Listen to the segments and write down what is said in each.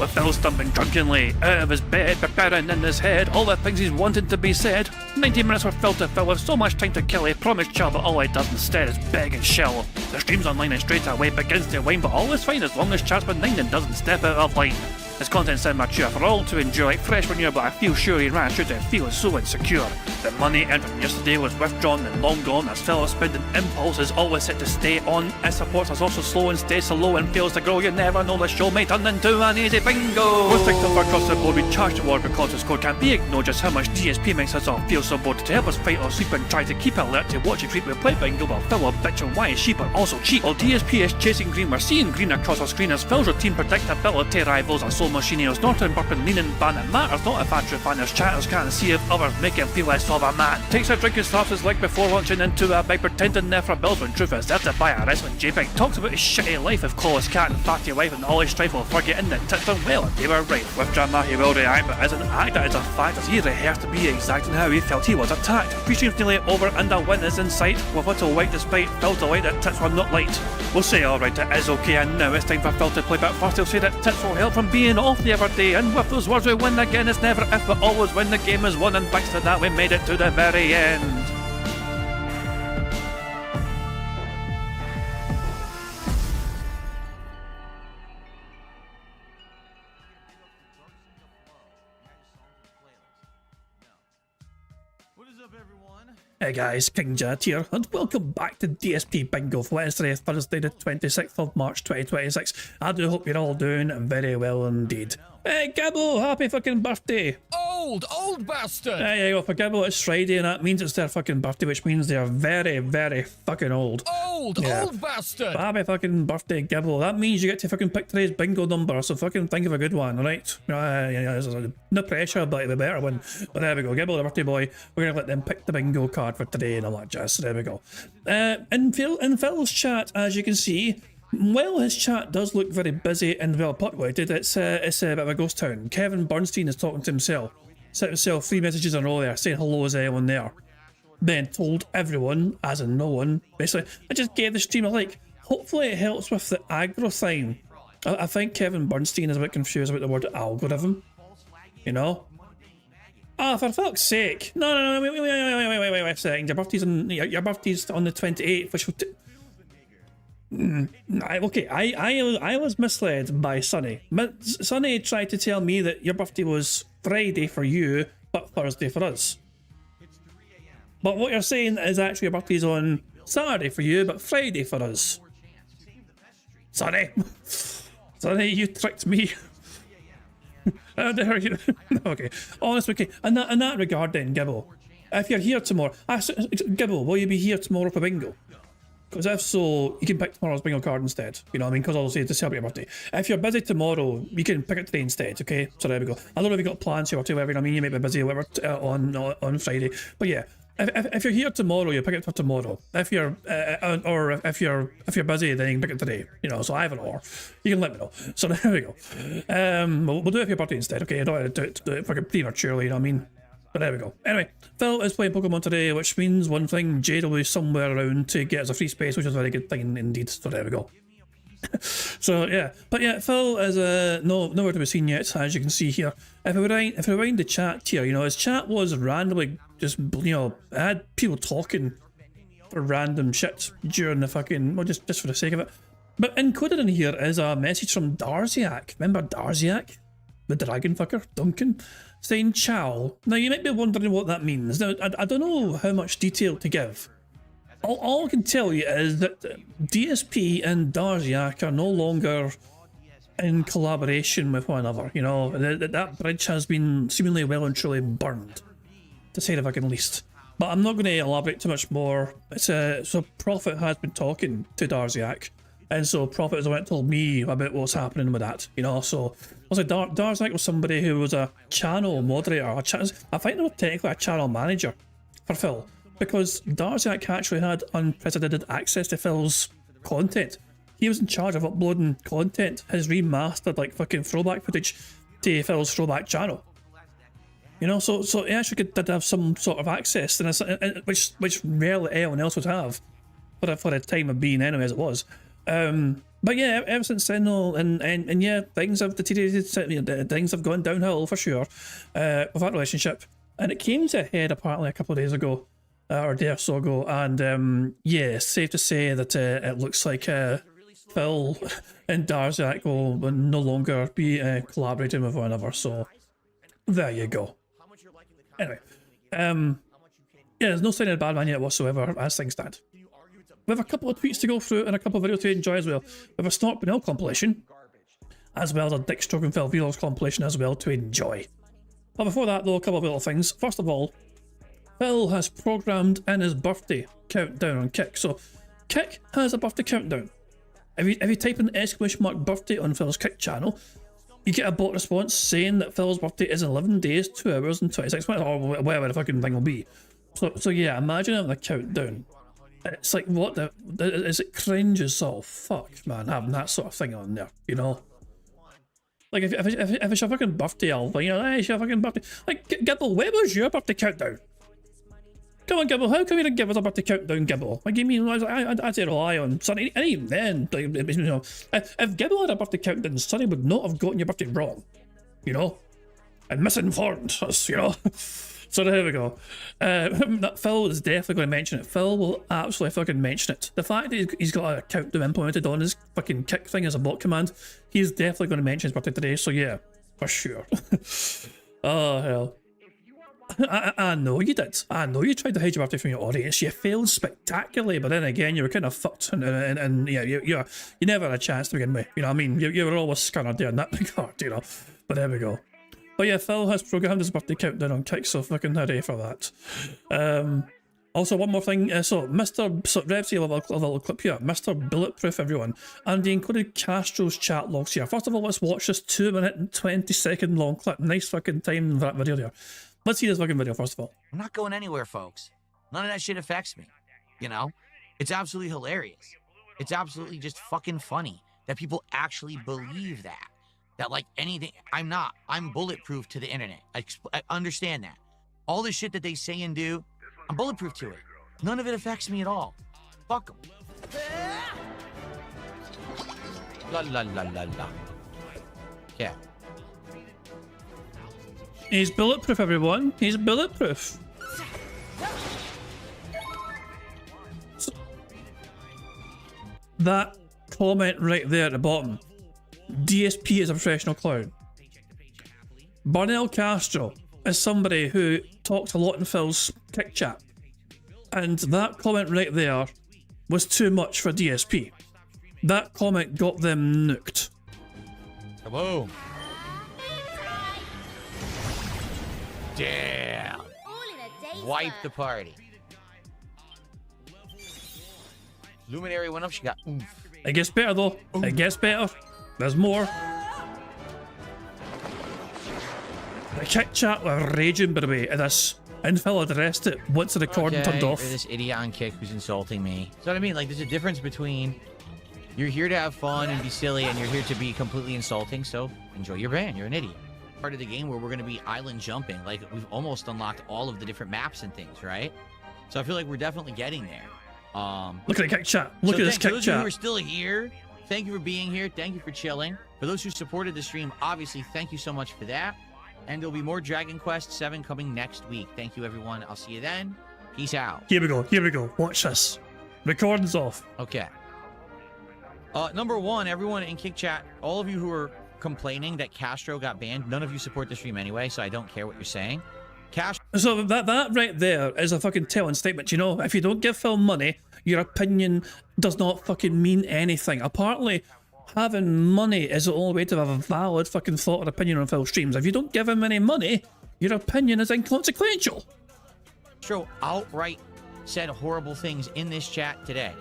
with Phil stumbling drunkenly out of his bed, preparing in his head all the things he's wanted to be said. 90 minutes for Phil to fill with so much time to kill. He promised Char, but all he does instead is beg and shell. The stream's online and straight away begins to wane, but all is fine as long as Char's benign and doesn't step out of line. His content's immature for all to enjoy, like fresh manure, but I feel sure he ran through to feel so insecure. The money earned from yesterday was withdrawn and long gone, as Phil's spending impulse is always set to stay on. His support is also slow and stays so low and fails to grow. You never know, the show may turn into an easy bingo. Most things over across the board we charge toward because his code can't be ignored. Just how much DSP makes us all feel so bored. To help us fight or sleep and try to keep alert to watch it creep, we play bingo while Phil will bitch on why his sheep are also cheap. While DSP is chasing green, we're seeing green across our screen as Phil's routine predictability rivals our soul machinios. Norton burping leaning ban, it matters not if Andrew fanners chatters can't see if others make him feel less of a man. Takes a drink and slaps his leg before launching into a bike, pretending there for bills when truth is there to buy a wrestling JPEG. Talks about his shitty life of Claw's cat and fatty wife and all his strife while forgetting that tits done well and they were right. With drama he will react, but as an actor it's a fact as he rehearsed to be exact in how he felt he was attacked. 3 streams nearly over and a win is in sight, with little white despite Phil's delight that tits were not light. We'll say alright, it is okay, and now it's time for Phil to play, but first he'll say that tits will help from being off the other day, and with those words we win again. It's never if but always when the game is won, and thanks to that we made it to the very end. Hey guys, King Jad here, and welcome back to DSP Bingo for Wednesday, Thursday the 26th of March 2026. I do hope you're all doing very well indeed. Hey Gibbo, happy fucking birthday! Old bastard! There you go, for Gibbo it's Friday and that means it's their fucking birthday, which means they're very fucking old. Old bastard! But happy fucking birthday, Gibbo. That means you get to fucking pick today's bingo number, so fucking think of a good one, alright? No pressure, but it'll be a better one. But there we go, Gibbo the birthday boy, we're gonna let them pick the bingo card for today and all that jazz, so there we go. In Phil's chat, as you can see, well, his chat does look very busy and well populated. It's a bit of a ghost town. Kevin Bernstein is talking to himself. Sent himself 3 messages in a row there, saying hello, is anyone there? Then told everyone, as in no one, basically, I just gave the stream a like. Hopefully it helps with the aggro sign. I think Kevin Bernstein is a bit confused about the word algorithm. You know? Ah, for fuck's sake. No, wait a second. Your birthday's on the 28th, which will okay, I was misled by Sonny. Sonny tried to tell me that your birthday was Friday for you, but Thursday for us. But what you're saying is actually your birthday's on Saturday for you, but Friday for us. Sonny, you tricked me. Okay, honestly, okay. In that regard then, Gibbo, if you're here tomorrow, Gibbo, will you be here tomorrow for bingo? Because if so, you can pick tomorrow's bingo card instead. You know what I mean? Because obviously to celebrate your birthday. If you're busy tomorrow, you can pick it today instead, okay? So there we go. I don't know if you've got plans here or whatever, I mean, you might be busy or whatever on Friday. But yeah, if you're here tomorrow, you pick it for tomorrow. If you're, or if you're busy, then you can pick it today. You know, so either or. You can let me know. So there we go. We'll do it for your birthday instead, okay? I don't want to do it fucking prematurely, you know what I mean? But there we go. Anyway, Phil is playing Pokemon today, which means one thing, Jade will be somewhere around to get us a free space, which is a very good thing indeed. So there we go. So yeah, but yeah, Phil is nowhere to be seen yet, as you can see here. If we rewind the chat here, you know, his chat was randomly just, you know, I had people talking for random shit during the fucking, well, just for the sake of it. But encoded in here is a message from Darziak. Remember Darziak? The dragon fucker, Duncan, saying ciao. Now you might be wondering what that means. Now I don't know how much detail to give. All I can tell you is that DSP and Darziak are no longer in collaboration with one another. You know, that bridge has been seemingly well and truly burned, to say the fucking least. But I'm not going to elaborate too much more. So Prophet has been talking to Darziak. And so Prophet has went and told me about what's happening with that, you know, so also Darziak was somebody who was a channel moderator, I think they were technically a channel manager for Phil, because Darziak actually had unprecedented access to Phil's content. He was in charge of uploading content, his remastered like fucking throwback footage to Phil's throwback channel. You know, so he actually did have some sort of access, and which rarely anyone else would have, for the time of being anyway as it was. But yeah, ever since then, though, and yeah, things have deteriorated. Things have gone downhill for sure with that relationship. And it came to a head apparently a couple of days ago, or a day or so ago. And yeah, safe to say that it looks like Phil and Darzak will no longer be collaborating with one another. So there you go. Anyway, yeah, there's no sign of bad man yet whatsoever as things stand. We have a couple of tweets to go through and a couple of videos to enjoy as well. We have a Snort Benell compilation, as well as a Dick Stroke and Phil Vlogs compilation as well to enjoy. But before that though, a couple of little things. First of all, Phil has programmed in his birthday countdown on Kick. So Kick has a birthday countdown. If you type in !birthday on Phil's Kick channel, you get a bot response saying that Phil's birthday is 11 days, 2 hours and 26 minutes, or whatever the fucking thing will be. So yeah, imagine having a countdown. It's like, what the is it cringe as all fuck, man, having that sort of thing on there, you know? Like, if it's your fucking birthday, I'll, you know, hey, it's your fucking birthday. Like, Gibble, where was your birthday countdown? Come on, Gibble, how come you didn't give us a birthday countdown, Gibble? Like, you mean, I'd say rely on Sonny, and even then, like, you know, if Gibble had a birthday countdown, Sonny would not have gotten your birthday wrong, you know? And misinformed us, you know? So there we go. Phil is definitely going to mention it. Phil will absolutely fucking mention it. The fact that he's got a countdown implemented on his fucking Kick thing as a bot command, he's definitely going to mention his birthday today. So yeah, for sure. Oh hell. I know you did. I know you tried to hide your birthday from your audience. You failed spectacularly, but then again, you were kind of fucked, and yeah, you never had a chance to begin with. You know what I mean? You were always scunnered there in that regard, you know. But there we go. But yeah, Phil has programmed his birthday countdown on Kick, so fucking hooray for that. Also, one more thing. So Revsy, a little clip here. Mr. Bulletproof, everyone. And he included Castro's chat logs here. First of all, let's watch this 2-minute and 20-second long clip. Nice fucking time for that video there. Let's see this fucking video first of all. I'm not going anywhere, folks. None of that shit affects me. You know? It's absolutely hilarious. It's absolutely just fucking funny that people actually believe that. That like anything, I'm bulletproof to the internet. I understand that. All the shit that they say and do, I'm bulletproof to it. None of it affects me at all. Fuck them. La la la la la. Yeah. He's bulletproof, everyone. He's bulletproof. So, that comment right there at the bottom. DSP is a professional clown. Barnell Castro is somebody who talks a lot in Phil's Kick chat. And that comment right there was too much for DSP. That comment got them nuked. Kaboom. Damn. Wipe the party. Luminary went up, she got oomph. It gets better though. Oomph. It gets better. There's more. The Kick chat were raging by the way at this. And Phil addressed it once the recording turned off. This idiot on Kick who's insulting me. So what I mean, like there's a difference between you're here to have fun and be silly and you're here to be completely insulting, so enjoy your ban, you're an idiot. Part of the game where we're gonna be island jumping, like we've almost unlocked all of the different maps and things, right? So I feel like we're definitely getting there. Look at the Kick chat. Look at this Kick chat. For those of you who are still here, thank you for being here. Thank you for chilling. For those who supported the stream, obviously, thank you so much for that. And there'll be more Dragon Quest 7 coming next week. Thank you, everyone. I'll see you then. Peace out. Here we go. Here we go. Watch this. Recording's off. Okay. Number one, everyone in Kick Chat, all of you who are complaining that Castro got banned, none of you support the stream anyway, so I don't care what you're saying. So that right there is a fucking telling statement. You know, if you don't give Phil money, your opinion does not fucking mean anything. Apparently, having money is the only way to have a valid fucking thought or opinion on Phil streams. If you don't give him any money, your opinion is inconsequential. Castro outright said horrible things in this chat today.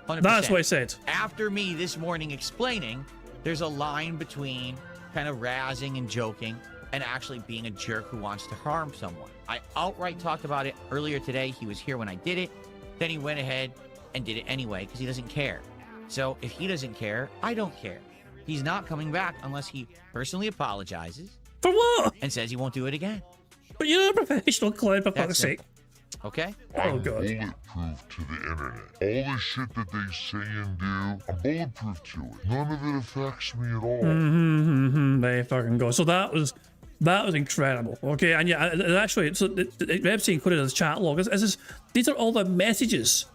100%. That's what I said. After me this morning explaining, there's a line between kind of razzing and joking and actually being a jerk who wants to harm someone. I outright talked about it earlier today. He was here when I did it. Then he went ahead and did it anyway because he doesn't care. So if he doesn't care, I don't care. He's not coming back unless he personally apologizes. For what? And says he won't do it again. But you're a professional clown, for fuck's sake. Okay? Oh god. Bulletproof to the internet. All the shit that they say and do, I'm bulletproof to it. None of it affects me at all. There you fucking go. So that was incredible. Okay, and yeah, and actually, so Rebsy included as chat log. These are all the messages.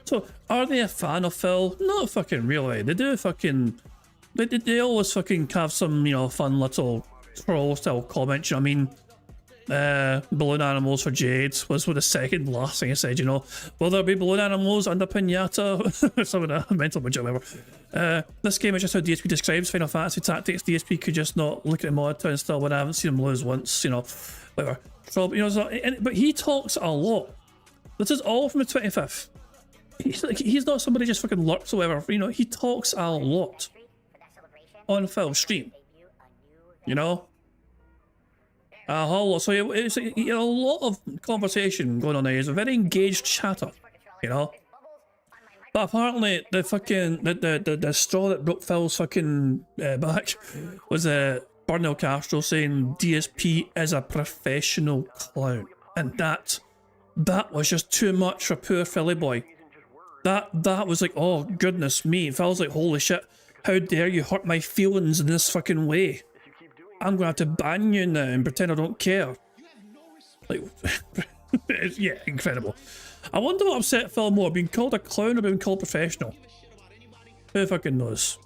So are they a fan of Phil? Not fucking really. They do fucking. They always fucking have some, you know, fun little troll style comments. You know what I mean? Balloon animals for Jade was the second last thing I said, you know. Will there be balloon animals under Pinata? Some of that mental budget, whatever. This game is just how DSP describes Final Fantasy Tactics. DSP could just not look at the monitor and stuff when I haven't seen him lose once, you know. Whatever. So, you know, but he talks a lot. This is all from the 25th. He's not somebody just fucking lurks or whatever, you know. He talks a lot on Phil's stream, you know. A whole lot. So it's a lot of conversation going on there. He's a very engaged chatter, you know. But apparently the fucking the straw that broke Phil's fucking back was Burnell Castro saying DSP is a professional clown, and that was just too much for poor Philly boy. That was like, oh goodness me. Phil's like, holy shit, how dare you hurt my feelings in this fucking way? I'm gonna have to ban you now and pretend I don't care. Like, yeah, incredible. I wonder what upset Phil more, being called a clown or being called professional? Who fucking knows?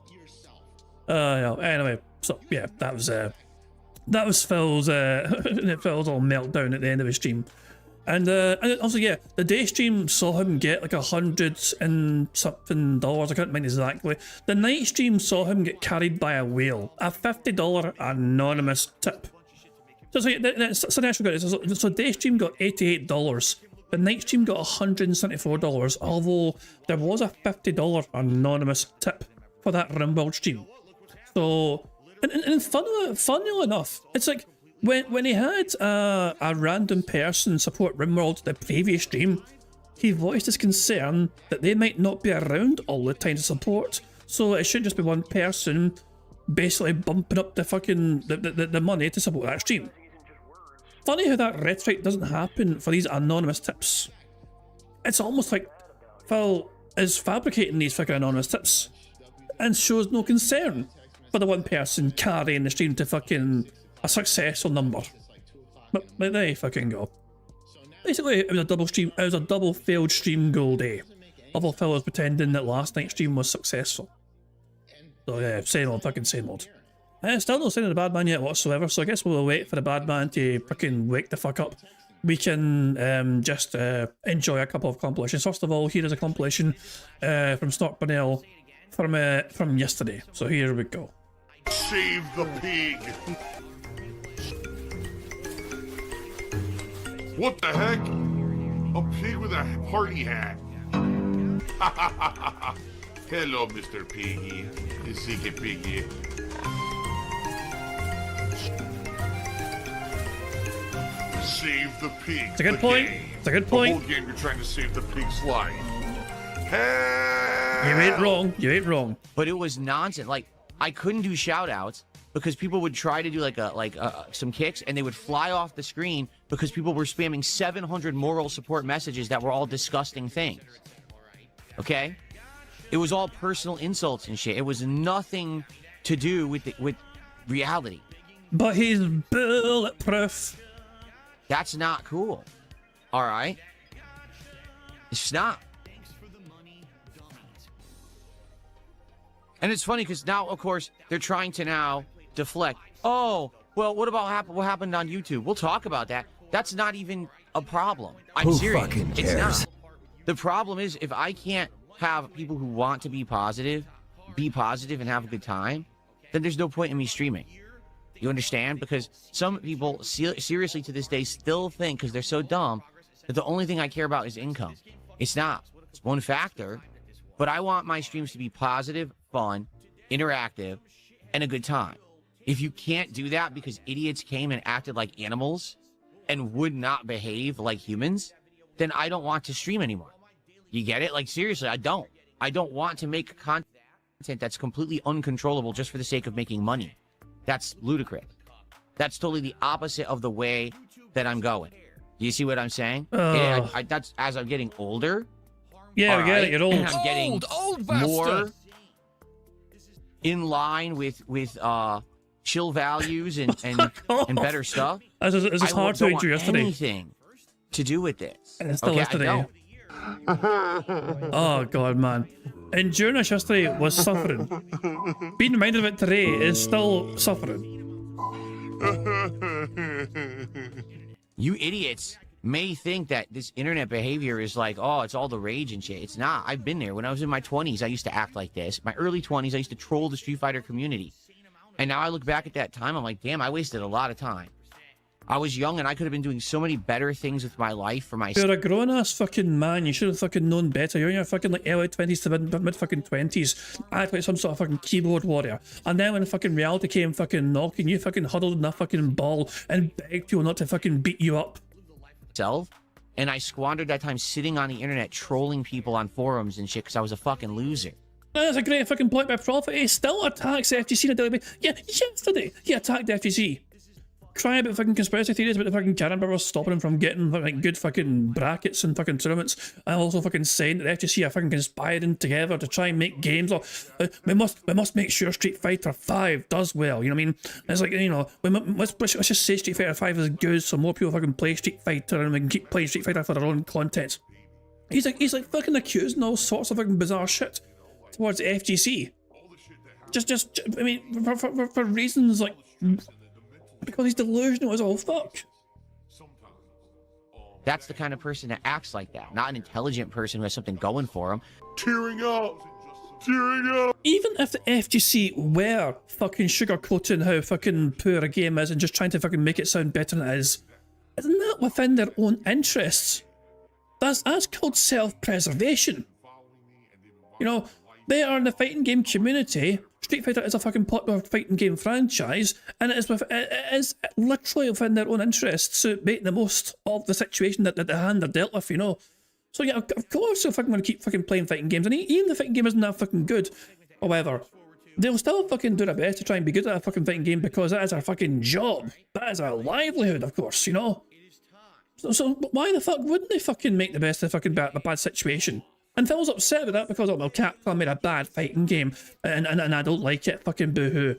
Yeah, anyway, so yeah, that was Phil's Phil's all meltdown at the end of his stream. And also, yeah, the day stream saw him get like $100 and something. I can't remember exactly. The night stream saw him get carried by a whale. A $50 anonymous tip. So the actual got it. So day stream got $88. The night stream got $174. Although there was a $50 anonymous tip for that Rimworld stream. So, and funnily enough, it's like, when he had a random person support Rimworld the previous stream, he voiced his concern that they might not be around all the time to support, so it shouldn't just be one person basically bumping up the fucking the money to support that stream. Funny how that rhetoric doesn't happen for these anonymous tips. It's almost like Phil is fabricating these fucking anonymous tips and shows no concern for the one person carrying the stream to fucking a successful number. But there you fucking go. Basically, it was a double stream. It was a double failed stream goal day. Although Phil was pretending that last night's stream was successful. So yeah, same old, fucking same old. Still not saying the bad man yet whatsoever. So I guess we'll wait for the bad man to fucking wake the fuck up. We can just enjoy a couple of compilations. First of all, here is a compilation from Snort Burnell from yesterday. So here we go. Save the pig. What the heck? A pig with a party hat. Hello, Mr. Piggy. Ziggy Piggy. Save the pig. It's a good point. It's a good point. The whole game you're trying to save the pig's life. Help! You ain't wrong. You ain't wrong. But it was nonsense. Like, I couldn't do shout outs because people would try to do some kicks and they would fly off the screen because people were spamming 700 moral support messages that were all disgusting things. Okay? It was all personal insults and shit. It was nothing to do with reality. But he's bulletproof. That's not cool. All right? It's not. And it's funny because now, of course, they're trying to now deflect. Oh, well, what happened on YouTube? We'll talk about that. That's not even a problem. I'm serious. Who fucking It's cares? not. The problem is if I can't have people who want to be positive and have a good time, then there's no point in me streaming. You understand? Because some people seriously to this day still think, because they're so dumb, that the only thing I care about is income. It's not. It's one factor. But I want my streams to be positive, fun, interactive, and a good time. If you can't do that because idiots came and acted like animals and would not behave like humans, then I don't want to stream anymore. You get it? Like, seriously, I don't. I don't want to make content that's completely uncontrollable just for the sake of making money. That's ludicrous. That's totally the opposite of the way that I'm going. Do you see what I'm saying? That's as I'm getting older. Yeah, I get it. You're old. I'm getting Old more bastard. in line with chill values and better stuff. It's I hard to don't read you want yesterday. anything to do with this. And it's still Okay, I yesterday. don't. Oh god, man. Enduring this yesterday was suffering. Being reminded of it today is still suffering. You idiots may think that this internet behavior is like, oh, it's all the rage and shit. It's not. I've been there. When I was in my 20s, I used to act like this. My early 20s, I used to troll the Street Fighter community. And now I look back at that time, I'm like, damn, I wasted a lot of time. I was young and I could have been doing so many better things with my life for myself. You're a grown-ass fucking man. You should have fucking known better. You're in your fucking like early 20s to mid fucking 20s. Act like some sort of fucking keyboard warrior. And then when fucking reality came fucking knocking, you fucking huddled in that fucking ball and begged people not to fucking beat you up. And I squandered that time sitting on the internet trolling people on forums and shit because I was a fucking loser. That's a great fucking point by Prophet. He still attacks the FGC on a daily basis. Yeah, yesterday he attacked the FGC. Crying about fucking conspiracy theories about the fucking Karen Brothers stopping him from getting like good fucking brackets and fucking tournaments, and also fucking saying that the FGC are fucking conspiring together to try and make games. Or we must make sure Street Fighter 5 does well. You know what I mean? It's like, you know, let's just say Street Fighter 5 is good, so more people fucking play Street Fighter, and we can keep playing Street Fighter for their own content. He's like fucking accusing all sorts of fucking bizarre shit towards the FGC. Just I mean, for reasons like. Because he's delusional as all fuck. That's the kind of person that acts like that, not an intelligent person who has something going for him. Tearing up. Tearing up. Even if the FGC were fucking sugarcoating how fucking poor a game is and just trying to fucking make it sound better than it is, isn't that within their own interests? That's called self-preservation. You know, they are in the fighting game community. Street Fighter is a fucking popular fighting game franchise, and it is literally within their own interests to make the most of the situation that the hand are dealt with, you know. So yeah, of course they're fucking going to keep fucking playing fighting games, and even the fighting game isn't that fucking good. However, they'll still fucking do their best to try and be good at a fucking fighting game because that is our fucking job. That is our livelihood, of course, you know. So why the fuck wouldn't they fucking make the best of the fucking bad situation? And Phil's upset with that because, oh, well, Capcom made a bad fighting game and I don't like it. Fucking boo-hoo.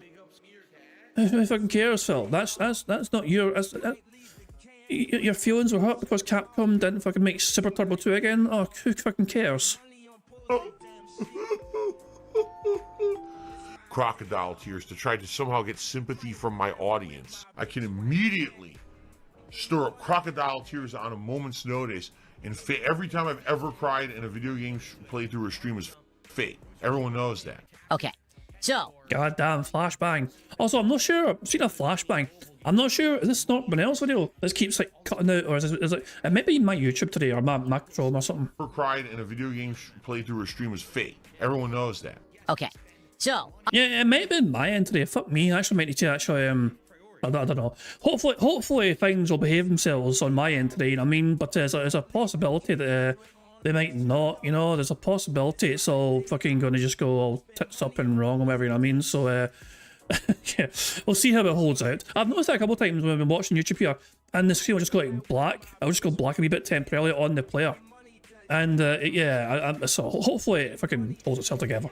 Who fucking cares, Phil? That's not your... your feelings were hurt because Capcom didn't fucking make Super Turbo 2 again? Oh, who fucking cares? Crocodile tears to try to somehow get sympathy from my audience. I can immediately stir up crocodile tears on a moment's notice. And every time I've ever cried in a video game playthrough or stream is fake. Everyone knows that. Okay, so... Goddamn flashbang. Also, I'm not sure. I've seen a flashbang. I'm not sure. Is this not someone else video? This keeps like cutting out, or is it maybe my YouTube today or my Chrome or something? Ever cried in a video game playthrough or stream is fake. Everyone knows that. Okay, so... Yeah, it might have been my end today. Fuck me. I actually might need to actually I don't know. Hopefully things will behave themselves on my end today, you know what I mean? But there's a possibility that they might not, you know, there's a possibility it's all fucking gonna just go all tits up and wrong or whatever, you know what I mean? So, yeah, we'll see how it holds out. I've noticed that a couple of times when I've been watching YouTube here, and the screen will just go like black. I'll just go black a wee bit temporarily on the player. And, so hopefully it fucking holds itself together.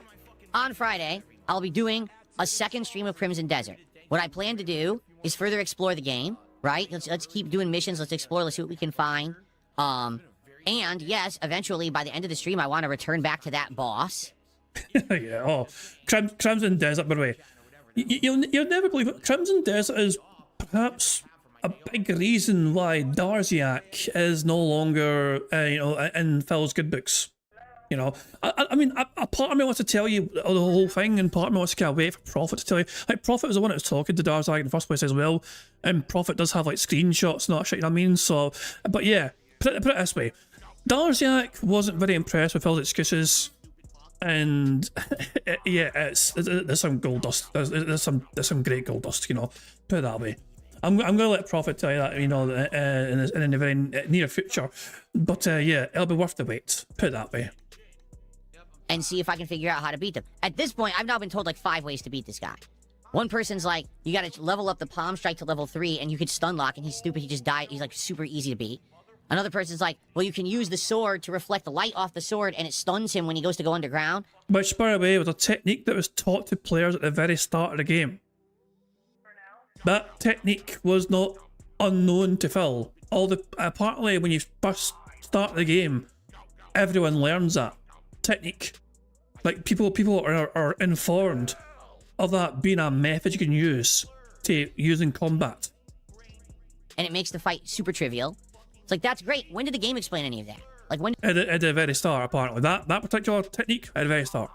On Friday, I'll be doing a second stream of Crimson Desert. What I plan to do is further explore the game, right? Let's keep doing missions, let's explore, let's see what we can find. And yes, eventually by the end of the stream, I want to return back to that boss. Yeah, oh, Crimson Desert, by the way. You'll never believe it. Crimson Desert is perhaps a big reason why Darziak is no longer, in Phil's good books. You know, I mean, a part of me wants to tell you the whole thing, and part of me wants to kind of wait for Prophet to tell you. Like, Prophet was the one that was talking to Darzak in the first place as well, and Prophet does have, like, screenshots and that shit, you know what I mean? So, but yeah, put it this way. Darziak wasn't very impressed with Phil's excuses, and yeah, there's some gold dust. There's some great gold dust, you know, put it that way. I'm gonna let Prophet tell you that, you know, in the very near future. But yeah, it'll be worth the wait, put it that way. And see if I can figure out how to beat them. At this point, I've now been told like 5 ways to beat this guy. One person's like, you gotta level up the palm strike to level 3 and you could stun lock, and he's stupid, he just died. He's like super easy to beat. Another person's like, well, you can use the sword to reflect the light off the sword and it stuns him when he goes to go underground. Which, by the way, was a technique that was taught to players at the very start of the game. That technique was not unknown to Phil. Apparently, when you first start the game, everyone learns that technique. Like, people are informed of that being a method you can use to use in combat. And it makes the fight super trivial. It's like, that's great. When did the game explain any of that? Like, when At the very start, apparently. That particular technique, at the very start.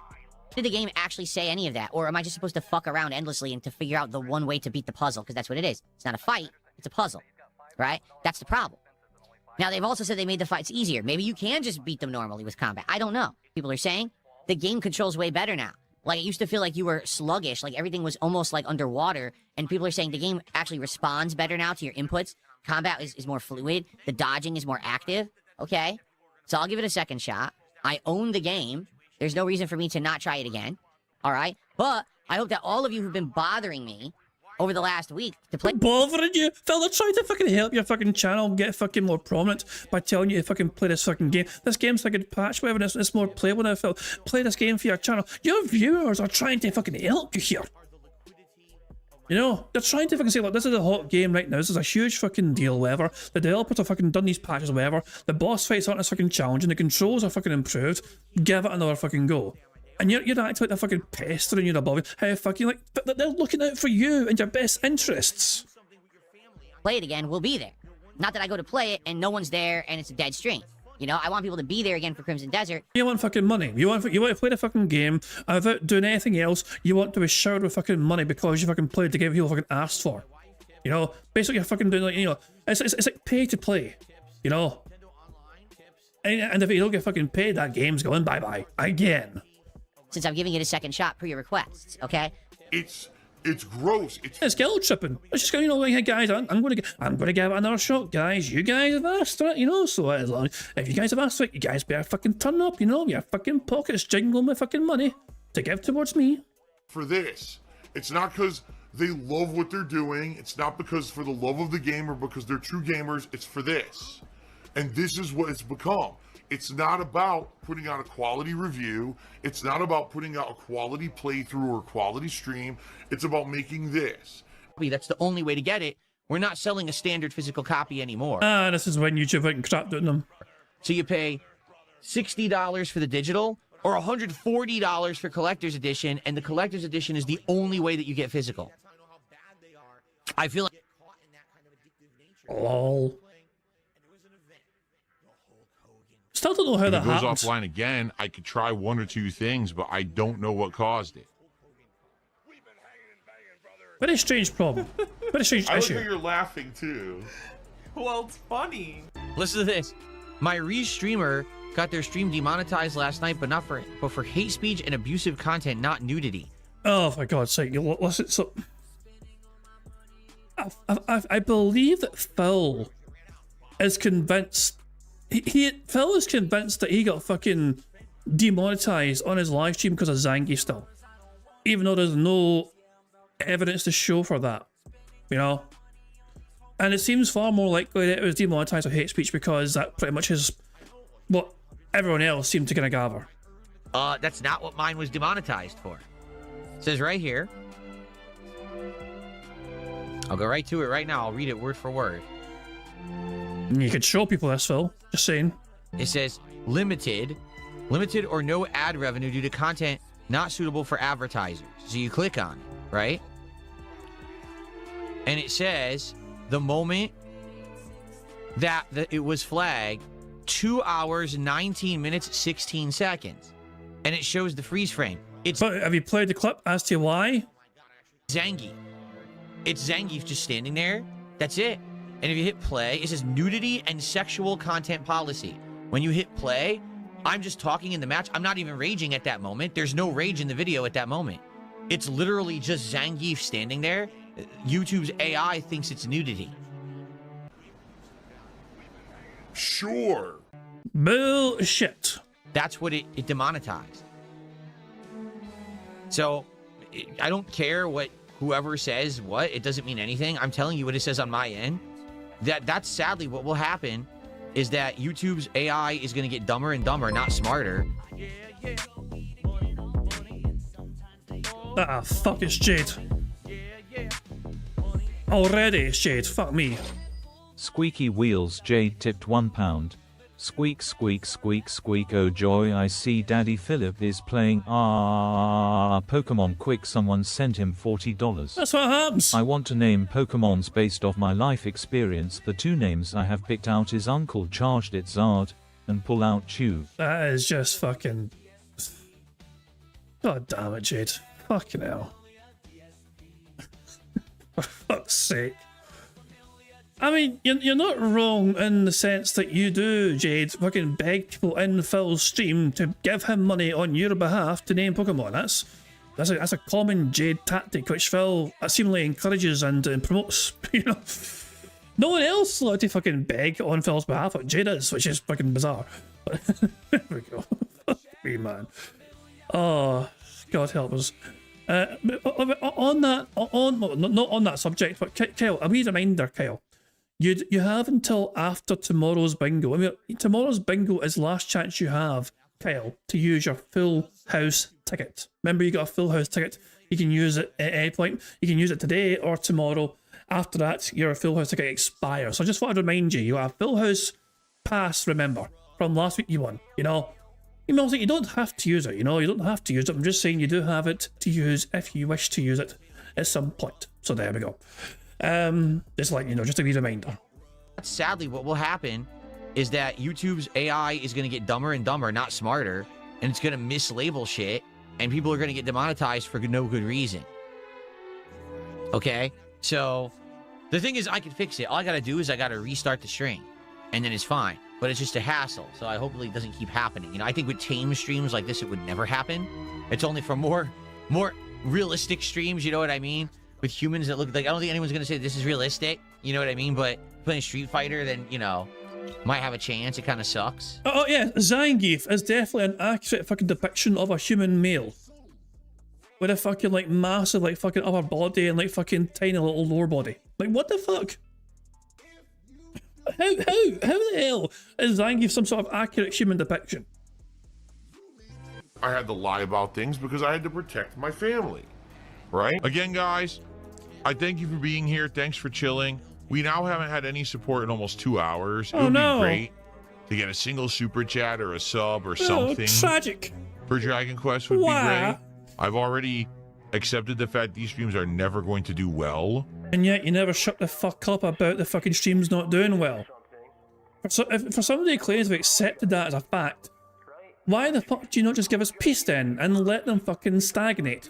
did the game actually say any of that? Or am I just supposed to fuck around endlessly and to figure out the one way to beat the puzzle? Because that's what it is. It's not a fight, it's a puzzle, right? That's the problem. Now, they've also said they made the fights easier. Maybe you can just beat them normally with combat. I don't know. People are saying the game controls way better now. Like, it used to feel like you were sluggish, like everything was almost like underwater, and people are saying the game actually responds better now to your inputs. Combat is more fluid, the dodging is more active. Okay, so I'll give it a second shot. I own the game. There's no reason for me to not try it again. All right, but I hope that all of you who've been bothering me over the last week to play... Bothering you? Phil, they're trying to fucking help your fucking channel get fucking more prominent by telling you to fucking play this fucking game. This game's fucking patched, whatever, it's more playable now, Phil. Play this game for your channel. Your viewers are trying to fucking help you here. You know, they're trying to fucking say, look, this is a hot game right now. This is a huge fucking deal, whatever. The developers have fucking done these patches, whatever. The boss fights aren't as fucking challenging. The controls are fucking improved. Give it another fucking go. And you're acting like they're fucking pestering you above it. How fucking, like, they're looking out for you and your best interests. Play it again, we'll be there. Not that I go to play it and no one's there and it's a dead stream. You know, I want people to be there again for Crimson Desert. You want fucking money. You want to play the fucking game, and without doing anything else, you want to be showered with fucking money because you fucking played the game people fucking asked for. You know, basically you're fucking doing, like, you know, it's like pay to play. You know, and if you don't get fucking paid, that game's going bye-bye again. Since I'm giving it a second shot per your requests, okay? It's gross. It's guilt tripping. It's just, you know, like, hey guys, I'm gonna give it another shot, guys. You guys have asked for it, you know. So as long if you guys have asked for it, you guys better fucking turn up, you know. Your fucking pockets jingle with fucking money to give towards me. For this, it's not because they love what they're doing. It's not because for the love of the game or because they're true gamers. It's for this, and this is what it's become. It's not about putting out a quality review. It's not about putting out a quality playthrough or quality stream. It's about making this. That's the only way to get it. We're not selling a standard physical copy anymore. This is when YouTube went crap doing them. So you pay $60 for the digital or $140 for collector's edition, and the collector's edition is the only way that you get physical. I feel like... Lol. Still don't know how that If it goes happened. offline again, I could try one or two things, but I don't know what caused it. Very strange problem. Very strange I like issue. how you're laughing too. Well, it's funny. Listen to this. My streamer got their stream demonetized last night, but for hate speech and abusive content, not nudity. Oh, for God's sake! Listen, so I believe that Phil is convinced. Phil is convinced that he got fucking demonetized on his live stream because of Zangief still, even though there's no evidence to show for that, you know. And it seems far more likely that it was demonetized for hate speech because that pretty much is what everyone else seemed to kind of gather. That's not what mine was demonetized for. It says right here. I'll go right to it right now. I'll read it word for word. You could show people this, Phil. Just saying. It says limited or no ad revenue due to content not suitable for advertisers. So you click on it, right? And it says the moment that it was flagged, 2 hours, 19 minutes, 16 seconds. And it shows the freeze frame. It's But have you played the clip as to why? Zangief. It's Zangief just standing there. That's it. And if you hit play, it says nudity and sexual content policy. When you hit play, I'm just talking in the match. I'm not even raging at that moment. There's no rage in the video at that moment. It's literally just Zangief standing there. YouTube's AI thinks it's nudity. Sure. Bullshit. That's what it demonetized. So I don't care what whoever says what. It doesn't mean anything. I'm telling you what it says on my end. That's sadly what will happen is that YouTube's AI is going to get dumber and dumber, not smarter. Ah, fuck, it's Jade. Already it's Jade, fuck me. Squeaky wheels. Jade tipped £1. Squeak, squeak, squeak, squeak. Oh joy, I see Daddy Philip is playing Pokemon. Quick, someone sent him $40. That's what happens. I want to name Pokemons based off my life experience. The two names I have picked out is Uncle Charged It Zard and Pull Out Chew. That is just fucking... God damn it, Jade. Fucking hell. For fuck's sake. I mean, you're not wrong in the sense that you do, Jade, fucking beg people in Phil's stream to give him money on your behalf to name Pokemon. That's a common Jade tactic which Phil seemingly encourages and promotes, you know. No one else is allowed to fucking beg on Phil's behalf, but Jade is, which is fucking bizarre. But there we go. Fuck me, man. Oh, God help us. Not on that subject, but Kyle, a wee reminder, Kyle. You have until after tomorrow's bingo. I mean, tomorrow's bingo is last chance you have, Kyle, to use your full house ticket. Remember, you got a full house ticket. You can use it at any point. You can use it today or tomorrow. After that, your full house ticket expires. So I just wanted to remind you, you have a full house pass, remember, from last week you won. You know, you don't have to use it. You know, you don't have to use it. I'm just saying you do have it to use if you wish to use it at some point. So there we go. Just like, you know, just a wee reminder. Sadly, what will happen is that YouTube's AI is going to get dumber and dumber, not smarter, and it's going to mislabel shit, and people are going to get demonetized for no good reason. Okay? So, the thing is, I can fix it. All I got to do is I got to restart the stream, and then it's fine. But it's just a hassle, so I hopefully it doesn't keep happening. You know, I think with tame streams like this, it would never happen. It's only for more realistic streams, you know what I mean? With humans that look like, I don't think anyone's going to say this is realistic, you know what I mean? But playing Street Fighter, then, you know, might have a chance. It kind of sucks. Oh yeah, Zangief is definitely an accurate fucking depiction of a human male. With a fucking like massive like fucking upper body and like fucking tiny little lower body. Like what the fuck? How the hell is Zangief some sort of accurate human depiction? I had to lie about things because I had to protect my family, right? Again, guys, I thank you for being here. Thanks for chilling. We now haven't had any support in almost 2 hours. It would be great to get a single super chat or a sub or something. Tragic. For Dragon Quest would be great. I've already accepted the fact these streams are never going to do well. And yet you never shut the fuck up about the fucking streams not doing well. For somebody who claims to have accepted that as a fact, why the fuck do you not just give us peace then and let them fucking stagnate?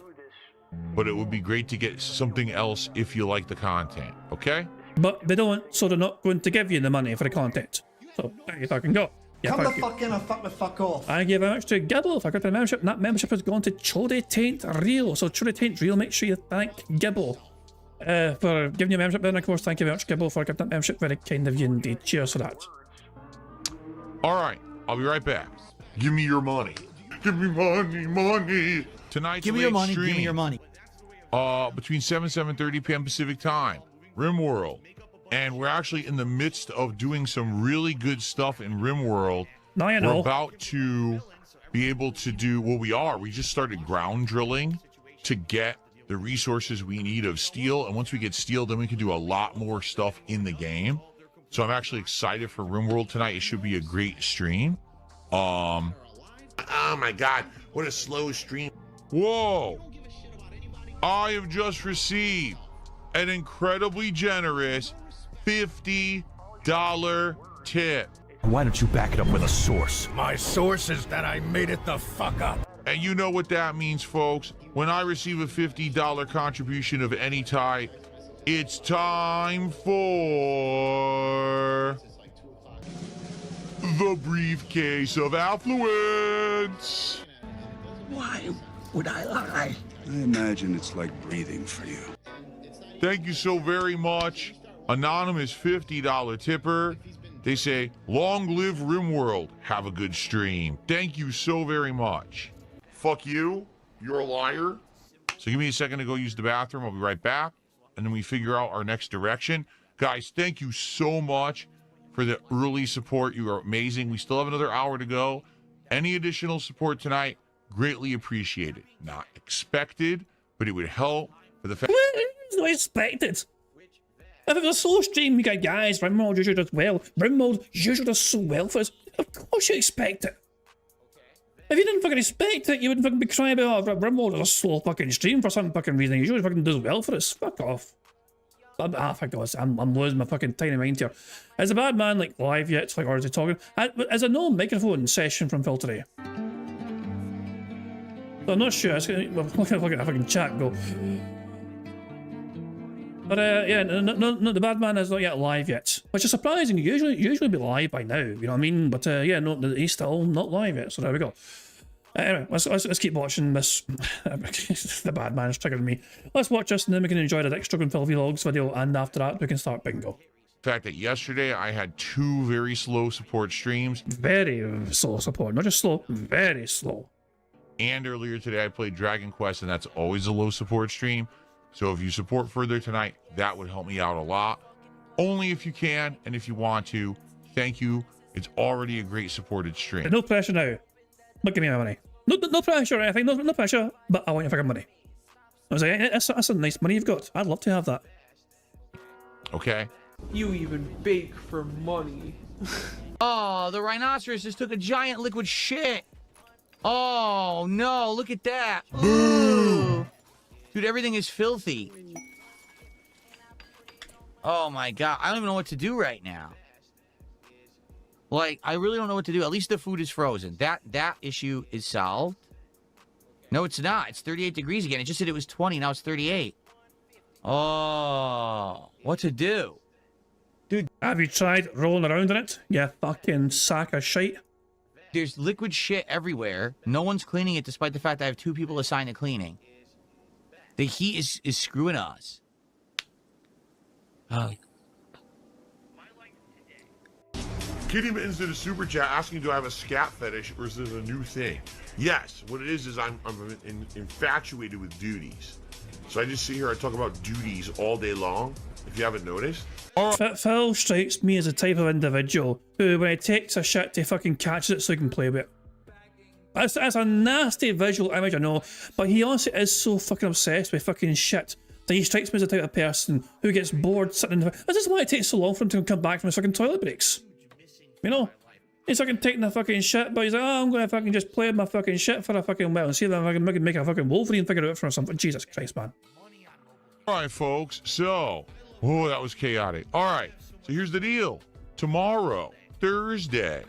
But it would be great to get something else if you like the content, okay? But they don't, so they're not going to give you the money for the content. So there you fucking go. Yeah, Come the fuck in or fuck the fuck off. I give much to Gibble if I got the membership, and that membership has gone to Chode Taint Real. So Chode Taint Real, make sure you thank Gibble for giving you a membership. Then of course, thank you very much, Gibble, for giving that membership. Very kind of you indeed. Cheers for that. All right, I'll be right back. Give me your money. Give me money. Tonight's Give me your money. stream, Give me your money. Between 7:30 p.m. Pacific time, RimWorld. And we're actually in the midst of doing some really good stuff in RimWorld. Now you know. We're about to be able to do, well, we just started ground drilling to get the resources we need of steel. And once we get steel, then we can do a lot more stuff in the game. So I'm actually excited for RimWorld tonight. It should be a great stream. Oh my God, what a slow stream. Whoa. I have just received an incredibly generous $50 tip. Why don't you back it up with a source? My source is that I made it the fuck up. And you know what that means, folks. When I receive a $50 contribution of any type, it's time for the briefcase of affluence. Why would I lie? I imagine it's like breathing for you. Thank you so very much. Anonymous $50 tipper. They say, long live RimWorld. Have a good stream. Thank you so very much. Fuck you. You're a liar. So give me a second to go use the bathroom. I'll be right back. And then we figure out our next direction. Guys, thank you so much for the early support. You are amazing. We still have another hour to go. Any additional support tonight, greatly appreciated. Not expected, but it would help for the fact. It's not expected. If it was a slow stream, you got guys, Rimworld usually does well. Rimworld usually does so well for us. Of course you expect it. If you didn't fucking expect it, you wouldn't fucking be crying about, oh, Rimworld is a slow fucking stream for some fucking reason. He usually fucking does well for us. Fuck off. I'm losing my fucking tiny mind here. Is the bad man like live yet? Like, or is he talking? Is a no microphone session from Phil today? So I'm not sure. Well, look at a fucking chat go. But yeah, no, the bad man is not yet live yet, which is surprising. Usually be live by now. You know what I mean? But yeah, no, he's still not live yet. So there we go. Anyway, let's keep watching this. The bad man is triggering me. Let's watch this and then we can enjoy the next Struggle Phil Vlogs video, and after that we can start bingo. The fact that yesterday I had 2 very slow support streams. Very slow support, not just slow, very slow. And earlier today I played Dragon Quest, and that's always a low support stream. So if you support further tonight, that would help me out a lot. Only if you can and if you want to. Thank you. It's already a great supported stream. No pressure now. But give me my money. No pressure or anything. No pressure. But I want your fucking money. I was like, that's a nice money you've got. I'd love to have that. Okay. You even bake for money. Oh, the rhinoceros just took a giant liquid shit. Oh no, look at that. Ooh. Dude, everything is filthy. Oh my god, I don't even know what to do right now. Like, I really don't know what to do. At least the food is frozen. That issue is solved. No, it's not. It's 38 degrees again. It just said it was 20. Now it's 38. Oh, what to do? Dude, have you tried rolling around in it? Yeah, fucking sack of shite. There's liquid shit everywhere. No one's cleaning it despite the fact that I have 2 people assigned to cleaning. The heat is screwing us. Oh. Kitty Mittens did a super chat asking, do I have a scat fetish or is this a new thing? Yes, what it is I'm infatuated with duties. So I just sit here, I talk about duties all day long, if you haven't noticed. Phil strikes me as a type of individual who, when he takes a shit, he fucking catches it so he can play with it. That's a nasty visual image, I know, but he also is so fucking obsessed with fucking shit that he strikes me as the type of person who gets bored sitting in the... This is why it takes so long for him to come back from his fucking toilet breaks. You know? He's fucking taking the fucking shit, but he's like, oh, I'm gonna fucking just play with my fucking shit for a fucking while and see if I can make a fucking Wolverine figure out for something. Jesus Christ, man. Alright, folks, so... Oh, that was chaotic. Alright, so here's the deal. Tomorrow, Thursday,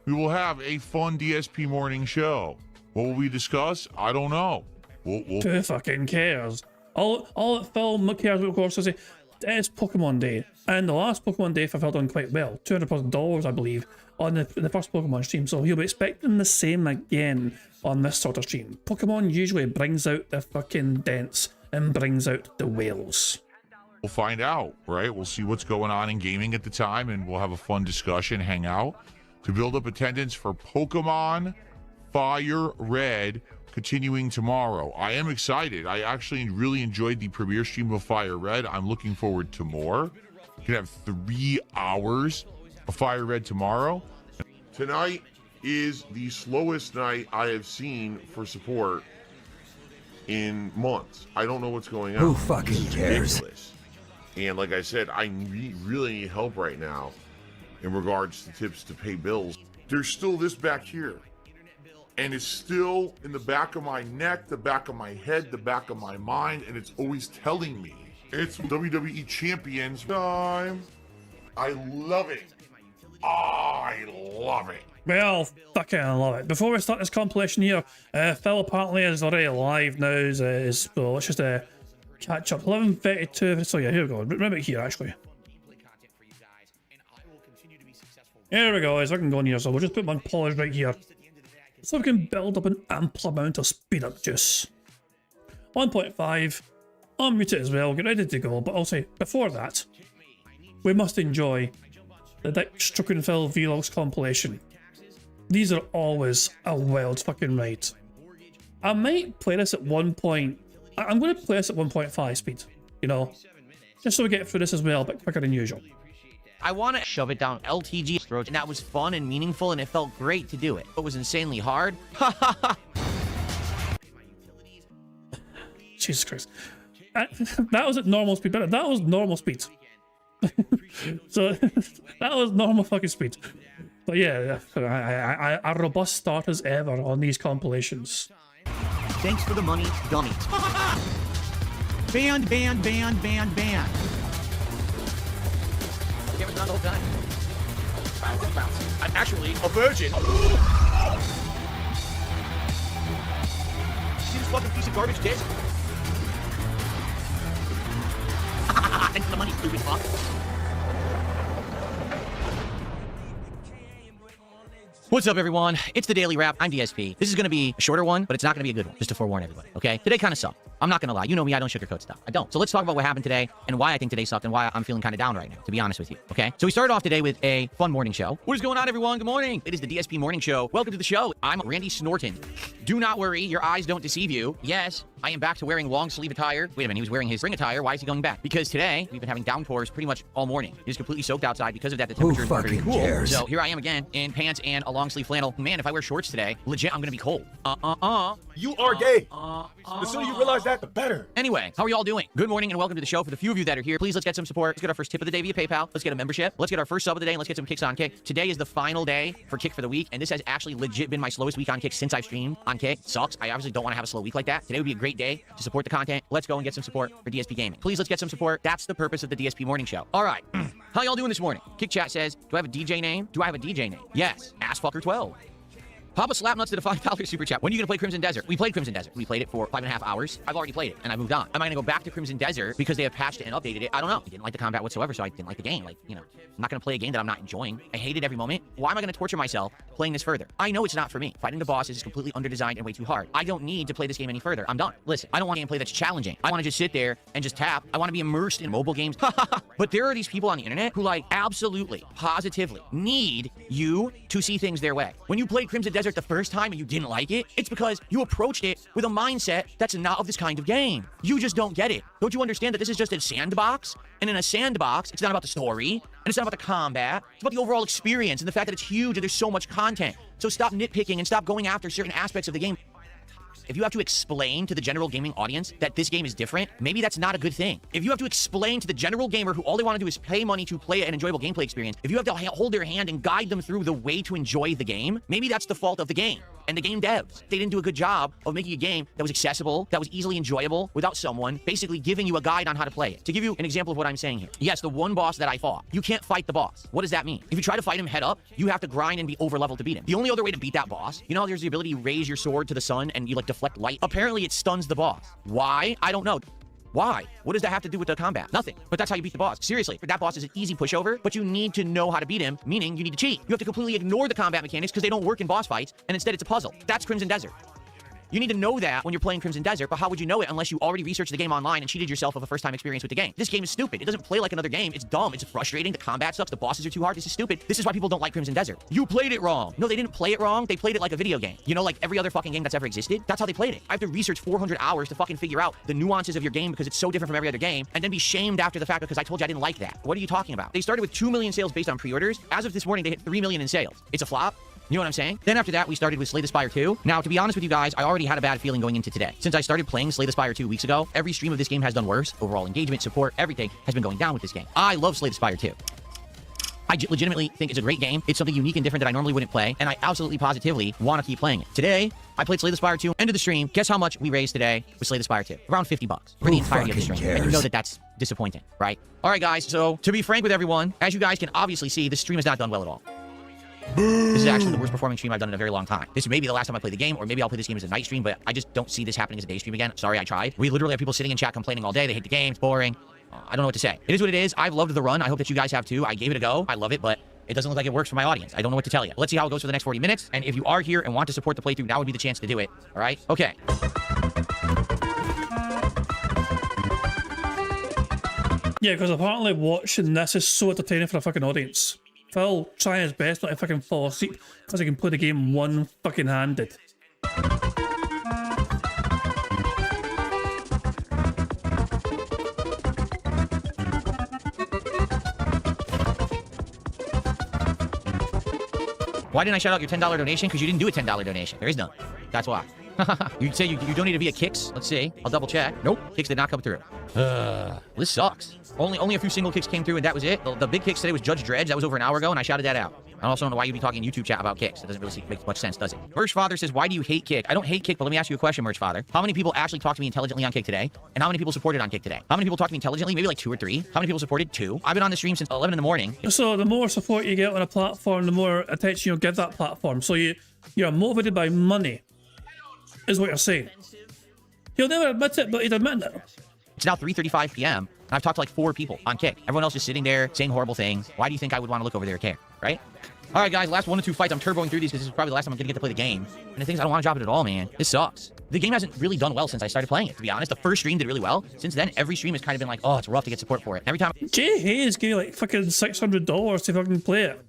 we will have a fun DSP morning show. What will we discuss? I don't know. Who fucking cares? All that Phil cares about, of course, is it's Pokemon Day. And the last Pokemon Day for Phil done quite well. $200,000, I believe, on the first Pokemon stream. So he'll be expecting the same again on this sort of stream. Pokemon usually brings out the fucking dents and brings out the whales. We'll find out, right? We'll see what's going on in gaming at the time, and we'll have a fun discussion, hang out, to build up attendance for Pokemon Fire Red continuing tomorrow. I am excited. I actually really enjoyed the premiere stream of Fire Red. I'm looking forward to more. You can have 3 hours of Fire Red tomorrow. Tonight is the slowest night I have seen for support in months. I don't know what's going on. Who fucking cares? And like I said, I really need help right now in regards to tips to pay bills. There's still this back here. And it's still in the back of my neck, the back of my head, the back of my mind, and it's always telling me it's WWE Champions time. I love it. I love it. Well, fucking love it. Before we start this compilation here, Phil apparently is already live now. So let's just catch up. 11:32. So yeah, here we go. Right about here, actually. Here we go. So I can go in here. So we'll just put my polish right here, so we can build up an ample amount of speed up juice. 1.5. Unmute it as well. Get ready to go. But I'll say before that, we must enjoy the Dick Strucken Phil Vlogs compilation. These are always a wild fucking ride. I might play this at 1 point. I'm going to play this at 1.5 speed, you know, just so we get through this as well, but quicker than usual. I want to shove it down LTG's throat, and that was fun and meaningful, and it felt great to do it. It was insanely hard. Jesus Christ. That was at normal speed, but that was normal speed. So that was normal fucking speed. But yeah, a robust start as ever on these compilations. Thanks for the money, dummies. Banned. Camera's on the whole time. Bounce. I'm actually a virgin. See this fucking piece of garbage dick? Thanks for the money, stupid fuck. What's up, everyone? It's the Daily Wrap. I'm DSP. This is going to be a shorter one, but it's not going to be a good one, just to forewarn everybody, okay? Today kind of sucked. I'm not going to lie. You know me, I don't sugarcoat stuff. I don't. So let's talk about what happened today and why I think today sucked and why I'm feeling kind of down right now, to be honest with you, okay? So we started off today with a fun morning show. What is going on, everyone? Good morning. It is the DSP Morning Show. Welcome to the show. I'm Randy Snorton. Do not worry. Your eyes don't deceive you. Yes, I am back to wearing long sleeve attire. Wait a minute, he was wearing his spring attire. Why is he going back? Because today, we've been having downpours pretty much all morning. It is completely soaked outside. Because of that, the temperature is very cool. Cares? So here I am again in pants and a long sleeve flannel. Man, if I wear shorts today, legit, I'm gonna be cold. You are gay. The sooner you realize that, the better. Anyway, how are y'all doing? Good morning and welcome to the show. For the few of you that are here, please let's get some support. Let's get our first tip of the day via PayPal. Let's get a membership. Let's get our first sub of the day and let's get some kicks on Kick. Today is the final day for Kick for the week, and this has actually legit been my slowest week on Kick since I've streamed on Kick. Sucks. I obviously don't want to have a slow week like that. Today would be a great day to support the content. Let's go and get some support for DSP Gaming. Please let's get some support. That's the purpose of the DSP Morning Show. All right. How y'all doing this morning? Kick chat says, do I have a DJ name? Do I have a DJ name? Yes. Assfucker12. Papa Slapnuts did a $5 super chat. When are you going to play Crimson Desert? We played Crimson Desert. We played it for 5.5 hours. I've already played it, and I moved on. Am I going to go back to Crimson Desert because they have patched it and updated it? I don't know. I didn't like the combat whatsoever, so I didn't like the game. Like, you know, I'm not going to play a game that I'm not enjoying. I hated every moment. Why am I going to torture myself playing this further? I know it's not for me. Fighting the bosses is completely underdesigned and way too hard. I don't need to play this game any further. I'm done. Listen, I don't want gameplay that's challenging. I want to just sit there and just tap. I want to be immersed in mobile games. But there are these people on the internet who, like, absolutely, positively need you to see things their way. When you played Crimson Desert the first time and you didn't like it, it's because you approached it with a mindset that's not of this kind of game. You just don't get it. Don't you understand that this is just a sandbox? And in a sandbox, it's not about the story, and it's not about the combat. It's about the overall experience and the fact that it's huge and there's so much content. So stop nitpicking and stop going after certain aspects of the game. If you have to explain to the general gaming audience that this game is different, maybe that's not a good thing. If you have to explain to the general gamer who all they want to do is pay money to play an enjoyable gameplay experience, if you have to hold their hand and guide them through the way to enjoy the game, maybe that's the fault of the game and the game devs. They didn't do a good job of making a game that was accessible, that was easily enjoyable, without someone basically giving you a guide on how to play it. To give you an example of what I'm saying here. Yes, the one boss that I fought, you can't fight the boss. What does that mean? If you try to fight him head up, you have to grind and be over leveled to beat him. The only other way to beat that boss, you know, there's the ability to raise your sword to the sun and you like deflect light. Apparently it stuns the boss. Why? I don't know. Why? What does that have to do with the combat? Nothing. But that's how you beat the boss. Seriously, that boss is an easy pushover, but you need to know how to beat him, meaning you need to cheat. You have to completely ignore the combat mechanics because they don't work in boss fights, and instead it's a puzzle. That's Crimson Desert. You need to know that when you're playing Crimson Desert, but how would you know it unless you already researched the game online and cheated yourself of a first-time experience with the game? This game is stupid. It doesn't play like another game. It's dumb. It's frustrating. The combat sucks. The bosses are too hard. This is stupid. This is why people don't like Crimson Desert. You played it wrong. No, they didn't play it wrong. They played it like a video game. You know, like every other fucking game that's ever existed? That's how they played it. I have to research 400 hours to fucking figure out the nuances of your game because it's so different from every other game, and then be shamed after the fact because I told you I didn't like that. What are you talking about? They started with 2 million sales based on pre-orders. As of this morning, they hit 3 million in sales. It's a flop. You know what I'm saying? Then after that, we started with Slay the Spire 2. Now, to be honest with you guys, I already had a bad feeling going into today. Since I started playing Slay the Spire 2 weeks ago, every stream of this game has done worse. Overall engagement, support, everything has been going down with this game. I love Slay the Spire 2. I legitimately think it's a great game. It's something unique and different that I normally wouldn't play, and I absolutely positively want to keep playing it. Today, I played Slay the Spire 2. End of the stream. Guess how much we raised today with Slay the Spire 2? Around $50 for the entirety of the stream. And you know that that's disappointing, right? All right, guys. So, to be frank with everyone, as you guys can obviously see, this stream has not done well at all. This is actually the worst performing stream I've done in a very long time. This may be the last time I play the game, or maybe I'll play this game as a night stream, but I just don't see this happening as a day stream again. Sorry, I tried. We literally have people sitting in chat complaining all day. They hate the game. It's boring. I don't know what to say. It is what it is. I've loved the run. I hope that you guys have too. I gave it a go. I love it, but it doesn't look like it works for my audience. I don't know what to tell you. Let's see how it goes for the next 40 minutes. And if you are here and want to support the playthrough, now would be the chance to do it. All right? Okay. Yeah, because apparently watching this is so entertaining for a fucking audience. Phil trying his best not to fucking fall asleep because he can play the game one fucking handed. Why didn't I shout out your $10 donation? Because you didn't do a $10 donation. There is none. That's why. You say you donated via Kicks. Let's see. I'll double check. Nope. Kicks did not come through. This sucks. Only a few single kicks came through, and that was it. The big kicks today was Judge Dredge. That was over an hour ago, and I shouted that out. I also don't know why you'd be talking in YouTube chat about kicks. That doesn't really make much sense, does it? Merch Father says, why do you hate Kick? I don't hate Kick, but let me ask you a question, Merch Father. How many people actually talked to me intelligently on Kick today? And how many people supported on Kick today? How many people talked to me intelligently? Maybe like 2 or 3. How many people supported? 2. I've been on the stream since 11 in the morning. So the more support you get on a platform, the more attention you'll give that platform. So you're motivated by money, is what you're saying. He'll never admit it, but he'd admit it. It's now 3:35 p.m. and I've talked to like 4 people on Kick. Everyone else just sitting there saying horrible things. Why do you think I would want to look over there and care, right? All right, guys, last 1 or 2 fights. I'm turboing through these because this is probably the last time I'm going to get to play the game. And the thing is, I don't want to drop it at all, man. This sucks. The game hasn't really done well since I started playing it, to be honest. The first stream did really well. Since then, every stream has kind of been like, oh, it's rough to get support for it. Every time Jay Hayes gave you like fucking $600 to fucking play it.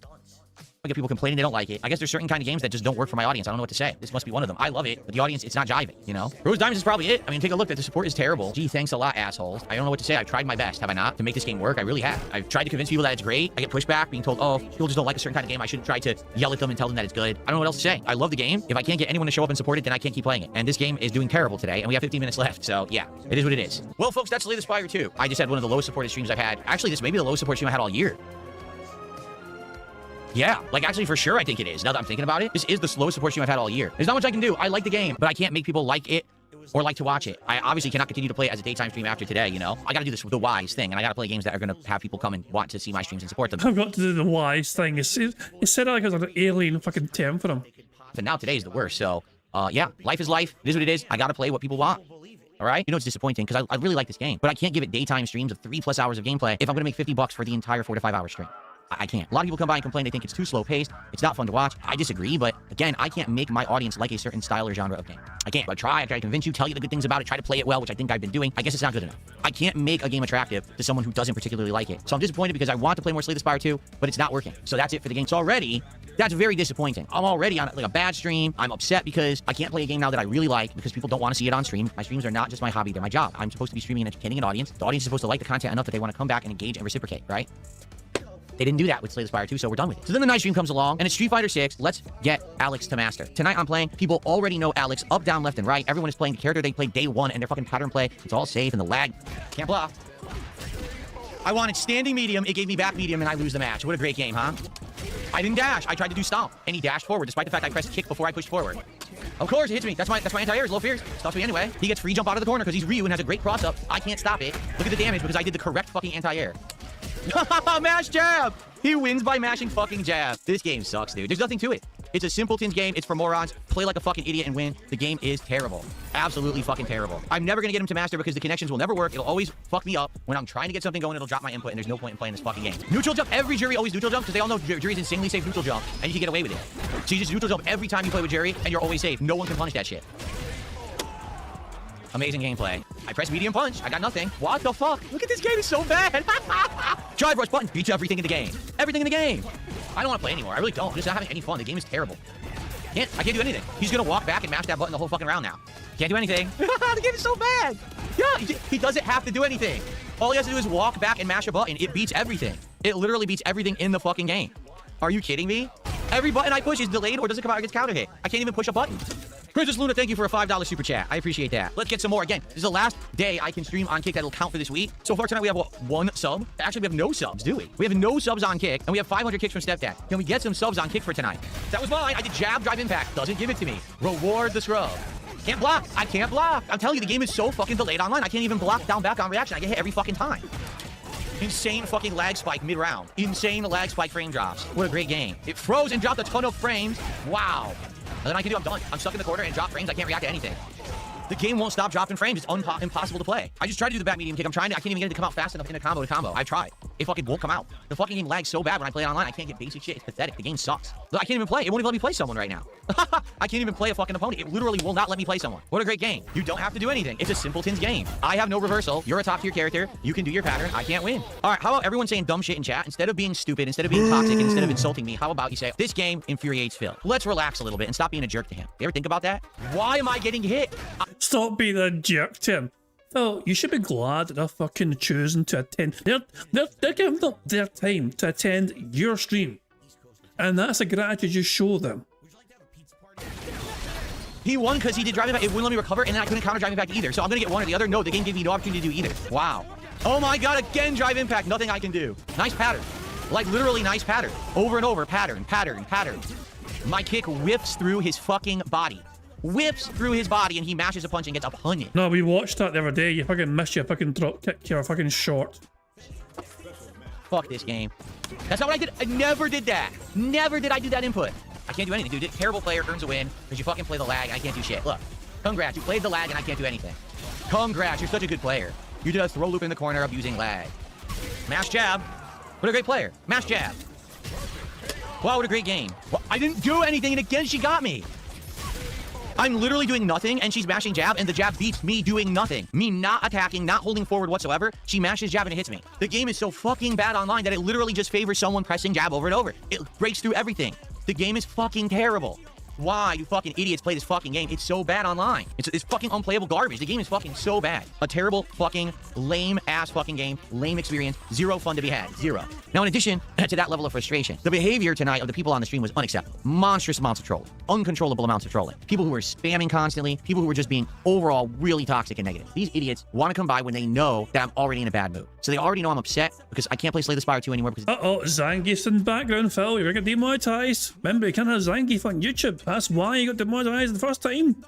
I get people complaining they don't like it. I guess there's certain kind of games that just don't work for my audience. I don't know what to say. This must be one of them. I love it, but the audience, it's not jiving, you know? Rose Diamonds is probably it. I mean, take a look. The support is terrible. Gee, thanks a lot, assholes. I don't know what to say. I've tried my best, have I not, to make this game work? I really have. I've tried to convince people that it's great. I get pushback, being told, oh, people just don't like a certain kind of game. I shouldn't try to yell at them and tell them that it's good. I don't know what else to say. I love the game. If I can't get anyone to show up and support it, then I can't keep playing it. And this game is doing terrible today, and we have 15 minutes left. So, yeah, it is what it is. Well, folks, that's Slay the Spire 2. I just had one of the lowest supported streams I've had. Actually, this may be the lowest support stream I had all year. Yeah, like actually for sure I think it is. Now that I'm thinking about it, this is the slowest support stream I've had all year. There's not much I can do. I like the game, but I can't make people like it or like to watch it. I obviously cannot continue to play it as a daytime stream after today, you know? I gotta do this the wise thing, and I gotta play games that are gonna have people come and want to see my streams and support them. I've got to do the wise thing. He said it like it was an alien fucking term for him. And now today is the worst, so, yeah, life is life. It is what it is. I gotta play what people want. All right? You know, it's disappointing because I really like this game, but I can't give it daytime streams of 3+ hours of gameplay if I'm gonna make $50 for the entire 4 to 5 hour stream. I can't. A lot of people come by and complain they think it's too slow paced. It's not fun to watch. I disagree, but again, I can't make my audience like a certain style or genre of game. I can't. I try to convince you, tell you the good things about it, try to play it well, which I think I've been doing. I guess it's not good enough. I can't make a game attractive to someone who doesn't particularly like it. So I'm disappointed because I want to play more Slay the Spire 2, but it's not working. So that's it for the game. So already, that's very disappointing. I'm already on like a bad stream. I'm upset because I can't play a game now that I really like because people don't want to see it on stream. My streams are not just my hobby, they're my job. I'm supposed to be streaming and entertaining an audience. The audience is supposed to like the content enough that they want to come back and engage and reciprocate, right? They didn't do that with Slay the Spire 2, so we're done with it. So then the night stream comes along, and it's Street Fighter 6. Let's get Alex to master. Tonight I'm playing. People already know Alex up, down, left, and right. Everyone is playing the character they played day 1, and their fucking pattern play. It's all safe, and the lag can't block. I wanted standing medium. It gave me back medium, and I lose the match. What a great game, huh? I didn't dash. I tried to do stomp, and he dashed forward, despite the fact I pressed kick before I pushed forward. Of course, it hits me. That's my anti-air. Low fears. Stops me anyway. He gets free jump out of the corner because he's Ryu and has a great cross-up. I can't stop it. Look at the damage because I did the correct fucking anti-air. Mash jab! He wins by mashing fucking jab. This game sucks, dude. There's nothing to it. It's a simpleton's game. It's for morons. Play like a fucking idiot and win. The game is terrible. Absolutely fucking terrible. I'm never gonna get him to master because the connections will never work. It'll always fuck me up. When I'm trying to get something going, it'll drop my input, and there's no point in playing this fucking game. Neutral jump. Every jury always neutral jump because they all know jury's insanely safe neutral jump, and you can get away with it. So you just neutral jump every time you play with jury, and you're always safe. No one can punish that shit. Amazing gameplay. I press medium punch. I got nothing. What the fuck? Look at this game. It's so bad. Drive rush button. Beats everything in the game. Everything in the game. I don't want to play anymore. I really don't. I'm just not having any fun. The game is terrible. I can't do anything. He's going to walk back and mash that button the whole fucking round now. Can't do anything. The game is so bad. Yeah, he doesn't have to do anything. All he has to do is walk back and mash a button. It beats everything. It literally beats everything in the fucking game. Are you kidding me? Every button I push is delayed or doesn't come out or gets counter hit. I can't even push a button. Princess Luna, thank you for a $5 super chat. I appreciate that. Let's get some more. Again, this is the last day I can stream on Kick that'll count for this week. So far tonight we have, what, 1 sub? Actually, we have no subs, do we? We have no subs on Kick, and we have 500 kicks from Stepdad. Can we get some subs on Kick for tonight? That was mine. I did jab, drive, impact. Doesn't give it to me. Reward the scrub. Can't block. I can't block. I'm telling you, the game is so fucking delayed online. I can't even block down back on reaction. I get hit every fucking time. Insane fucking lag spike mid-round. Insane lag spike frame drops. What a great game. It froze and dropped a ton of frames. Wow. Nothing I can do. I'm done. I'm stuck in the corner and drop frames. I can't react to anything. The game won't stop dropping frames. It's impossible to play. I just tried to do the back medium kick. I can't even get it to come out fast enough in a combo to combo. I tried. It fucking won't come out. The fucking game lags so bad when I play it online. I can't get basic shit. It's pathetic. The game sucks. Look, I can't even play. It won't even let me play someone right now. I can't even play a fucking opponent. It literally will not let me play someone. What a great game. You don't have to do anything. It's a simpleton's game. I have no reversal. You're a top tier character. You can do your pattern. I can't win. All right, how about everyone saying dumb shit in chat? Instead of being stupid, instead of being toxic, and instead of insulting me, how about you say, this game infuriates Phil. Let's relax a little bit and stop being a jerk to him. You ever think about that? Why am I getting hit? Stop being a jerk to him. Phil, you should be glad that they're fucking choosing to attend. They're giving up their time to attend your stream. And that's a gratitude you show them. He won because he did driving back. It wouldn't let me recover, and then I couldn't counter driving back either. So I'm gonna get one or the other. No, the game gave me no opportunity to do either. Wow. Oh my god, again, drive impact. Nothing I can do. Nice pattern. Like, literally nice pattern. Over and over. Pattern, pattern, pattern. My kick whips through his fucking body. Whips through his body, and he mashes a punch and gets a punny. No, we watched that the other day. You fucking missed your fucking drop kick. You're fucking short. Fuck this game. That's not what I did. I never did that. Never did I do that input. I can't do anything, dude. Terrible player earns a win because you fucking play the lag and I can't do shit. Look. Congrats. You played the lag and I can't do anything. Congrats. You're such a good player. You did a throw loop in the corner abusing lag. Mash jab. What a great player. Mash jab. Wow, what a great game. Well, I didn't do anything, and again, she got me. I'm literally doing nothing, and she's mashing jab, and the jab beats me doing nothing. Me not attacking, not holding forward whatsoever. She mashes jab, and it hits me. The game is so fucking bad online that it literally just favors someone pressing jab over and over. It breaks through everything. The game is fucking terrible. Why do fucking idiots play this fucking game? It's so bad online. It's fucking unplayable garbage. The game is fucking so bad. A terrible fucking lame ass fucking game. Lame experience. Zero fun to be had. Zero. Now, in addition to that level of frustration, the behavior tonight of the people on the stream was unacceptable. Monstrous amounts of trolling. Uncontrollable amounts of trolling. People who were spamming constantly. People who were just being overall really toxic and negative. These idiots want to come by when they know that I'm already in a bad mood. So they already know I'm upset because I can't play Slay the Spire 2 anymore because... Uh-oh, Zangief's in the background, Phil. You're gonna get demonetized. Remember, you can't have Zangief on YouTube. That's why you got demonetized the first time.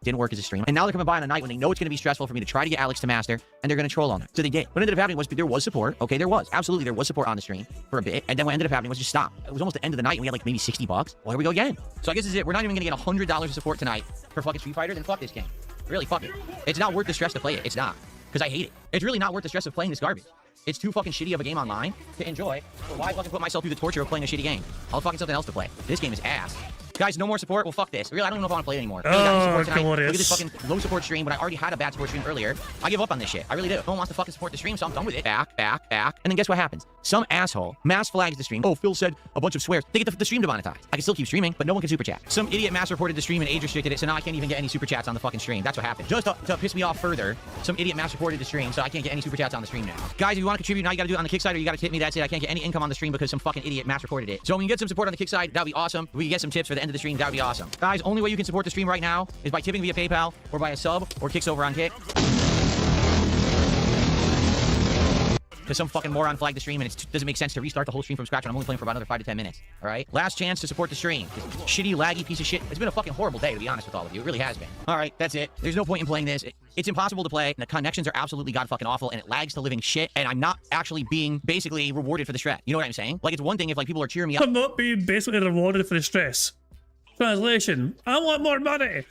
Didn't work as a stream. And now they're coming by on a night when they know it's going to be stressful for me to try to get Alex to master, and they're going to troll on it. So they did. What ended up happening was there was support. Okay, there was. Absolutely, there was support on the stream for a bit. And then what ended up happening was just stop. It was almost the end of the night, and we had like maybe $60. Well, here we go again. So I guess this is it. We're not even going to get $100 of support tonight for fucking Street Fighter. Then fuck this game. Really, fuck it. It's not worth the stress to play it. It's not. Because I hate it. It's really not worth the stress of playing this garbage. It's too fucking shitty of a game online to enjoy. So why fucking put myself through the torture of playing a shitty game? I'll fucking something else to play. This game is ass. Guys, no more support. Well, fuck this. Really, I don't even know if I want to play it anymore. Really, Oh, Look at this fucking low support stream when I already had a bad support stream earlier. I give up on this shit. I really do. No one wants to fucking support the stream, so I'm done with it. Back. And then guess what happens? Some asshole mass flags the stream. Oh, Phil said a bunch of swears. They get the stream demonetized. I can still keep streaming, but no one can super chat. Some idiot mass reported the stream and age restricted it, so now I can't even get any super chats on the fucking stream. That's what happened. Just to piss me off further, some idiot mass reported the stream, so I can't get any super chats on the stream now. Guys, if you want to contribute, now you got to do it on the kick side or you got to tip me. That's it. I can't get any income on the stream because some fucking idiot mass reported it. So when you get some support on the kick side, that'd be awesome. If we can get some tips for the end of the stream, that'd be awesome. Guys, only way you can support the stream right now is by tipping via PayPal or by a sub or kicks over on Kick. Because some fucking moron flagged the stream and it doesn't make sense to restart the whole stream from scratch when I'm only playing for about another 5 to 10 minutes. All right? Last chance to support the stream. This shitty, laggy piece of shit. It's been a fucking horrible day, to be honest with all of you. It really has been. All right, that's it. There's no point in playing this. It's impossible to play. And the connections are absolutely god fucking awful and it lags to living shit. And I'm not actually being basically rewarded for the stress. You know what I'm saying? Like, it's one thing if like people are cheering me up. I'm not being basically rewarded for the stress. Translation, I want more money.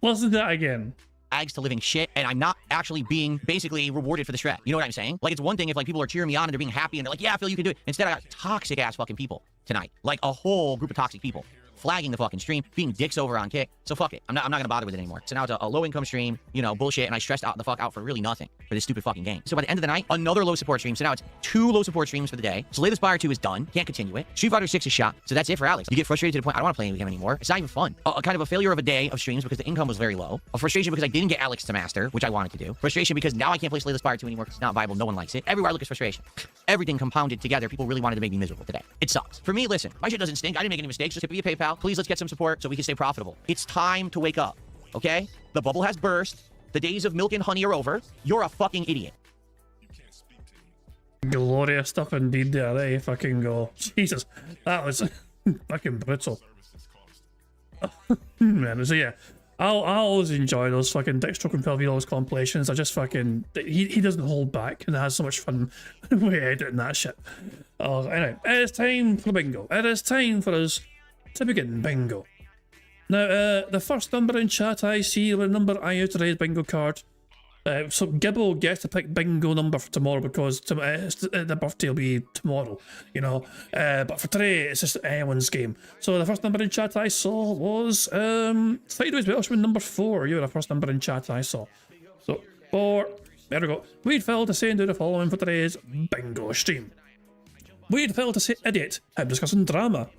Listen to that again. Lags to living shit, and I'm not actually being basically rewarded for the stress. You know what I'm saying? Like, it's one thing if like people are cheering me on and they're being happy and they're like, yeah, Phil, you can do it. Instead, I got toxic ass fucking people tonight. Like a whole group of toxic people flagging the fucking stream, being dicks over on Kick. So fuck it. I'm not gonna bother with it anymore. So now it's a low income stream, you know, bullshit, and I stressed out the fuck out for really nothing for this stupid fucking game. So by the end of the night, another low support stream. So now it's 2 low support streams for the day. Slay the Spire 2 is done. Can't continue it. Street Fighter 6 is shot. So that's it for Alex. You get frustrated to the point I don't want to play with him anymore. It's not even fun. A kind of a failure of a day of streams because the income was very low. A frustration because I didn't get Alex to master, which I wanted to do. Frustration because now I can't play Slay the Spire 2 anymore because it's not viable. No one likes it. Everywhere I look is frustration. Everything compounded together. People really wanted to make me miserable today. It sucks. For me, listen, my shit doesn't stink. I didn't make any mistakes. Just tip me a PayPal. Please, let's get some support so we can stay profitable. It's time to wake up, okay? The bubble has burst. The days of milk and honey are over. You're a fucking idiot. Glorious stuff indeed there, they fucking go. Jesus, that was fucking brutal. Man, so yeah, I'll always enjoy those fucking Dick Stroke and Pelvinos compilations. I just fucking, he doesn't hold back and has so much fun with editing that shit. Oh, anyway, it is time for bingo. It is time for us to begin bingo. Now, the first number in chat I see, the number I utilize bingo card. So Gibbo gets to pick bingo number for tomorrow because the birthday will be tomorrow, you know. But for today, it's just anyone's game. So the first number in chat I saw was Sideways Welshman number 4. You were the first number in chat I saw. So 4. There we go. We'd fail to say and do the following for today's bingo stream. We'd fail to say idiot. I'm discussing drama.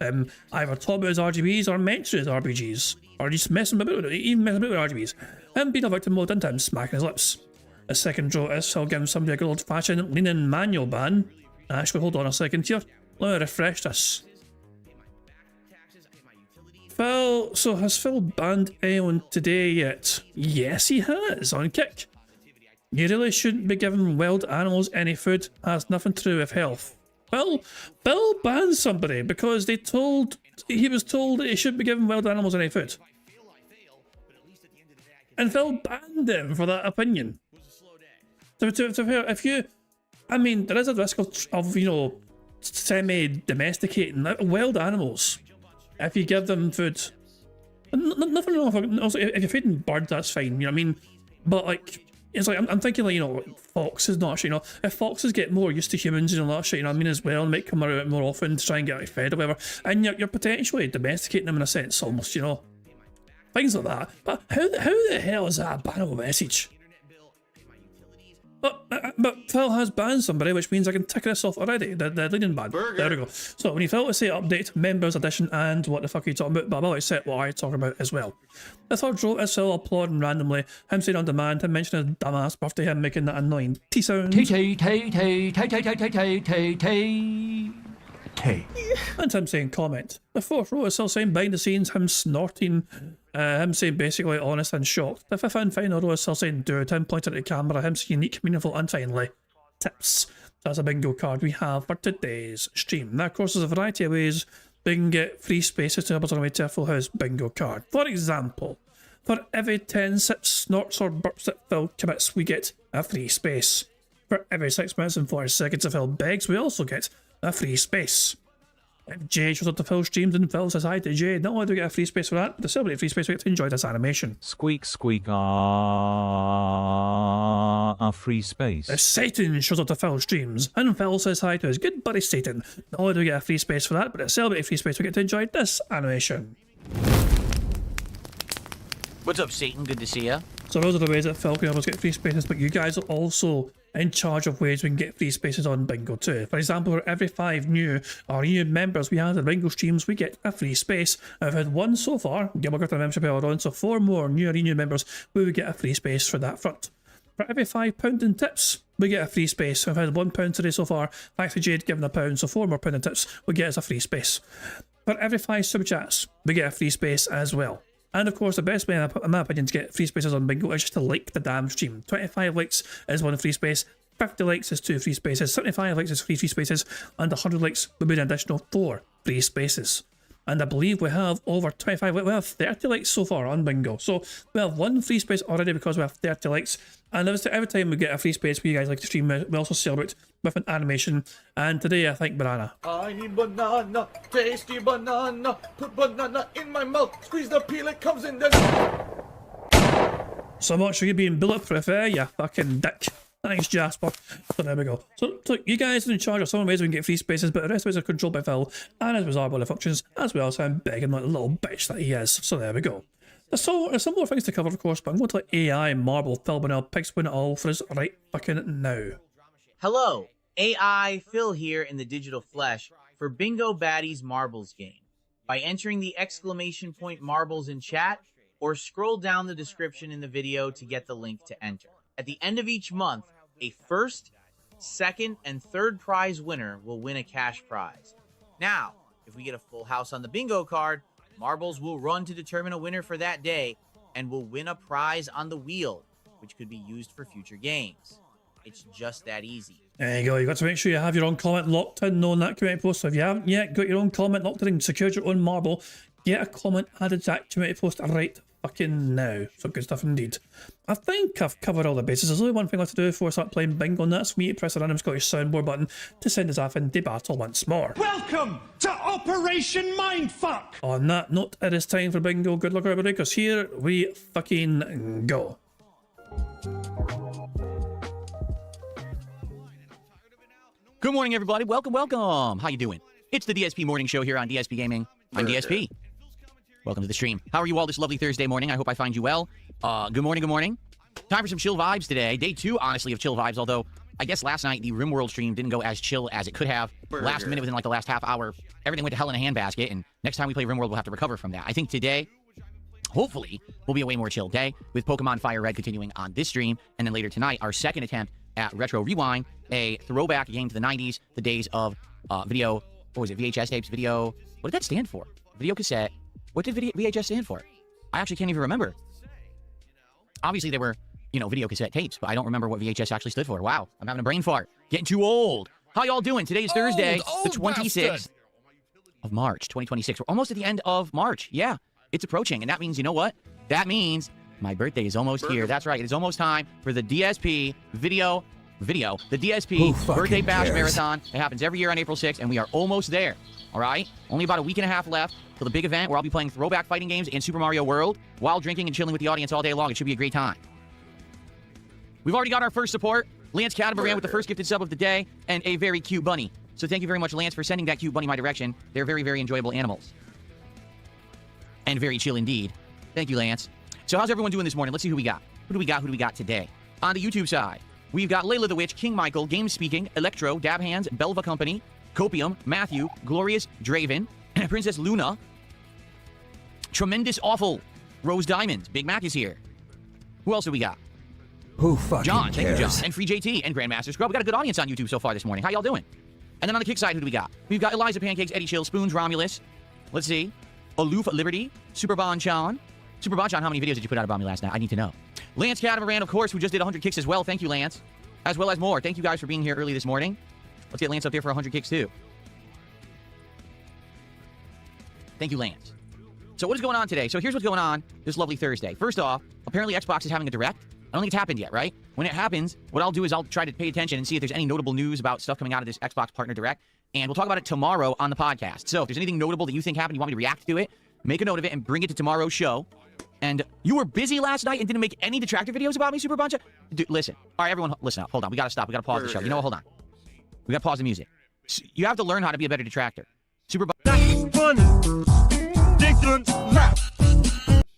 Either talk about his RGBs or mention his RBGs. Or just messing about with it, even messing about with RGBs. And being a victim mode and time smacking his lips. A second draw is I'll give somebody a good old fashioned lean in manual ban. Actually, hold on a second here. Let me refresh this. Phil, so has Phil banned anyone today yet? Yes, he has, on Kick. You really shouldn't be giving wild animals any food. Has nothing to do with health. Well, Phil banned somebody because he was told that he shouldn't be giving wild animals any food. And Phil banned him for that opinion. If you, I mean, there is a risk of you know, semi-domesticating wild animals if you give them food. Nothing wrong. Also, if you're feeding birds, that's fine. You know what I mean? But like, it's like I'm thinking like, you know, foxes, not shit. You know, if foxes get more used to humans and all that shit, you know what I mean, as well, and might come around more often to try and get fed or whatever, and you're potentially domesticating them in a sense, almost. You know, things like that. But how the hell is that a bannable message? But Phil has banned somebody, which means I can tick this off already. The leading ban. There we go. So when you fail to say update, members, addition, and what the fuck are you talking about? But I'll set what I talk about as well. The third row is Phil applauding randomly, him saying on demand, him mentioning his dumbass birthday, him making that annoying T sound. And him saying comment. The fourth row is still saying behind the scenes, him snorting, him saying basically honest and shocked. The fifth and final row is still saying dude, him pointing at the camera, him saying unique, meaningful, and finally, tips. That's a bingo card we have for today's stream. Now, of course, there's a variety of ways we can get free spaces to help us on our way to a full house bingo card. For example, for every 10 sips, snorts, or burps that Phil commits, we get a free space. For every 6 minutes and 40 seconds that Phil begs, we also get a free space. If Jay shows up to Phil streams and Phil says hi to Jay, not only do we get a free space for that, but to celebrate free space we get to enjoy this animation. Squeak, squeak, free space. If Satan shows up to Phil streams and Phil says hi to his good buddy Satan, not only do we get a free space for that, but to celebrate free space we get to enjoy this animation. What's up, Satan? Good to see ya. So those are the ways that Phil can help us get free spaces, but you guys are also in charge of ways we can get free spaces on bingo too. For example, for every 5 new or new members we have in bingo streams, we get a free space. I've had 1 so far, Gilbert got a membership earlier on, so 4 more new or new members, we would get a free space for that front. For every £5 in tips, we get a free space. I've had £1 today so far, thanks to Jade giving £1, so 4 more pound in tips we get as a free space. For every 5 super chats, we get a free space as well. And of course, the best way, in my opinion, to get free spaces on bingo is just to like the damn stream. 25 likes is 1 free space, 50 likes is 2 free spaces, 75 likes is 3 free spaces, and 100 likes would be an additional 4 free spaces. And I believe we have over 25, we have 30 likes so far on bingo. So we have 1 free space already because we have 30 likes. And every time we get a free space where you guys like to stream, we also celebrate with an animation. And today I think banana. I need banana, tasty banana, put banana in my mouth, squeeze the peel, it comes in the... So much for you being bulletproof, eh, you fucking dick. Thanks, Jasper. So there we go. So you guys are in charge of some ways we can get free spaces, but the rest of us are controlled by Phil and his bizarre body functions, as well as him begging like the little bitch that he is. So there we go. There's some more things to cover, of course, but I'm going to let AI, Marble, Phil Bonnell, Pigs win it all for us right fucking now. Hello, AI Phil here in the digital flesh for Bingo Baddies Marbles game. By entering the exclamation point marbles in chat, or scroll down the description in the video to get the link to enter. At the end of each month, a first, second, and third prize winner will win a cash prize. Now, if we get a full house on the bingo card, marbles will run to determine a winner for that day and will win a prize on the wheel, which could be used for future games. It's just that easy. There you go, you got to make sure you have your own comment locked in on that community post. So if you haven't yet got your own comment locked in and secured your own marble, get a comment added to that community post right fucking now. So good stuff indeed. I think I've covered all the bases. There's only one thing left to do before I start playing bingo, and that's for me to press the random Scottish soundboard button to send us off into battle once more. Welcome to Operation Mindfuck! On that note, it is time for bingo. Good luck everybody, because here we fucking go. Good morning, everybody. Welcome, welcome. How you doing? It's the DSP Morning Show here on DSP Gaming. I'm DSP. Welcome to the stream. How are you all this lovely Thursday morning? I hope I find you well. Good morning, good morning. Time for some chill vibes today. Day 2, honestly, of chill vibes, although I guess last night the RimWorld stream didn't go as chill as it could have. Last minute, within like the last half hour, everything went to hell in a handbasket, and next time we play RimWorld, we'll have to recover from that. I think today, hopefully, will be a way more chill day, with Pokemon Fire Red continuing on this stream, and then later tonight, our second attempt at Retro Rewind, a throwback game to the 90s, the days of video, what was it, VHS tapes, video, what did that stand for? Video cassette. What did VHS stand for? I actually can't even remember. Obviously, they were, you know, video cassette tapes, but I don't remember what VHS actually stood for. Wow, I'm having a brain fart. Getting too old. How y'all doing? Today is Thursday, the 26th of March, 2026. We're almost at the end of March. Yeah, it's approaching. And that means, you know what? That means my birthday is almost here. That's right. It is almost time for the DSP the DSP Birthday Bash Marathon. It happens every year on April 6th, and we are almost there. All right? Only about a week and a half left till the big event where I'll be playing throwback fighting games in Super Mario World while drinking and chilling with the audience all day long. It should be a great time. We've already got our first support. Lance Catabaran with the first gifted sub of the day and a very cute bunny. So thank you very much, Lance, for sending that cute bunny my direction. They're very, very enjoyable animals. And very chill indeed. Thank you, Lance. So how's everyone doing this morning? Let's see who we got. Who do we got today? On the YouTube side, we've got Layla the Witch, King Michael, Game Speaking, Electro, Dab Hands, Belva Company, Copium, Matthew, Glorious Draven, Princess Luna, Tremendous Awful, Rose Diamond, Big Mac is here. Who else do we got? Who fucking John, cares? thank you, John. And Free JT and Grandmaster Scrub. We got a good audience on YouTube so far this morning. How y'all doing? And then on the kick side, who do we got? We've got Eliza Pancakes, Eddie Chill, Spoons, Romulus. Let's see. Aloof Liberty, Super Bonchan. Super Bonchan, how many videos did you put out about me last night? I need to know. Lance Catamaran, of course, who just did 100 kicks as well. Thank you, Lance. As well as more. Thank you guys for being here early this morning. Let's get Lance up there for 100 kicks too. Thank you, Lance. So what is going on today? So here's what's going on this lovely Thursday. First off, apparently Xbox is having a direct. I don't think it's happened yet, right? When it happens, what I'll do is I'll try to pay attention and see if there's any notable news about stuff coming out of this Xbox Partner Direct. And we'll talk about it tomorrow on the podcast. So if there's anything notable that you think happened, you want me to react to it, make a note of it and bring it to tomorrow's show. And you were busy last night and didn't make any detractor videos about me, Super Bunch? Dude, listen. All right, everyone, listen up. Hold on. We got to stop. We got to pause the show. You know what? Hold on. We got to pause the music. You have to learn how to be a better detractor. Super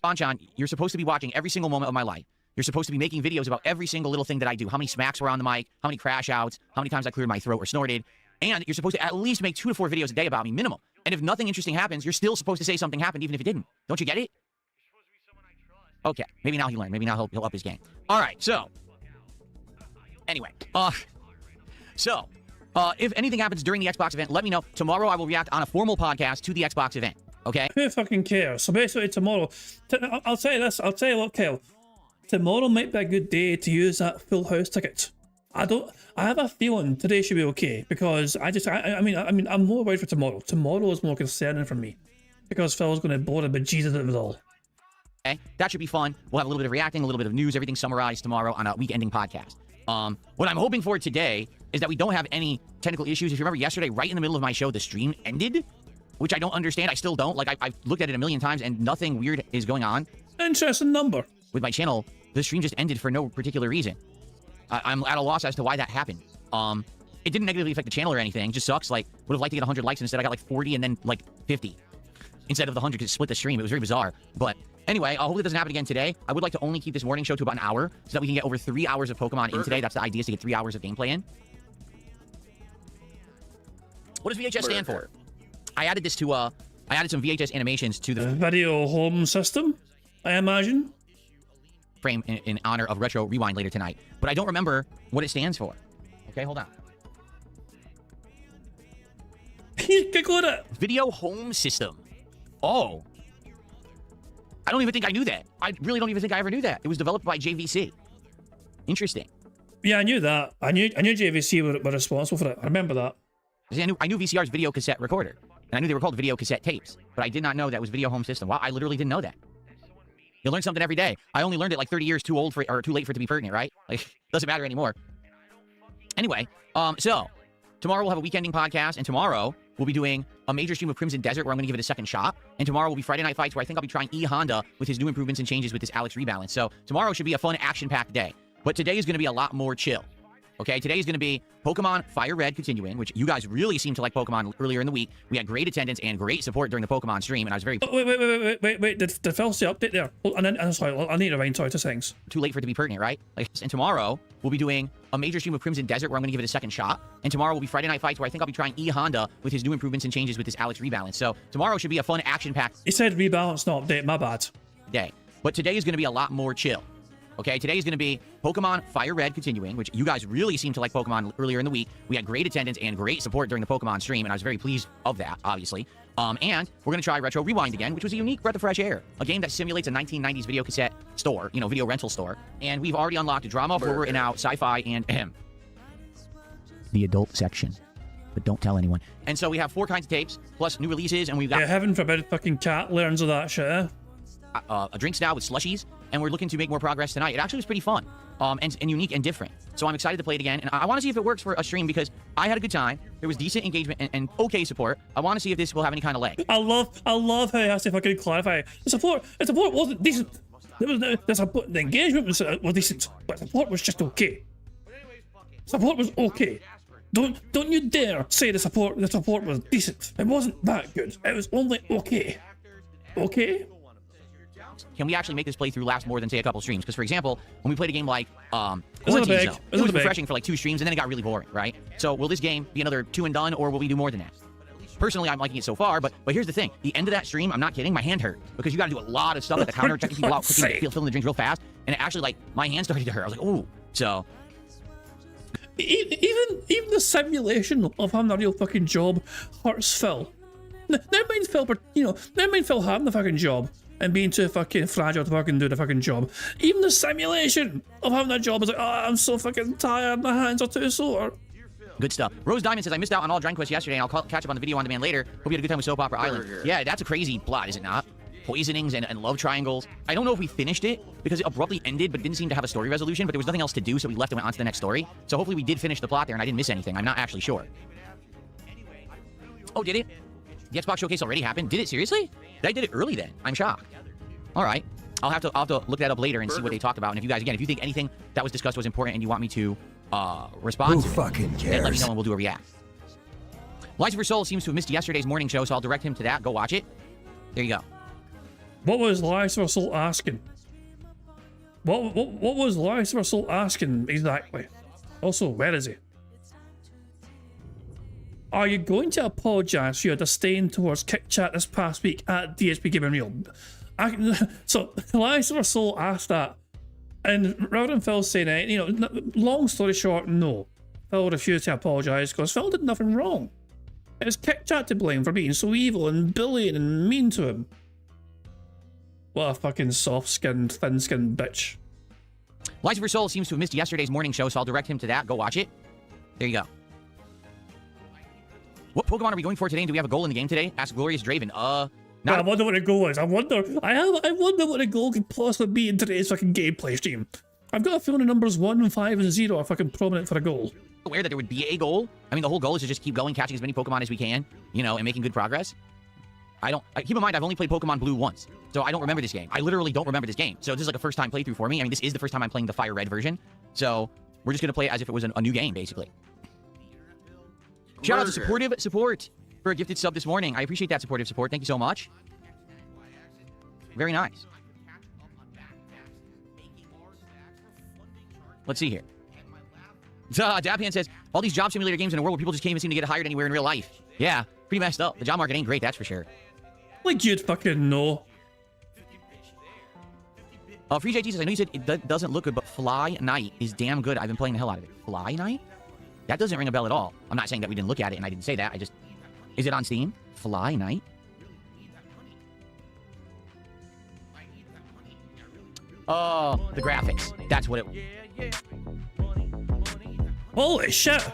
Bonchan, you're supposed to be watching every single moment of my life. You're supposed to be making videos about every single little thing that I do. How many smacks were on the mic, how many crash outs, how many times I cleared my throat or snorted. And you're supposed to at least make 2 to 4 videos a day about me, minimum. And if nothing interesting happens, you're still supposed to say something happened even if it didn't. Don't you get it? Okay, maybe now he learned. Maybe now he'll up his game. All right, so. Anyway, if anything happens during the Xbox event, let me know. Tomorrow I will react on a formal podcast to the Xbox event. Okay? Who fucking cares? So basically tomorrow, I'll tell you this, I'll tell you what, Kyle. Tomorrow might be a good day to use that full house ticket. I have a feeling today should be okay because I mean, I'm more worried for tomorrow. Tomorrow is more concerning for me because Phil's going to bore the bejesus out of it all. Okay, that should be fun. We'll have a little bit of reacting, a little bit of news, everything summarized tomorrow on a week-ending podcast. What I'm hoping for today is that we don't have any technical issues. If you remember yesterday, right in the middle of my show, the stream ended, which I don't understand. I still don't. Like, I've looked at it a million times and nothing weird is going on. Interesting number. With my channel, the stream just ended for no particular reason. I'm at a loss as to why that happened. It didn't negatively affect the channel or anything. It just sucks. Like, would have liked to get 100 likes and instead I got like 40 and then like 50 instead of the 100 because it split the stream. It was very bizarre. But anyway, I hope it doesn't happen again today. I would like to only keep this morning show to about an hour so that we can get over 3 hours of Pokemon in today. That's the idea, is to get 3 hours of gameplay in. What does VHS stand for? I added this to, I added some VHS animations to the video home system, I imagine. Frame in honor of Retro Rewind later tonight. But I don't remember what it stands for. Okay, hold on. Googled it. Video home system. Oh. I don't even think I knew that. I really don't even think I ever knew that. It was developed by JVC. Interesting. Yeah, I knew that. I knew JVC were responsible for it. I remember that. See, I knew VCR's video cassette recorder. And I knew they were called video cassette tapes. But I did not know that was video home system. Wow, I literally didn't know that. You learn something every day. I only learned it like 30 years too old for or too late for it to be pertinent, right? Like, doesn't matter anymore. Anyway, so tomorrow we'll have a weekending podcast, and tomorrow we'll be doing a major stream of Crimson Desert where I'm going to give it a second shot. And tomorrow will be Friday Night Fights where I think I'll be trying E Honda with his new improvements and changes with this Alex rebalance. So tomorrow should be a fun, action-packed day. But today is going to be a lot more chill. Okay, today is going to be Pokemon Fire Red continuing, which you guys really seem to like Pokemon earlier in the week. We had great attendance and great support during the Pokemon stream, and I was very... Wait. Did Phil say update there? Oh, and then, sorry, I need to rewind, sorry, 2 seconds. Too late for it to be pertinent, right? And tomorrow, we'll be doing a major stream of Crimson Desert where I'm going to give it a second shot. And tomorrow will be Friday Night Fights where I think I'll be trying E Honda with his new improvements and changes with this Alex rebalance. So tomorrow should be a fun, action-packed... He said rebalance, not update, my bad. ...day. But today is going to be a lot more chill. Okay, today is going to be Pokemon Fire Red continuing, which you guys really seem to like Pokemon earlier in the week. We had great attendance and great support during the Pokemon stream, and I was very pleased of that, obviously. And we're going to try Retro Rewind again, which was a unique breath of fresh air. A game that simulates a 1990s video cassette store, video rental store. And we've already unlocked drama, horror, and now sci-fi and the adult section. But don't tell anyone. And so we have 4 kinds of tapes, plus new releases, and we've got... Yeah, heaven forbid fucking cat learns of that shit, eh? A drinks now with slushies, and we're looking to make more progress tonight. It actually was pretty fun, and unique and different. So I'm excited to play it again, and I want to see if it works for a stream because I had a good time. There was decent engagement and okay support. I want to see if this will have any kind of leg. I love how he has to fucking clarify. The support wasn't decent. The engagement was decent, but support was just okay. Support was okay. Don't you dare say the support was decent. It wasn't that good. It was only okay. Okay? Can we actually make this playthrough last more than, say, a couple streams? Because, for example, when we played a game like Quarantine Zone, it was refreshing for like 2 streams, and then it got really boring, right? So will this game be another 2 and done, or will we do more than that? Personally, I'm liking it so far, but here's the thing. The end of that stream, I'm not kidding, my hand hurt. Because you got to do a lot of stuff at the counter, checking people out, filling the drinks real fast, and it actually, my hand started to hurt. I was like, ooh. So... Even the simulation of having a real fucking job hurts Phil. Never mind Phil having the fucking job and being too fucking fragile to fucking do the fucking job. Even the simulation of having that job is like, oh, I'm so fucking tired, my hands are too sore. Good stuff. Rose Diamond says, I missed out on all Dragon Quest yesterday, and I'll catch up on the video on demand later. Hope you had a good time with Soap Opera Island. Yeah, that's a crazy plot, is it not? Poisonings and love triangles. I don't know if we finished it, because it abruptly ended, but didn't seem to have a story resolution, but there was nothing else to do, so we left and went on to the next story. So hopefully we did finish the plot there, and I didn't miss anything. I'm not actually sure. Oh, did it? The Xbox Showcase already happened? Did it seriously? They did it early then. I'm shocked. All right. I'll have to look that up later and see what they talked about. And if you guys, again, if you think anything that was discussed was important and you want me to respond to it, fucking cares? then let me know and we'll do a react. Lucifer Soul seems to have missed yesterday's morning show, so I'll direct him to that. Go watch it. There you go. What was Lucifer Soul asking? What was Lucifer Soul asking exactly? Also, where is he? Are you going to apologise for your disdain towards Kick Chat this past week at DSP Gaming Real? So, Lucifer Soul asked that, and rather than Phil saying, long story short, no. Phil refused to apologise because Phil did nothing wrong. It's Kick Chat to blame for being so evil and bullying and mean to him. What a fucking soft-skinned, thin-skinned bitch. Lucifer Soul seems to have missed yesterday's morning show, so I'll direct him to that. Go watch it. There you go. What Pokemon are we going for today? And do we have a goal in the game today? Ask Glorious Draven. I wonder what the goal is. I wonder what the goal could possibly be in today's fucking gameplay stream. I've got a feeling the numbers 1, 5, and 0 are fucking prominent for a goal. Aware that there would be a goal. I mean, the whole goal is to just keep going, catching as many Pokemon as we can, and making good progress. Keep in mind, I've only played Pokemon Blue once, so I don't remember this game. I literally don't remember this game. So this is like a first-time playthrough for me. I mean, this is the first time I'm playing the Fire Red version. So we're just going to play it as if it was a new game, basically. Shout out to Supportive Support for a gifted sub this morning. I appreciate that supportive support. Thank you so much. Very nice. Let's see here. Dabhan says, all these job simulator games in a world where people just can't even seem to get hired anywhere in real life. Yeah, pretty messed up. The job market ain't great, that's for sure. Like you'd fucking know. Free JT says, I know you said it doesn't look good, but Fly Night is damn good. I've been playing the hell out of it. Fly Night? That doesn't ring a bell at all. I'm not saying that we didn't look at it and I didn't say that. Is it on Steam? Fly Night? Oh, the graphics. That's what it... Holy shit!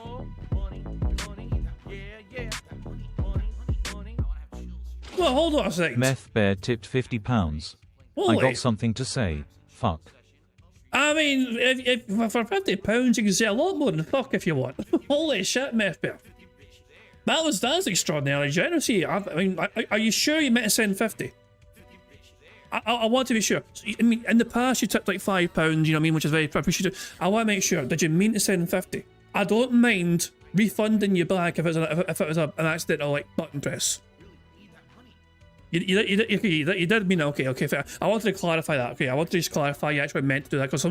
Well, hold on a second. Meth Bear tipped £50. Holy. I got something to say. Fuck. I mean, if for £50 you can say a lot more than fuck if you want. Holy shit, Meth Bear. That's extraordinarily generous. I mean, are you sure you meant to send 50? I want to be sure. I mean, in the past you tipped like £5, which is very appreciative. I want to make sure. Did you mean to send 50? I don't mind refunding you back if it was an accidental button press. You did mean okay, fair. I wanted to clarify that. Okay, I wanted to just clarify you actually meant to do that because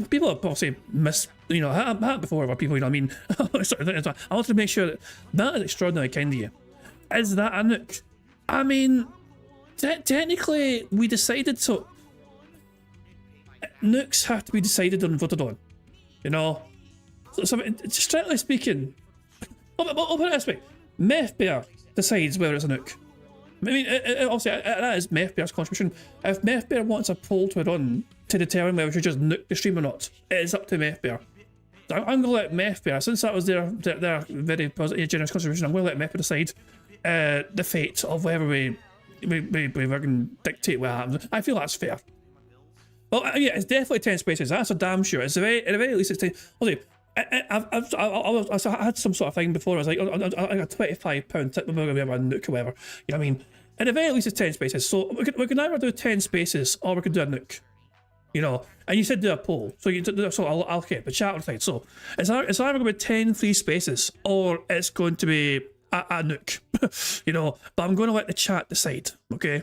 people have obviously had before where people, I wanted to make sure that is extraordinarily kind of you. Is that a nuke? I mean, technically we decided so. Nukes have to be decided and voted on, So strictly speaking, I'll put it this way: Meth Bear decides whether it's a nuke. I mean, obviously, that is MethBear's contribution. If MethBear wants a poll to run to determine whether we should just nuke the stream or not, it is up to MethBear. So I'm going to let MethBear, since that was their very positive, generous contribution, I'm going to let MethBear decide the fate of whether we can dictate what happens. I feel that's fair. Well, yeah, it's definitely 10 spaces. That's a damn sure. It's at the very least it's 10. Okay, I had some sort of thing before. I was like, I got a £25 tip. We're going to be able to nuke or whatever. You know what I mean? At the very least, it's 10 spaces. So we can either do 10 spaces or we could do a nuke. You know, and you said do a poll. So I'll get the chat side. So it's either going to be 10 free spaces or it's going to be a nuke. You know, but I'm going to let the chat decide. Okay,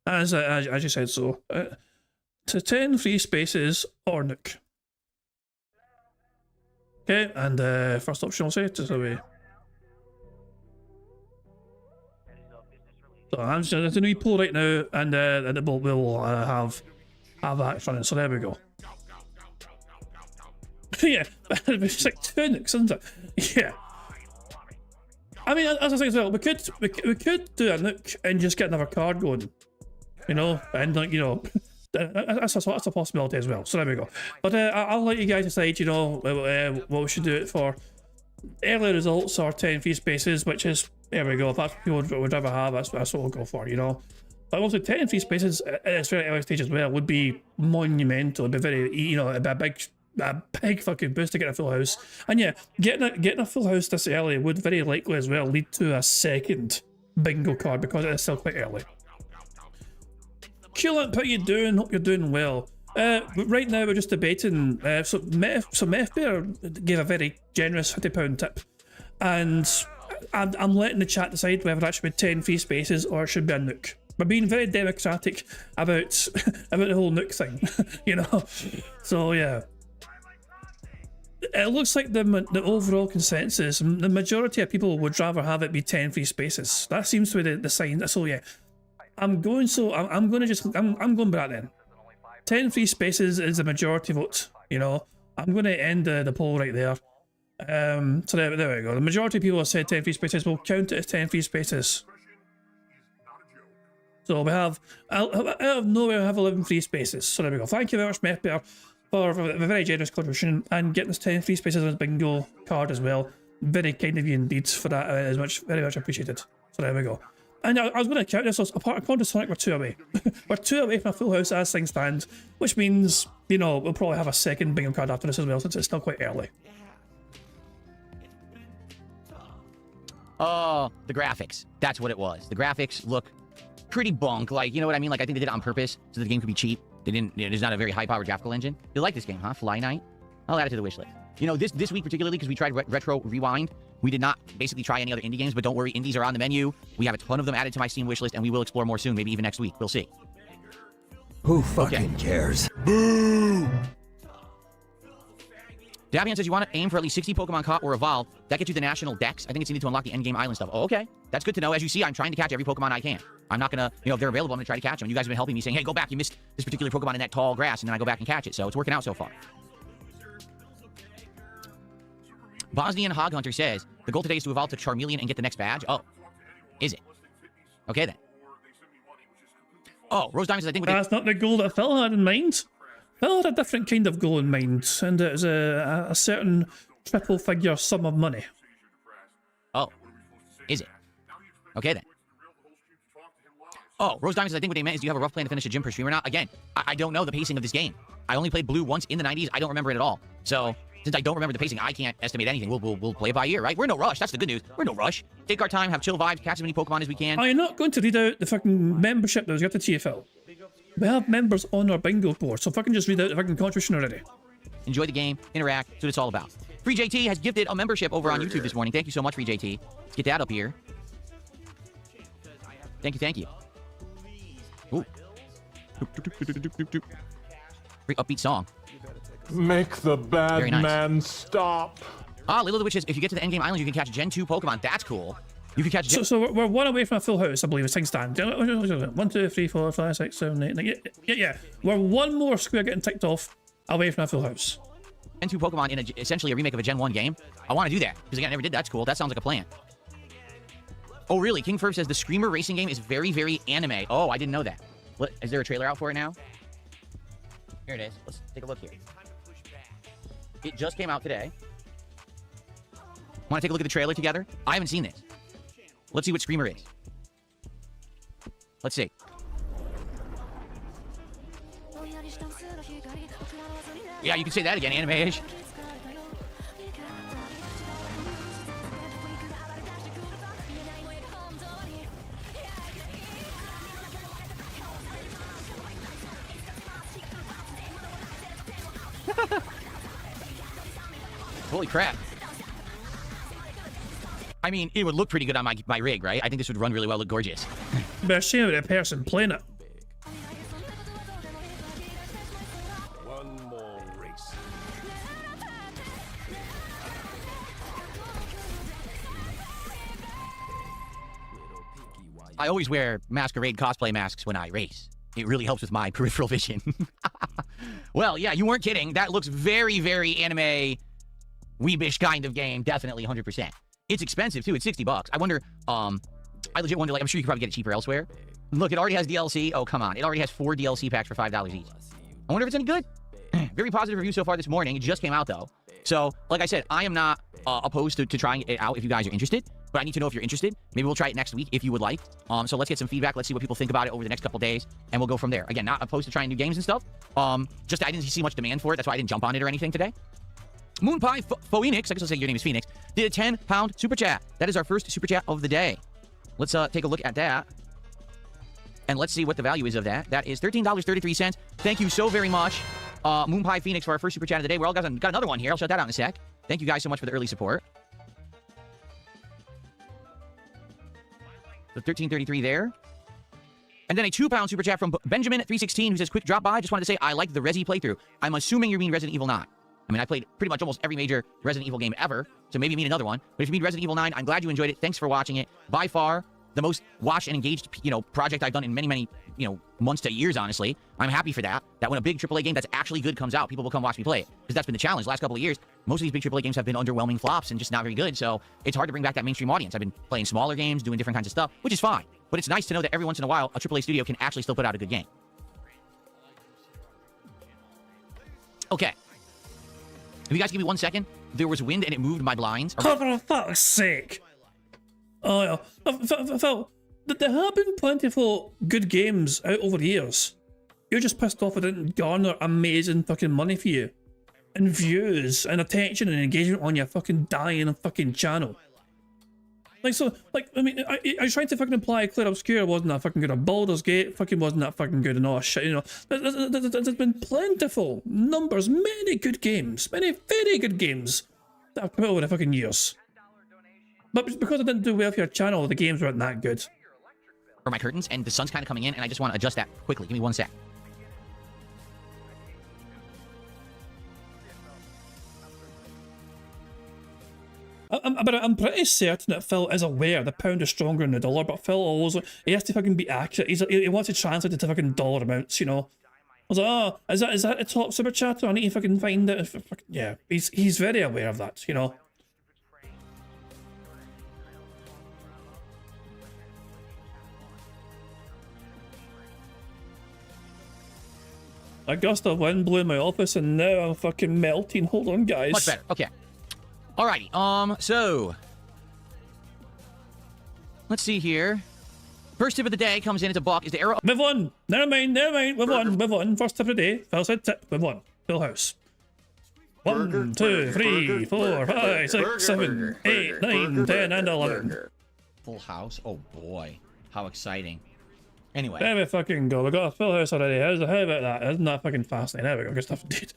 as you said. So. To 10 free spaces or nuke. Okay, and first option I'll say it is away. So I'm just going to do a wee poll right now, and we'll have that running. So there we go. Yeah, it's like 2 nukes, isn't it? Yeah. I mean, as I say as well, we could do a nuke and just get another card going. You know, and like, you know. That's a possibility as well. So there we go. But I'll let you guys decide, you know, what we should do it for. Early results are 10 free spaces, which is, there we go. If that's what people would ever have, that's what we'll go for, you know. But also 10 free spaces at this very early stage as well would be monumental. It'd be very, you know, it'd be a big fucking boost to get a full house. And yeah, getting a full house this early would very likely as well lead to a second bingo card because it is still quite early. Coolant, how you doing? Hope you're doing well. Right now we're just debating. So MethBear gave a very generous £50 tip, and I'm letting the chat decide whether that should be 10 free spaces or it should be a nuke. We're being very democratic about the whole nuke thing, you know. So yeah, it looks like the overall consensus, the majority of people would rather have it be 10 free spaces. That seems to be the sign. So yeah. I'm going by that then. 10 free spaces is the majority vote, you know. I'm going to end the poll right there. So there we go. The majority of people have said 10 free spaces. We'll count it as 10 free spaces. So we have, out of nowhere, we have 11 free spaces. So there we go. Thank you very much, MethBear, for a very generous contribution and getting us 10 free spaces on his bingo card as well. Very kind of you indeed for that. Very much appreciated. So there we go. And I was going to count this as according to Sonic, we're 2 away. We're 2 away from a full house as things stand, which means, you know, we'll probably have a second bingo card after this as well, since it's still quite early. Oh, the graphics. That's what it was. The graphics look pretty bunk. Like, you know what I mean? Like, I think they did it on purpose so the game could be cheap. They didn't. There's not a very high-powered graphical engine. You like this game, huh? Fly Night. I'll add it to the wish list. You know, this week particularly because we tried Retro Rewind. We did not basically try any other indie games, but don't worry, indies are on the menu. We have a ton of them added to my Steam wishlist, and we will explore more soon, maybe even next week. We'll see. Who fucking cares? Boo! Davian says you want to aim for at least 60 Pokemon caught or evolved. That gets you the national dex. I think it's needed to unlock the endgame island stuff. Oh, okay. That's good to know. As you see, I'm trying to catch every Pokemon I can. I'm not going to, you know, if they're available, I'm going to try to catch them. And you guys have been helping me saying, hey, go back. You missed this particular Pokemon in that tall grass. And then I go back and catch it. So it's working out so far. Bosnian Hog Hunter says, the goal today is to evolve to Charmeleon and get the next badge. Oh, is it? Okay, then. Oh, Rose Diamond says, I think... That's not the goal that Phil had in mind. Phil had a different kind of goal in mind, and it was a certain triple-figure sum of money. Oh, is it? Okay, then. Oh, Rose Diamond says, I think what they meant is, do you have a rough plan to finish a gym per stream or not? Again, I don't know the pacing of this game. I only played Blue once in the 90s. I don't remember it at all. So... since I don't remember the pacing, I can't estimate anything. We'll play it by ear, right? We're in no rush. That's the good news. We're in no rush. Take our time, have chill vibes, catch as many Pokemon as we can. Are you not going to read out the fucking membership that was got to TFL? We have members on our bingo board, so fucking just read out the fucking contribution already. Enjoy the game, interact, that's what it's all about. Free JT has gifted a membership over on YouTube this morning. Thank you so much, Free JT. Let's get that up here. Thank you, thank you. Ooh. Very upbeat song. Make the bad nice. man stop. Ah, Lilo the Witch says, if you get to the endgame island, you can catch Gen 2 Pokemon. That's cool. You can catch... So we're 1 away from a full house, I believe, as things stand. 1, 2, 3, 4, 5, 6, 7, 8, 9. Yeah. We're 1 more square getting ticked off away from a full house. Gen 2 Pokemon in essentially a remake of a Gen 1 game. I want to do that, because again, I never did. That's cool. That sounds like a plan. Oh, really? King Ferb says the Screamer racing game is very, very anime. Oh, I didn't know that. What, is there a trailer out for it now? Here it is. Let's take a look here. It just came out today. Want to take a look at the trailer together? I haven't seen this. Let's see what Screamer is. Let's see. Yeah, you can say that again, anime-ish. Holy crap. I mean, it would look pretty good on my rig, right? I think this would run really well, look gorgeous. But shame with a person playing it. One more race. I always wear masquerade cosplay masks when I race. It really helps with my peripheral vision. Well, yeah, you weren't kidding. That looks very, very anime, weebish kind of game. Definitely 100%. It's expensive, too. It's $60. I wonder, I legit wonder, like, I'm sure you could probably get it cheaper elsewhere. Look, it already has DLC. Oh, come on. It already has 4 DLC packs for $5 each. I wonder if it's any good. Very positive review so far this morning. It just came out, though. So, like I said, I am not opposed to trying it out if you guys are interested. But I need to know if you're interested. Maybe we'll try it next week if you would like. So let's get some feedback. Let's see what people think about it over the next couple days. And we'll go from there. Again, not opposed to trying new games and stuff. Just I didn't see much demand for it. That's why I didn't jump on it or anything today. Moonpie Phoenix, I guess I'll say your name is Phoenix, did a 10-pound super chat. That is our first super chat of the day. Let's take a look at that. And let's see what the value is of that. That is $13.33. Thank you so very much, Moonpie Phoenix, for our first super chat of the day. We're all got another one here. I'll shut that out in a sec. Thank you guys so much for the early support. The 1333 there. And then a 2-pound super chat from Benjamin316 who says, quick drop by. Just wanted to say I like the Resi playthrough. I'm assuming you mean Resident Evil 9. I mean, I played pretty much almost every major Resident Evil game ever, so maybe you mean another one. But if you mean Resident Evil 9, I'm glad you enjoyed it. Thanks for watching it. By far, the most watched and engaged, project I've done in many, many, months to years, honestly. I'm happy for that. That when a big AAA game that's actually good comes out, people will come watch me play it. Because that's been the challenge. The last couple of years, most of these big AAA games have been underwhelming flops and just not very good. So it's hard to bring back that mainstream audience. I've been playing smaller games, doing different kinds of stuff, which is fine. But it's nice to know that every once in a while, a AAA studio can actually still put out a good game. Okay. If you guys give me 1 second, there was wind and it moved my blinds. Oh, for fuck's sake. Oh, yeah. Phil, there have been plentiful good games out over the years. You're just pissed off it didn't garner amazing fucking money for you. And views and attention and engagement on your fucking dying fucking channel. I mean, I was trying to fucking imply Clear Obscure wasn't that fucking good, or Baldur's Gate fucking wasn't that fucking good and all that shit, There's been plentiful numbers, many good games, many very good games that have come out over the fucking years. But because I didn't do well for your channel, the games weren't that good. For my curtains, and the sun's kind of coming in, and I just want to adjust that quickly. Give me 1 sec. I'm pretty certain that Phil is aware the pound is stronger than the dollar, but Phil always, he has to fucking be accurate. He wants to translate it to fucking dollar amounts, I was like, oh, is that a top super chat? I need to fucking find it. Yeah, he's very aware of that, A gust of wind blew in my office and now I'm fucking melting. Hold on, guys. Much better. Okay. Alrighty. So let's see here. First tip of the day comes in. It's a buck. Is the arrow? We've won. Never mind. We've won. First tip of the day. Phil said tip. We've won. Full house. 1, 2, 3, 4, 5, 6, 7, 8, 9, 10, and 11. Full house. Oh boy, how exciting! Anyway, there we fucking go. We got a full house already. How about that? Isn't that fucking fascinating? There we go. Good stuff indeed.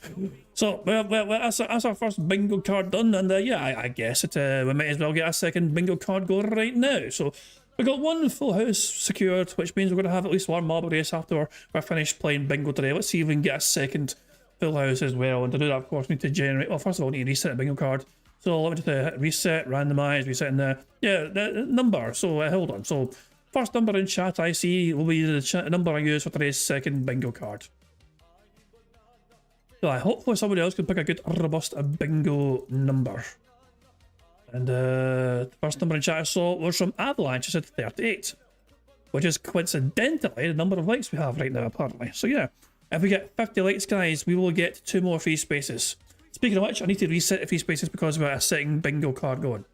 So, well, that's our first bingo card done, and yeah, I guess we might as well get a second bingo card going right now. So, we got one full house secured, which means we're going to have at least one marble race after we're finished playing bingo today. Let's see if we can get a second full house as well. And to do that, of course, we need to generate. Well, first of all, we need to reset a bingo card. So, let me just hit reset, randomize, reset in the number. So, hold on. So, first number in chat I see will be the number I use for today's second bingo card. So hopefully somebody else can pick a good robust bingo number. And the first number in chat I saw was from Avalanche, it said 38. Which is coincidentally the number of likes we have right now, apparently. So yeah, if we get 50 likes, guys, we will get 2 more free spaces. Speaking of which, I need to reset the free spaces because we've got a second bingo card going.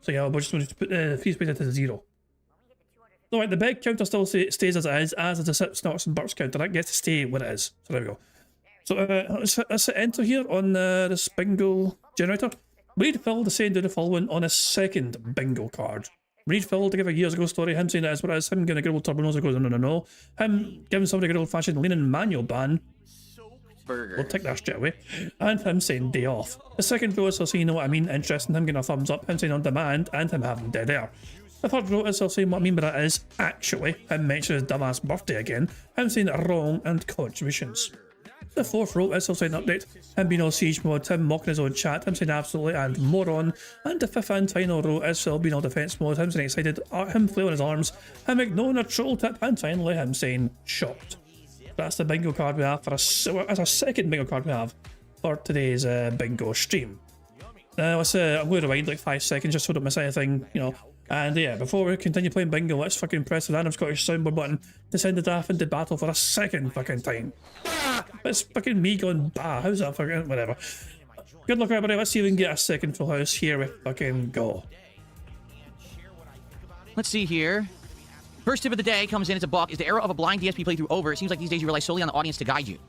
So yeah, we're just going to put the free spaces to 0. Alright, the big counter still stays as it is, as is the sips, snorts and burps counter. That gets to stay where it is. So there we go. So let's hit enter here on this bingo generator. We need Phil to say and do the following on a second bingo card. We need Phil to give a years ago story, him saying it is what it is, him getting a good old turbo nose that goes, no. Him giving somebody a good old fashioned leaning manual ban. We'll take that straight away. And him saying day off. The second row is so you know what I mean, interesting, him getting a thumbs up, him saying on demand, and him having dead air. The third row is I'll say what I mean by that is actually him mentioning his dumbass birthday again, him saying wrong and contributions. The fourth row is also an update, him being all siege mode, him mocking his own chat, him saying absolutely and moron, and the fifth and final row is Phil being all defense mode, him saying excited, him flailing his arms, him ignoring a troll tip, and finally him saying shocked. That's the bingo card we have for as a second bingo card we have for today's bingo stream. Now I'm going to rewind like 5 seconds just so I don't miss anything, you know. And yeah, before we continue playing bingo, let's fucking press the random Scottish soundboard button to send the daft into battle for a second fucking time. It's fucking me going bah, how's that fucking whatever. Good luck everybody, let's see if we can get a second full house. Here we fucking go. Let's see here. First tip of the day comes in, it's a buck. Is the era of a blind DSP playthrough over? It seems like these days you rely solely on the audience to guide you.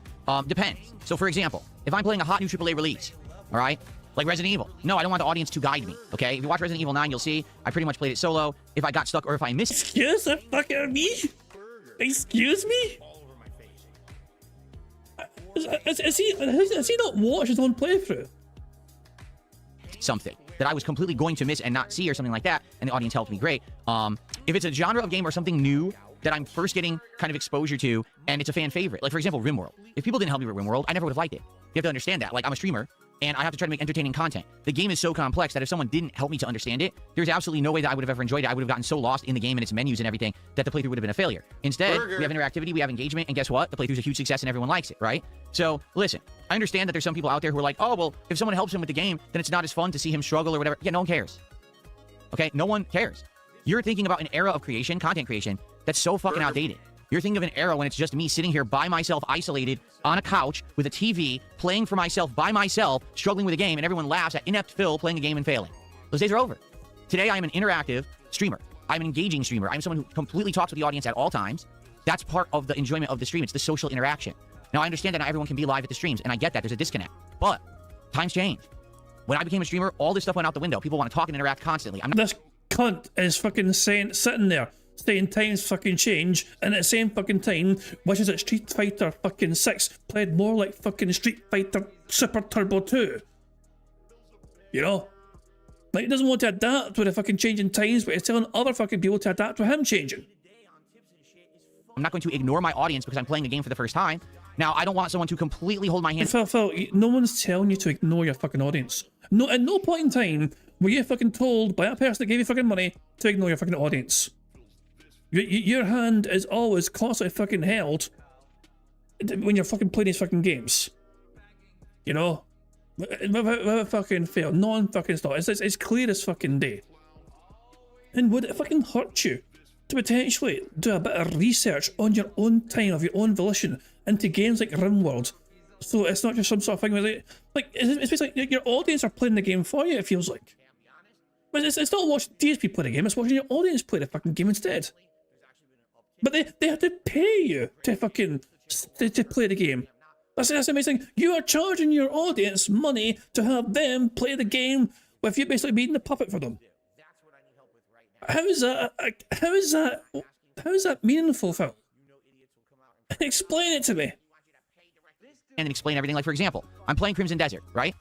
Depends. So for example, if I'm playing a hot new AAA release, alright? Like Resident Evil. No, I don't want the audience to guide me, okay? If you watch Resident Evil 9, you'll see I pretty much played it solo. If I got stuck or if I missed... Excuse the fucking me? Excuse me? Has he not watched his own playthrough? Something that I was completely going to miss and not see or something like that, and the audience helped me, great. If it's a genre of game or something new that I'm first getting kind of exposure to, and it's a fan favorite, like for example, RimWorld. If people didn't help me with RimWorld, I never would have liked it. You have to understand that. Like, I'm a streamer, and I have to try to make entertaining content. The game is so complex that if someone didn't help me to understand it, there's absolutely no way that I would have ever enjoyed it. I would have gotten so lost in the game and its menus and everything that the playthrough would have been a failure. Instead, we have interactivity, we have engagement, and guess what? The playthrough's a huge success and everyone likes it, right? So, listen, I understand that there's some people out there who are like, oh, well, if someone helps him with the game, then it's not as fun to see him struggle or whatever. Yeah, no one cares. Okay? No one cares. You're thinking about an era of creation, content creation, that's so fucking outdated. You're thinking of an era when it's just me sitting here by myself, isolated, on a couch, with a TV, playing for myself, by myself, struggling with a game, and everyone laughs at inept Phil playing a game and failing. Those days are over. Today, I am an interactive streamer. I'm an engaging streamer. I'm someone who completely talks with the audience at all times. That's part of the enjoyment of the stream. It's the social interaction. Now, I understand that not everyone can be live at the streams, and I get that. There's a disconnect. But times change. When I became a streamer, all this stuff went out the window. People want to talk and interact constantly. This cunt is fucking sitting there, saying times fucking change, and at the same fucking time wishes that Street Fighter fucking 6 played more like fucking Street Fighter Super Turbo 2. You know? Like, he doesn't want to adapt with the fucking changing times, but he's telling other fucking people to adapt with him changing. I'm not going to ignore my audience because I'm playing the game for the first time. Now, I don't want someone to completely hold my hand. Phil, no one's telling you to ignore your fucking audience. No, at no point in time were you fucking told by that person that gave you fucking money to ignore your fucking audience. Your hand is always constantly fucking held when you're fucking playing these fucking games. You know? Without fucking fail. Non-fucking stop. It's clear as fucking day. And would it fucking hurt you to potentially do a bit of research on your own time, of your own volition, into games like RimWorld? So it's not just some sort of thing where it's basically like your audience are playing the game for you, it feels like. But it's not watching DSP play the game, it's watching your audience play the fucking game instead. But they have to pay you to fucking to play the game. That's amazing. You are charging your audience money to have them play the game with you basically being the puppet for them. How is that meaningful, Phil? Explain it to me. And explain everything. Like, for example, I'm playing Crimson Desert, right?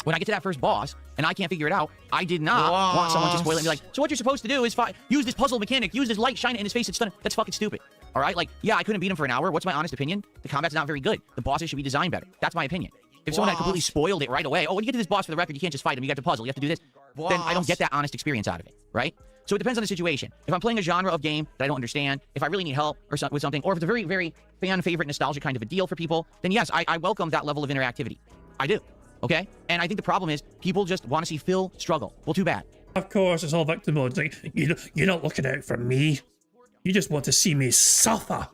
When I get to that first boss, and I can't figure it out, I did not want someone to spoil it and be like, so what you're supposed to do is use this puzzle mechanic, use this light, shine it in his face, it's stunning. That's fucking stupid. All right? Like, yeah, I couldn't beat him for an hour. What's my honest opinion? The combat's not very good. The bosses should be designed better. That's my opinion. If someone had completely spoiled it right away, oh, when you get to this boss for the record, you can't just fight him, you got to puzzle, you have to do this, then I don't get that honest experience out of it, right? So it depends on the situation. If I'm playing a genre of game that I don't understand, if I really need help or with something, or if it's a very, very fan favorite nostalgia kind of a deal for people, then yes, I welcome that level of interactivity. I do. Okay? And I think the problem is people just want to see Phil struggle. Well, too bad. Of course, it's all victim mode. It's like, you're not looking out for me. You just want to see me suffer.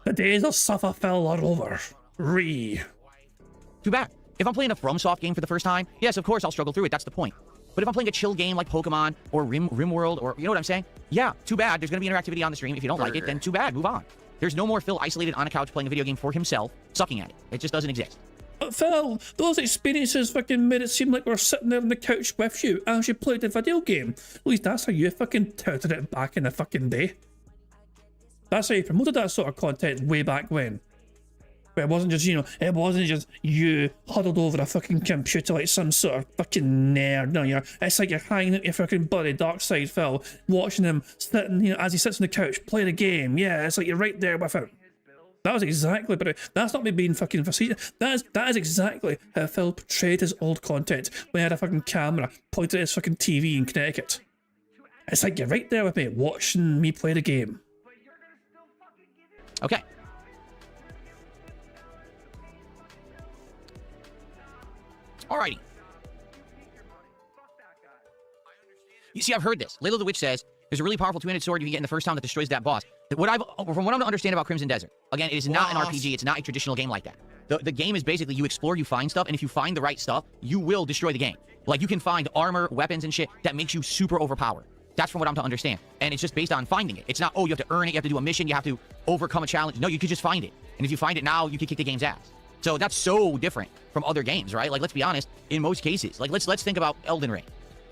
The days of suffer Phil are over. Too bad. If I'm playing a FromSoft game for the first time, yes, of course I'll struggle through it. That's the point. But if I'm playing a chill game like Pokemon or RimWorld, or you know what I'm saying? Yeah, too bad. There's going to be interactivity on the stream. If you don't like it, then too bad. Move on. There's no more Phil isolated on a couch playing a video game for himself, sucking at it. It just doesn't exist. But Phil, those experiences fucking made it seem like we're sitting there on the couch with you as you played the video game. At least that's how you fucking touted it back in the fucking day. That's how you promoted that sort of content way back when. But it wasn't just, it wasn't just you huddled over a fucking computer like some sort of fucking nerd. No, it's like you're hanging out your fucking buddy Darkside Phil, watching him sitting, as he sits on the couch, playing a game. Yeah, it's like you're right there with him. That was exactly, but that's not me being fucking facetious. That is exactly how Phil portrayed his old content when he had a fucking camera pointed at his fucking TV in Connecticut. It's like you're right there with me, watching me play the game. Okay. Alrighty. You see, I've heard this. Layla the Witch says, there's a really powerful two-handed sword you can get in the first town that destroys that boss. From what I understand about Crimson Desert, again, it is not an RPG. It's not a traditional game like that. The game is basically you explore, you find stuff, and if you find the right stuff, you will destroy the game. Like, you can find armor, weapons, and shit that makes you super overpowered. That's from what I'm to understand. And it's just based on finding it. It's not, oh, you have to earn it, you have to do a mission, you have to overcome a challenge. No, you could just find it. And if you find it now, you can kick the game's ass. So that's so different from other games, right? Like, let's be honest, in most cases. Like, let's think about Elden Ring.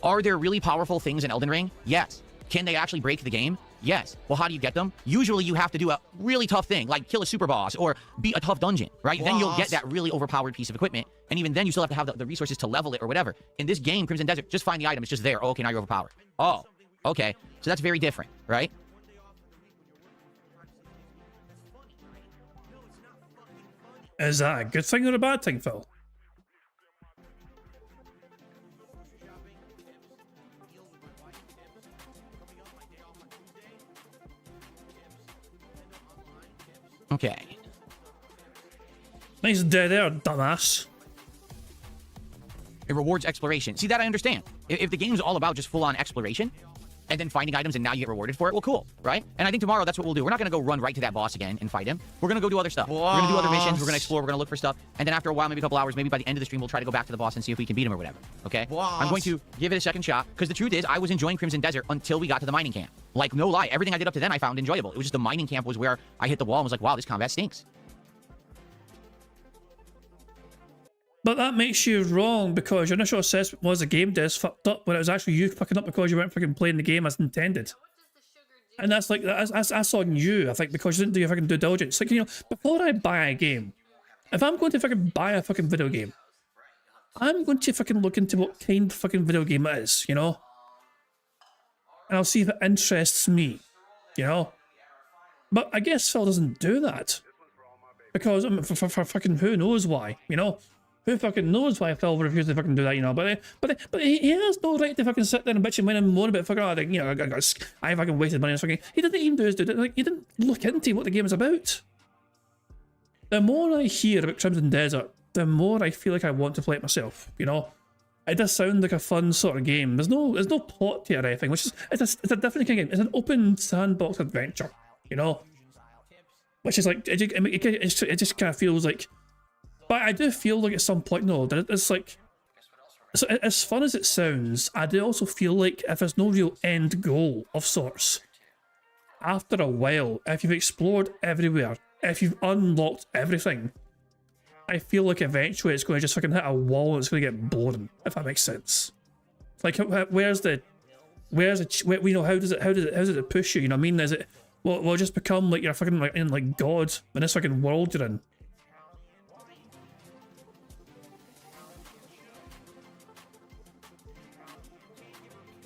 Are there really powerful things in Elden Ring? Yes. Can they actually break the game? Yes. Well, how do you get them? Usually you have to do a really tough thing, like kill a super boss or beat a tough dungeon, right? Then you'll get that really overpowered piece of equipment. And even then, you still have to have the resources to level it or whatever. In this game, Crimson Desert, just find the item. It's just there. Oh, okay, now you're overpowered. Oh, okay. So that's very different, right? Is that a good thing or a bad thing, Phil? Okay. Nice day there, dumbass. It rewards exploration. See, that I understand. If the game's all about just full-on exploration, and then finding items and now you get rewarded for it, well, cool, right? And I think tomorrow that's what we'll do. We're not going to go run right to that boss again and fight him. We're going to go do other stuff. We're going to do other missions. We're going to explore. We're going to look for stuff. And then after a while, maybe a couple hours, maybe by the end of the stream, we'll try to go back to the boss and see if we can beat him or whatever, okay? I'm going to give it a second shot, because the truth is, I was enjoying Crimson Desert until we got to the mining camp. Like, no lie, everything I did up to then I found enjoyable. It was just the mining camp was where I hit the wall and was like, wow, this combat stinks. But that makes you wrong, because your initial assessment was the game devs fucked up when it was actually you fucking up because you weren't fucking playing the game as intended. And that's like, that's on you, I think, because you didn't do your fucking due diligence. Like, before I buy a game, if I'm going to fucking buy a fucking video game, I'm going to fucking look into what kind of fucking video game it is, And I'll see if it interests me, But I guess Phil doesn't do that. Because, for fucking who knows why, Who fucking knows why Phil refused to fucking do that, But he has no right to fucking sit there and bitch and whine and moan about fucking, I fucking wasted money on fucking. He didn't even do his due. Like, he didn't look into what the game is about. The more I hear about Crimson Desert, the more I feel like I want to play it myself. It does sound like a fun sort of game. There's no plot to it or anything, which is it's a different kind of game. It's an open sandbox adventure, which is like it just kind of feels like. But I do feel like at some point, no, it's like, so as fun as it sounds, I do also feel like if there's no real end goal of sorts, after a while, if you've explored everywhere, if you've unlocked everything, I feel like eventually it's going to just fucking hit a wall and it's going to get boring, if that makes sense. Like, how does it push you? I mean, is it, will it just become like you're fucking like in like God in this fucking world you're in?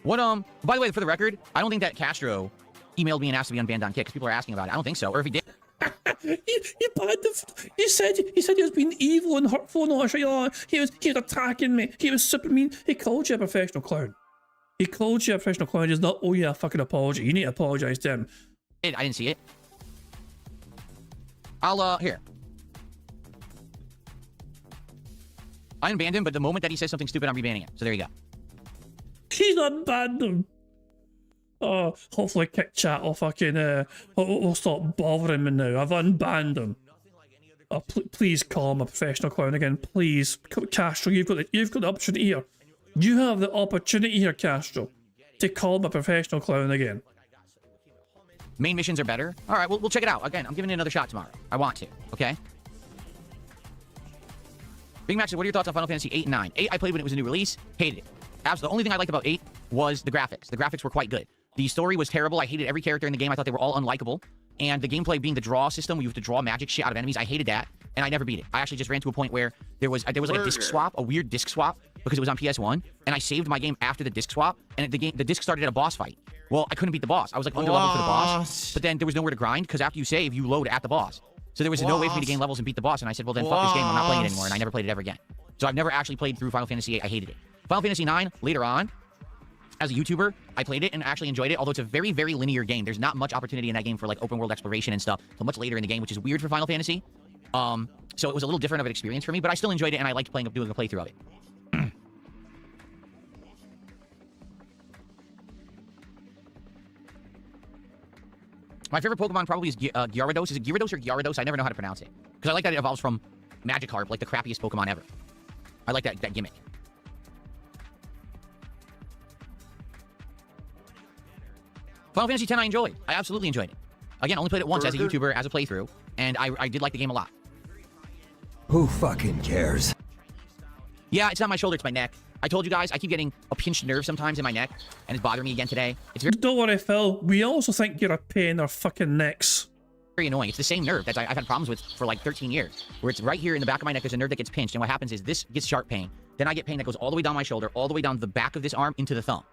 What, by the way, for the record, I don't think that Castro emailed me and asked to be unbanned on Kick, because people are asking about it. I don't think so. Or if he did. He said he was being evil and hurtful and all that shit. He was attacking me. He was super mean. He called you a professional clown. He called you a professional clown. He does not owe you a fucking apology. You need to apologize to him. I didn't see it. I'll, here. I unbanned him, but the moment that he says something stupid, I'm rebanning him. So there you go. He's unbanned him. Oh, hopefully Kick Chat will fucking, will stop bothering me now. I've unbanned him. Oh, please call him a professional clown again. Please. Castro, you've got the opportunity here. You have the opportunity here, Castro, to call him a professional clown again. Main missions are better. All right, we'll check it out. Again, I'm giving it another shot tomorrow. I want to, okay? Big Max, what are your thoughts on Final Fantasy 8 and 9? 8 I played when it was a new release. Hated it. Absolutely. The only thing I liked about 8 was the graphics. The graphics were quite good. The story was terrible. I hated every character in the game. I thought they were all unlikable. And the gameplay being the draw system, where you have to draw magic shit out of enemies, I hated that. And I never beat it. I actually just ran to a point where there was like a disc swap, a weird disc swap, because it was on PS1. And I saved my game after the disc swap, and the disc started at a boss fight. Well, I couldn't beat the boss. I was like under level for the boss. But then there was nowhere to grind, because after you save, you load at the boss. So there was no way for me to gain levels and beat the boss. And I said, well, then fuck this game. I'm not playing it anymore. And I never played it ever again. So I've never actually played through Final Fantasy 8. I hated it. Final Fantasy 9, later on, as a YouTuber, I played it and actually enjoyed it, although it's a very, very linear game. There's not much opportunity in that game for like open world exploration and stuff until much later in the game, which is weird for Final Fantasy. So it was a little different of an experience for me, but I still enjoyed it and I liked doing a playthrough of it. My favorite Pokemon probably is Gyarados. Is it Gyarados or Gyarados? I never know how to pronounce it. Because I like that it evolves from Magikarp, like the crappiest Pokemon ever. I like that gimmick. Final Fantasy X I enjoyed. I absolutely enjoyed it. Again, only played it once as a YouTuber, as a playthrough, and I did like the game a lot. Who fucking cares? Yeah, it's not my shoulder, it's my neck. I told you guys, I keep getting a pinched nerve sometimes in my neck, and it's bothering me again today. It's very... Don't worry, Phil. We also think you're a pain in our fucking necks. Very annoying. It's the same nerve that I've had problems with for like 13 years, where it's right here in the back of my neck. There's a nerve that gets pinched, and what happens is this gets sharp pain. Then I get pain that goes all the way down my shoulder, all the way down the back of this arm into the thumb.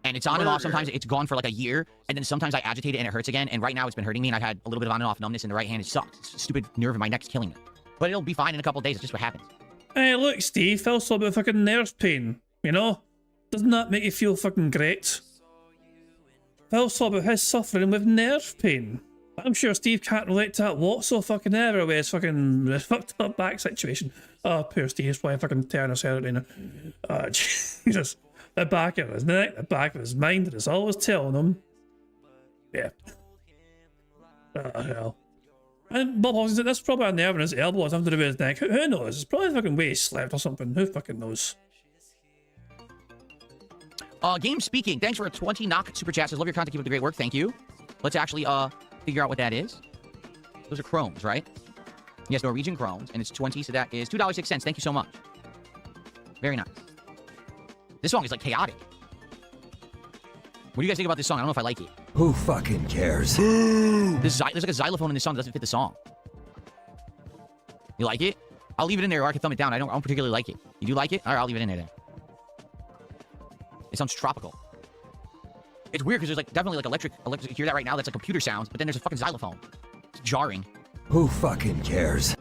And it's on and off. Sometimes it's gone for like a year, and then sometimes I agitate it and it hurts again. And right now it's been hurting me, and I've had a little bit of on and off numbness in the right hand. It sucks. It's a stupid nerve in my neck is killing me. But it'll be fine in a couple of days. It's just what happens. Hey, look, Steve. Phil saw about fucking nerve pain. You know? Doesn't that make you feel fucking great? Phil saw about his suffering with nerve pain. I'm sure Steve can't relate to that whatsoever with his fucking fucked up back situation. Oh, poor Steve's probably fucking tearing his hair out right now. Oh, Jesus. The back of his neck, the back of his mind, and it's always telling him. Yeah. Oh, hell. And Bob Hawkins said that's probably a nerve in his elbow or something to do with his neck. Who knows? It's probably fucking way he slept or something. Who fucking knows? Game Speaking, thanks for a 20 knock super chat. Says, love your content, keep up the great work. Thank you. Let's actually figure out what that is. Those are Chromes, right? Yes, Norwegian Chromes, and it's 20, so that is $2.06. Thank you so much. Very nice. This song is like chaotic. What do you guys think about this song? I don't know if I like it. Who fucking cares? There's like a xylophone in this song that doesn't fit the song. You like it? I'll leave it in there, or I can thumb it down. I don't particularly like it. You do like it? All right, I'll leave it in there then. It sounds tropical. It's weird because there's like definitely like electric. You hear that right now? That's like computer sounds, but then there's a fucking xylophone. It's jarring. Who fucking cares?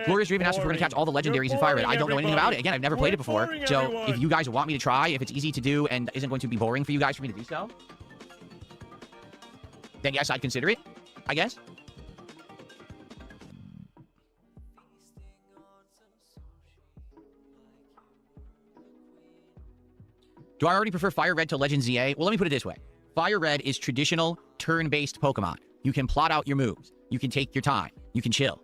Glorious Raven asked if we're going to catch all the legendaries in Fire Red. I don't know anything about it. Again, I've never played it before. So if you guys want me to try, if it's easy to do and isn't going to be boring for you guys for me to do so, then yes, I'd consider it, I guess. Do I already prefer Fire Red to Legend ZA? Well, let me put it this way. Fire Red is traditional turn-based Pokemon. You can plot out your moves. You can take your time. You can chill.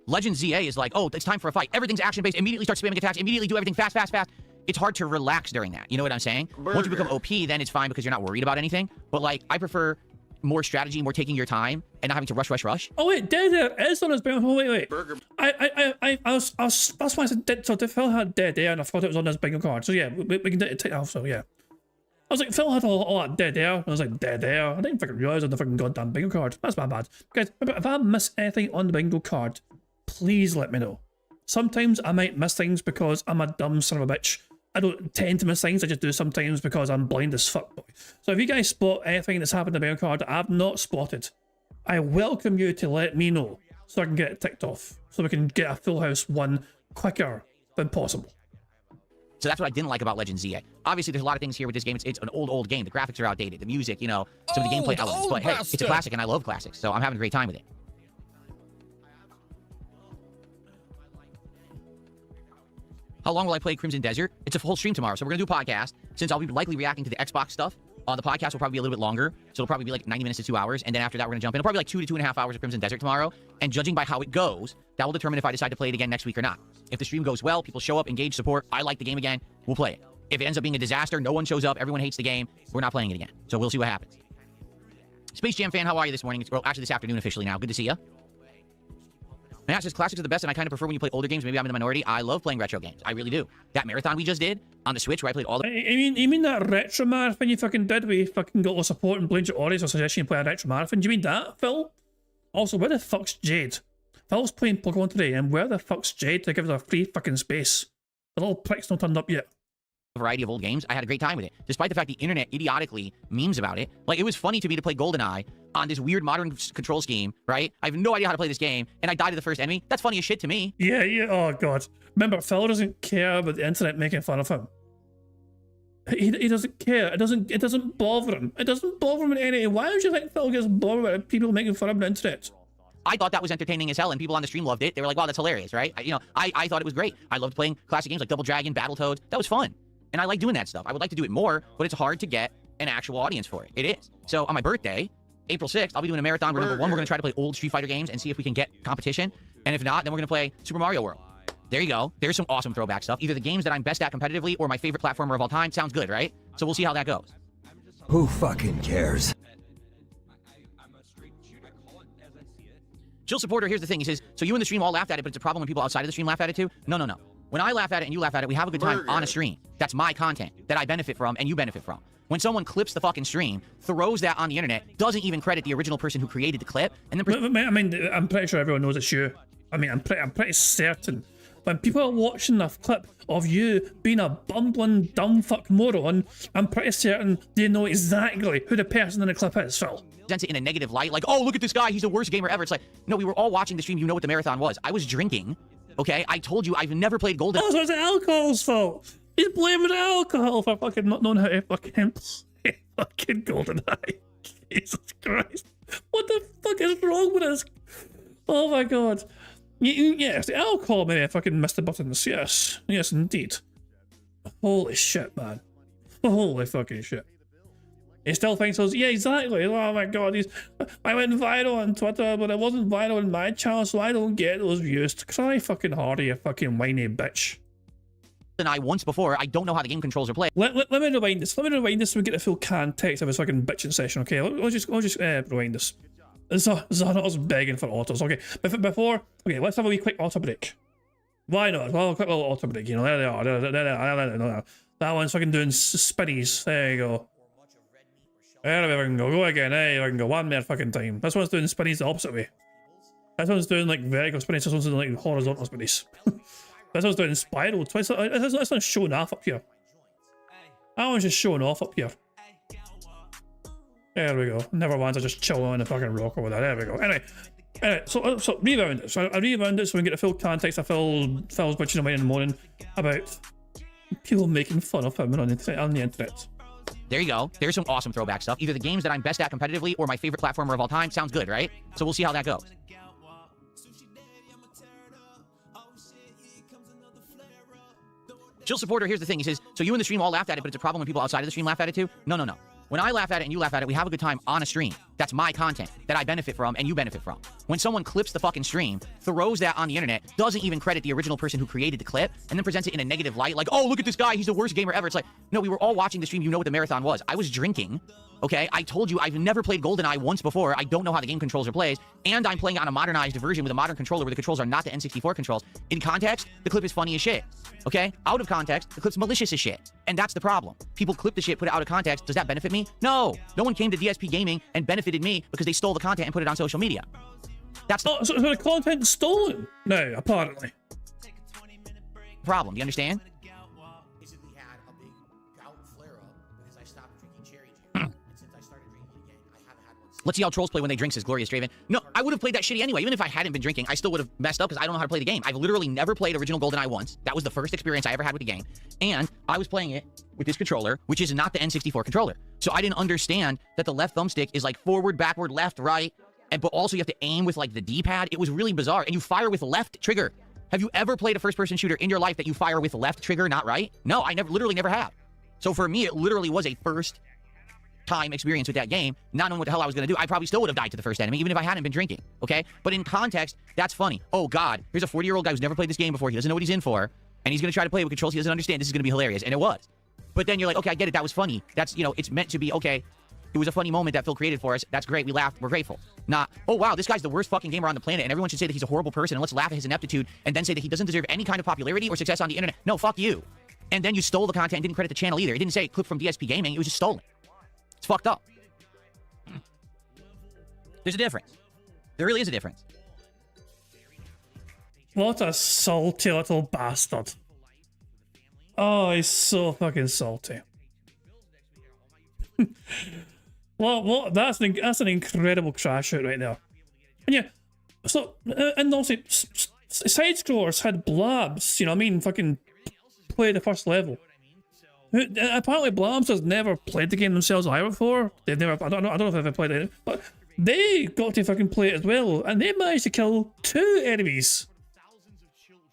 Legend ZA is like, oh, it's time for a fight. Everything's action-based. Immediately start spamming attacks. Immediately do everything fast, fast, fast. It's hard to relax during that. You know what I'm saying? Once you become OP, then it's fine because you're not worried about anything. But, like, I prefer more strategy, more taking your time, and not having to rush. Oh, wait, Dead Air is on his bingo. Oh, wait. I was, that's why I said Dead. So Phil had Dead Air, and I thought it was on his bingo card. So, yeah, we can take it off, so, yeah. I was like, Phil had all that Dead Air. I was like, Dead Air? I didn't fucking realize on the fucking goddamn bingo card. That's my bad. Guys, if I miss anything on the bingo card, please let me know. Sometimes I might miss things because I'm a dumb son of a bitch. I don't tend to miss things, I just do sometimes because I'm blind as fuck, boy. So if you guys spot anything that's happened to the bingo card that I've not spotted, I welcome you to let me know so I can get it ticked off. So we can get a full house one quicker than possible. So that's what I didn't like about Legend ZA. Obviously, there's a lot of things here with this game. It's an old game. The graphics are outdated. The music, you know, some of the gameplay elements. But hey, it's a classic and I love classics, so I'm having a great time with it. How long will I play Crimson Desert? It's a full stream tomorrow, so we're going to do a podcast. Since I'll be likely reacting to the Xbox stuff, the podcast will probably be a little bit longer, so it'll probably be like 90 minutes to 2 hours, and then after that, we're going to jump in. It'll probably be like 2 to 2.5 hours of Crimson Desert tomorrow, and judging by how it goes, that will determine if I decide to play it again next week or not. If the stream goes well, people show up, engage, support, I like the game again, we'll play it. If it ends up being a disaster, no one shows up, everyone hates the game, we're not playing it again. So we'll see what happens. Space Jam fan, how are you this morning? Well, actually this afternoon officially now. Good to see you. Matt says classics are the best, and I kind of prefer when you play older games. Maybe I'm in the minority. I love playing retro games. I really do. That marathon we just did on the Switch, where I played all the... You mean that retro marathon you fucking did, where you fucking got all the support and blamed your audience or suggestion you play a retro marathon? Do you mean that, Phil? Also, where the fuck's Jade? Phil's playing Pokemon today, and where the fuck's Jade to give her a free fucking space? The little prick's not turned up yet. Variety of old games. I had a great time with it, despite the fact the internet idiotically memes about it. Like, it was funny to me to play GoldenEye on this weird modern control scheme, right? I have no idea how to play this game, and I died to the first enemy. That's funny as shit to me. Yeah, oh god. Remember, Phil doesn't care about the internet making fun of him. He doesn't care. It doesn't bother him. It doesn't bother him in any way. Why don't you think Phil gets bothered about people making fun of him on the internet? I thought that was entertaining as hell, and people on the stream loved it. They were like, wow, that's hilarious, right? I thought it was great. I loved playing classic games like Double Dragon, Battletoads. That was fun. And I like doing that stuff. I would like to do it more, but it's hard to get an actual audience for it. It is. So on my birthday, April 6th, I'll be doing a marathon where number one, we're going to try to play old Street Fighter games and see if we can get competition. And if not, then we're going to play Super Mario World. There you go. There's some awesome throwback stuff. Either the games that I'm best at competitively or my favorite platformer of all time. Sounds good, right? So we'll see how that goes. Who fucking cares? Jill Supporter, here's the thing. He says, so you in the stream all laughed at it, but it's a problem when people outside of the stream laugh at it too? No. When I laugh at it and you laugh at it, we have a good time on a stream. That's my content that I benefit from and you benefit from. When someone clips the fucking stream, throws that on the internet, doesn't even credit the original person who created the clip, and then... I mean, I'm pretty sure everyone knows it's you. I mean, I'm pretty certain. When people are watching a clip of you being a bumbling, dumb fuck moron, I'm pretty certain they know exactly who the person in the clip is, Phil. Presents it in a negative light, like, oh, look at this guy, he's the worst gamer ever. It's like, no, we were all watching the stream, you know what the marathon was. I was drinking, okay? I told you I've never played Golden... Oh, so it's alcohol's fault. He's blaming alcohol for fucking not knowing how to fucking play fucking GoldenEye. Jesus Christ. What the fuck is wrong with us? Oh my god. Yes, the alcohol maybe I fucking missed the buttons. Yes. Yes, indeed. Holy shit, man. Holy fucking shit. He still thinks us. Yeah, exactly. Oh my god, I went viral on Twitter, but it wasn't viral on my channel, so I don't get those views. Try fucking harder, you fucking whiny bitch. Once before, I don't know how the game controls are played. Let me rewind this. Let me rewind this so we get the full context of his fucking bitching session, okay? I'll just rewind this. Zarno's begging for autos, okay? Before, okay, let's have a wee quick auto break. Why not? Well, a quick little auto break, you know, there they are. There. That one's fucking doing spinnies. There you go. There we can go. Go again. There we can go. One more fucking time. This one's doing spinnies the opposite way. This one's doing like vertical spinnies. This one's doing like horizontal spinnies. This one's doing spiral twice. This one's showing off up here. That one's just showing off up here. There we go. Never mind, I just chill on the fucking rock over there. There we go. Anyway, so rewound it. So I rewound it so we can get the full context of Phil's bitching away in the morning about people making fun of him on the internet. There you go. There's some awesome throwback stuff. Either the games that I'm best at competitively or my favorite platformer of all time. Sounds good, right? So we'll see how that goes. Jill Supporter, here's the thing. He says, so you in the stream all laughed at it, but it's a problem when people outside of the stream laugh at it too? No. When I laugh at it and you laugh at it, we have a good time on a stream. That's my content that I benefit from and you benefit from. When someone clips the fucking stream, throws that on the internet, doesn't even credit the original person who created the clip, and then presents it in a negative light, like, oh, look at this guy, he's the worst gamer ever. It's like, no, we were all watching the stream, you know what the marathon was. I was drinking, okay? I told you I've never played GoldenEye once before. I don't know how the game controls are played, and I'm playing on a modernized version with a modern controller where the controls are not the N64 controls. In context, the clip is funny as shit. Okay? Out of context, the clip's malicious as shit. And that's the problem. People clip the shit, put it out of context. Does that benefit me? No. No one came to DSP Gaming and benefited me because they stole the content and put it on social media. That's the so the content's stolen? No, apparently. Problem. Do you understand? Let's see how trolls play when they drink, says Glorious Draven. No, I would have played that shitty anyway. Even if I hadn't been drinking, I still would have messed up because I don't know how to play the game. I've literally never played original GoldenEye once. That was the first experience I ever had with the game. And I was playing it with this controller, which is not the N64 controller. So I didn't understand that the left thumbstick is like forward, backward, left, right. But also you have to aim with like the D-pad. It was really bizarre. And you fire with left trigger. Have you ever played a first-person shooter in your life that you fire with left trigger, not right? No, I literally never have. So for me, it literally was a first-time experience with that game, not knowing what the hell I was going to do. I probably still would have died to the first enemy, even if I hadn't been drinking, okay? But in context, that's funny. Oh, God, here's a 40-year-old guy who's never played this game before. He doesn't know what he's in for, and he's going to try to play it with controls he doesn't understand. This is going to be hilarious, and it was. But then you're like, okay, I get it. That was funny. That's, you know, it's meant to be, okay, it was a funny moment that Phil created for us. That's great. We laughed. We're grateful. Not, oh, wow, this guy's the worst fucking gamer on the planet, and everyone should say that he's a horrible person, and let's laugh at his ineptitude, and then say that he doesn't deserve any kind of popularity or success on the internet. No, fuck you. And then you stole the content and didn't credit the channel either. It didn't say clip from DSP Gaming. It was just stolen. It's fucked up. There's a difference. There really is a difference. What a salty little bastard. Oh, he's so fucking salty. Well, that's an incredible crash out right there. And yeah, so, and also, side scrollers had blabs, you know what I mean? Fucking play the first level. Apparently, Blabs has never played the game themselves either before. They've never, I don't know if they've ever played it, but they got to fucking play it as well, and they managed to kill 2 enemies.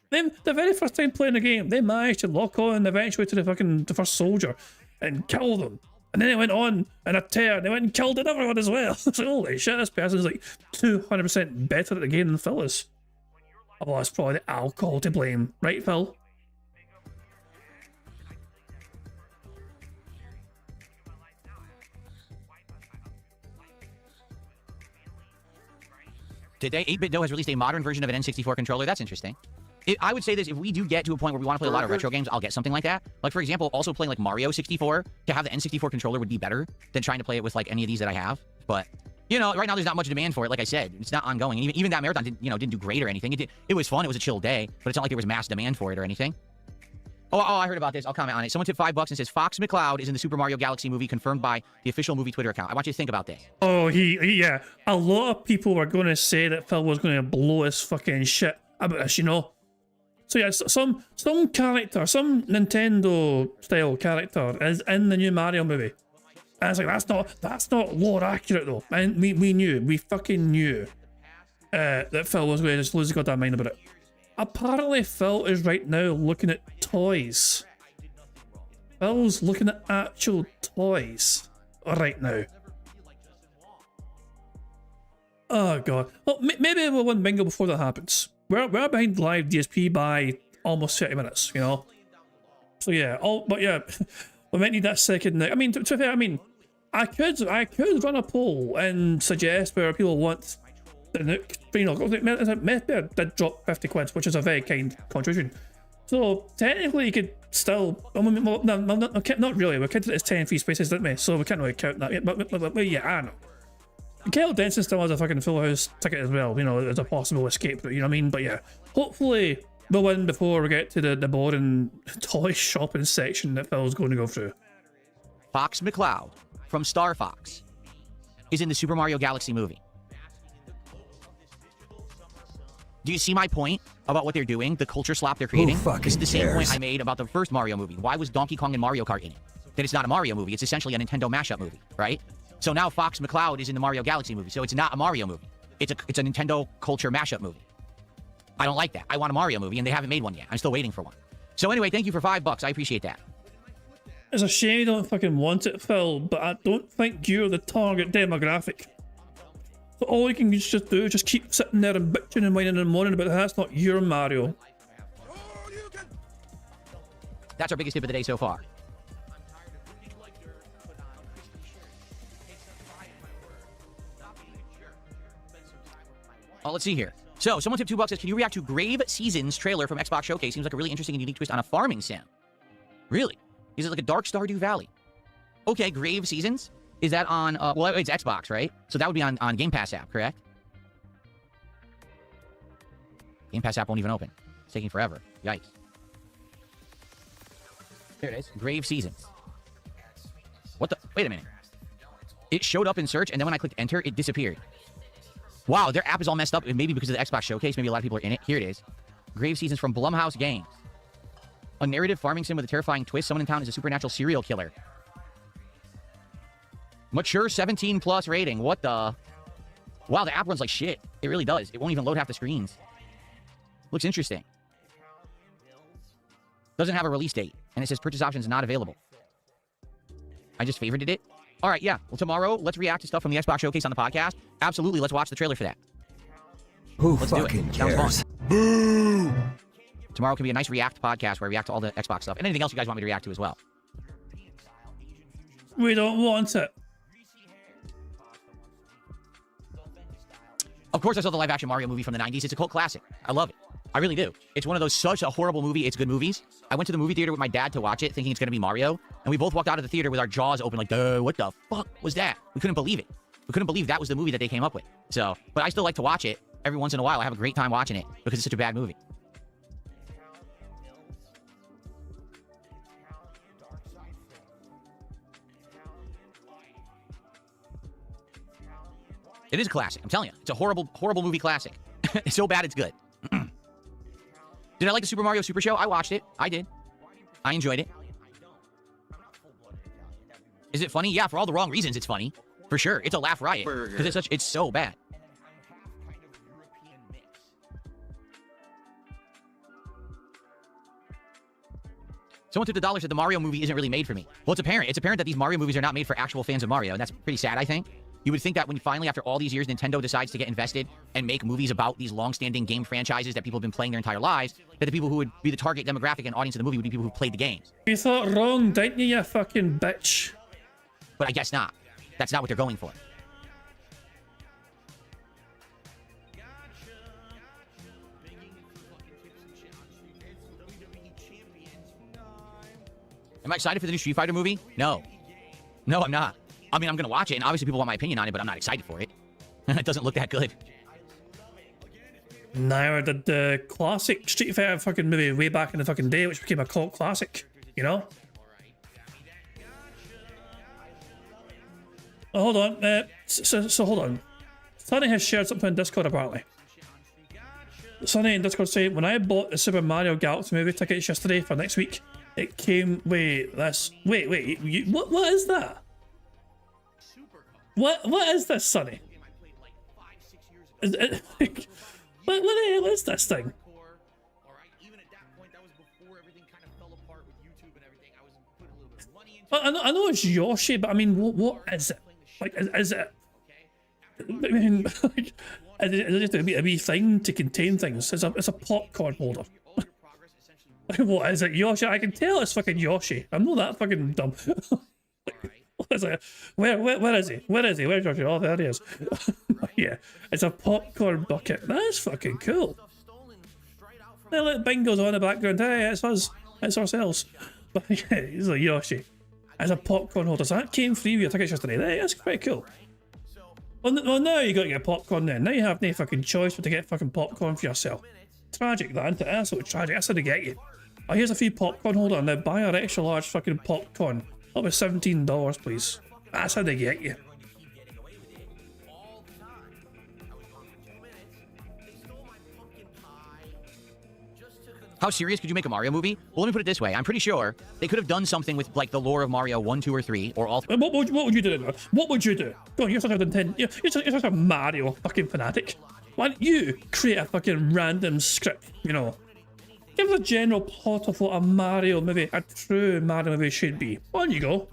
Then, the very first time playing the game, they managed to lock on eventually to the first soldier and kill them. And then it went on in a tear, and they went and killed another one as well. So, holy shit, this person's like 200% better at the game than Phil is. Well, that's probably the alcohol to blame. Right, Phil? Today, 8-Bit Doe has released a modern version of an N64 controller. That's interesting. I would say this, if we do get to a point where we want to play a lot of retro games, I'll get something like that. Like, for example, also playing like Mario 64, to have the N64 controller would be better than trying to play it with like any of these that I have. But, you know, right now there's not much demand for it. Like I said, it's not ongoing. Even that marathon didn't do great or anything. It was fun. It was a chill day, but it's not like there was mass demand for it or anything. Oh, I heard about this. I'll comment on it. Someone tipped $5 and says Fox McCloud is in the Super Mario Galaxy movie, confirmed by the official movie Twitter account. I want you to think about this. Oh, yeah. A lot of people were going to say that Phil was going to blow his fucking shit about this, you know? So yeah, some character, some Nintendo style character is in the new Mario movie. And it's like, that's not lore accurate though. And we fucking knew that Phil was going to just lose his goddamn mind about it. Apparently Phil is right now looking at toys. Phil's looking at actual toys right now. Oh god. Well, maybe we'll win bingo before that happens. We're behind live DSP by almost 30 minutes, you know? So yeah, but yeah, we might need that second. I mean, to be fair, I mean, I could run a poll and suggest where people want the nuke. You know, Methbear did drop 50 quid, which is a very kind contribution. So technically, you could still. No, not really. We counted it as 10 free spaces, didn't we? So we can't really count that yet. But yeah, I know. Kyle Denson still has a fucking full house ticket as well, you know, as a possible escape route, you know what I mean? But yeah, hopefully we'll win before we get to the boring toy shopping section that Phil's going to go through. Fox McCloud from Star Fox is in the Super Mario Galaxy movie. Do you see my point about what they're doing? The culture slap they're creating? This is the same point I made about the first Mario movie. Why was Donkey Kong and Mario Kart in it? That it's not a Mario movie. It's essentially a Nintendo mashup movie, right? So now Fox McCloud is in the Mario Galaxy movie. So it's not a Mario movie. It's a Nintendo culture mashup movie. I don't like that. I want a Mario movie, and they haven't made one yet. I'm still waiting for one. So anyway, thank you for $5. I appreciate that. It's a shame you don't fucking want it, Phil, but I don't think you're the target demographic. So all you can just do is just keep sitting there and bitching and whining and moaning about that's not your Mario. That's our biggest tip of the day so far. Let's see here. So, someone tipped $2 says, can you react to Grave Seasons trailer from Xbox Showcase? Seems like a really interesting and unique twist on a farming sim. Really? Is it like a Dark Stardew Valley? Okay, Grave Seasons? Is that on, well, it's Xbox, right? So that would be on Game Pass app, correct? Game Pass app won't even open. It's taking forever. Yikes. There it is. Grave Seasons. What the? Wait a minute. It showed up in search, and then when I clicked enter, it disappeared. Wow, their app is all messed up. Maybe because of the Xbox Showcase. Maybe a lot of people are in it. Here it is. Grave Seasons from Blumhouse Games. A narrative farming sim with a terrifying twist. Someone in town is a supernatural serial killer. Mature 17+ rating. What the? Wow, the app runs like shit. It really does. It won't even load half the screens. Looks interesting. Doesn't have a release date, and it says purchase options not available. I just favorited it. All right, yeah. Well, tomorrow, let's react to stuff from the Xbox Showcase on the podcast. Absolutely, let's watch the trailer for that. Who Let's fucking do it. Sounds cares? fun. Boo! Tomorrow can be a nice React podcast where I react to all the Xbox stuff and anything else you guys want me to react to as well. We don't want it. Of course, I saw the live-action Mario movie from the 90s. It's a cult classic. I love it. I really do. It's one of those such a horrible movie. It's good movies. I went to the movie theater with my dad to watch it, thinking it's going to be Mario, and we both walked out of the theater with our jaws open like, what the fuck was that? We couldn't believe it. We couldn't believe that was the movie that they came up with. So, but I still like to watch it every once in a while. I have a great time watching it because it's such a bad movie. It is a classic. I'm telling you. It's a horrible, horrible movie classic. It's so bad, it's good. Did I like the Super Mario Super Show? I watched it. I did. I enjoyed it. Is it funny? Yeah, for all the wrong reasons, it's funny. For sure. It's a laugh riot. Because it's so bad. Someone took the dollar, said the Mario movie isn't really made for me. Well, it's apparent. It's apparent that these Mario movies are not made for actual fans of Mario, and that's pretty sad, I think. You would think that when finally, after all these years, Nintendo decides to get invested and make movies about these long-standing game franchises that people have been playing their entire lives, that the people who would be the target demographic and audience of the movie would be people who played the games. You thought wrong, didn't you, you fucking bitch? But I guess not. That's not what they're going for. Am I excited for the new Street Fighter movie? No. No, I'm not. I mean, I'm going to watch it, and obviously people want my opinion on it, but I'm not excited for it. It doesn't look that good. Neither did the classic Street Fighter fucking movie way back in the fucking day, which became a cult classic, you know? Oh, hold on. So hold on. Sonny has shared something in Discord, apparently. Sonny in Discord saying, when I bought the Super Mario Galaxy movie tickets yesterday for next week, it came with this. Wait, what is that? What is this, Sonny? What the hell is this thing? I know it's Yoshi, but I mean, what is it? Like, is it? I mean, like, is it just a wee thing to contain things? It's a popcorn holder. What is it, Yoshi? I can tell it's fucking Yoshi. I'm not that fucking dumb. What is it? Where is he? Where is he? Where's Yoshi? Oh, there he is. Yeah, it's a popcorn bucket. That's fucking cool. Hey, look, Bingo's on in the background. Hey, it's us. It's ourselves. But yeah, it's like Yoshi. It's a popcorn holder. So that came free with your tickets yesterday. Hey, that's quite cool. Well, now you got to get popcorn then. Now you have no fucking choice but to get fucking popcorn for yourself. Tragic, that, isn't it? Absolutely tragic. That's how they get you. Oh, here's a few popcorn holder. Now buy an extra large fucking popcorn. That was $17, please. That's how they get you. How serious could you make a Mario movie? Well, let me put it this way. I'm pretty sure they could have done something with, like, the lore of Mario 1, 2, or 3, or all 3. What would you do then? What would you do? Go on, you're such a Nintendo. You're such a Mario fucking fanatic. Why don't you create a fucking random script, you know? Give us a general plot of what a Mario movie, a true Mario movie should be. On you go.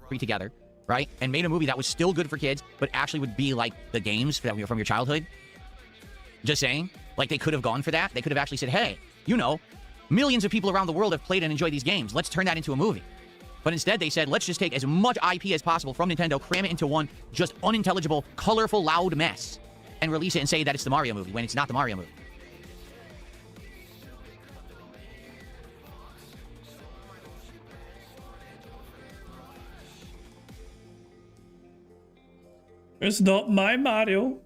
Together, right? And made a movie that was still good for kids, but actually would be like the games from your childhood. Just saying. Like, they could have gone for that. They could have actually said, hey, you know, millions of people around the world have played and enjoyed these games. Let's turn that into a movie. But instead, they said, let's just take as much IP as possible from Nintendo, cram it into one just unintelligible, colorful, loud mess, and release it and say that it's the Mario movie when it's not the Mario movie. It's not my Mario.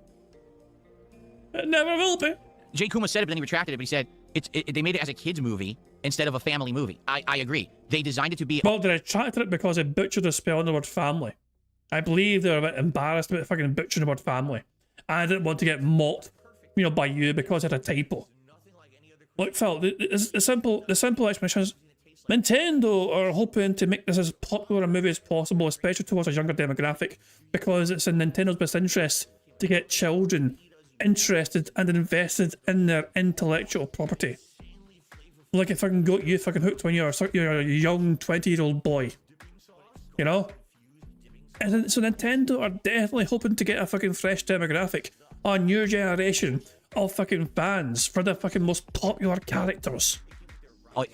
It never will be. Jay Kuma said it, but then he retracted it. But he said they made it as a kids movie instead of a family movie. I agree. They designed it to be. Well, they retracted it because it butchered the spell on the word family. I believe they were a bit embarrassed about fucking butchering the word family. I didn't want to get mocked, you know, by you because I had a typo. Look, Phil, the simple explanation is Nintendo are hoping to make this as popular a movie as possible, especially towards a younger demographic, because it's in Nintendo's best interest to get children interested and invested in their intellectual property. like it fucking got you fucking hooked when you're a young 20-year-old boy. You know? And then, so Nintendo are definitely hoping to get a fucking fresh demographic, a new generation of fucking fans for the fucking most popular characters.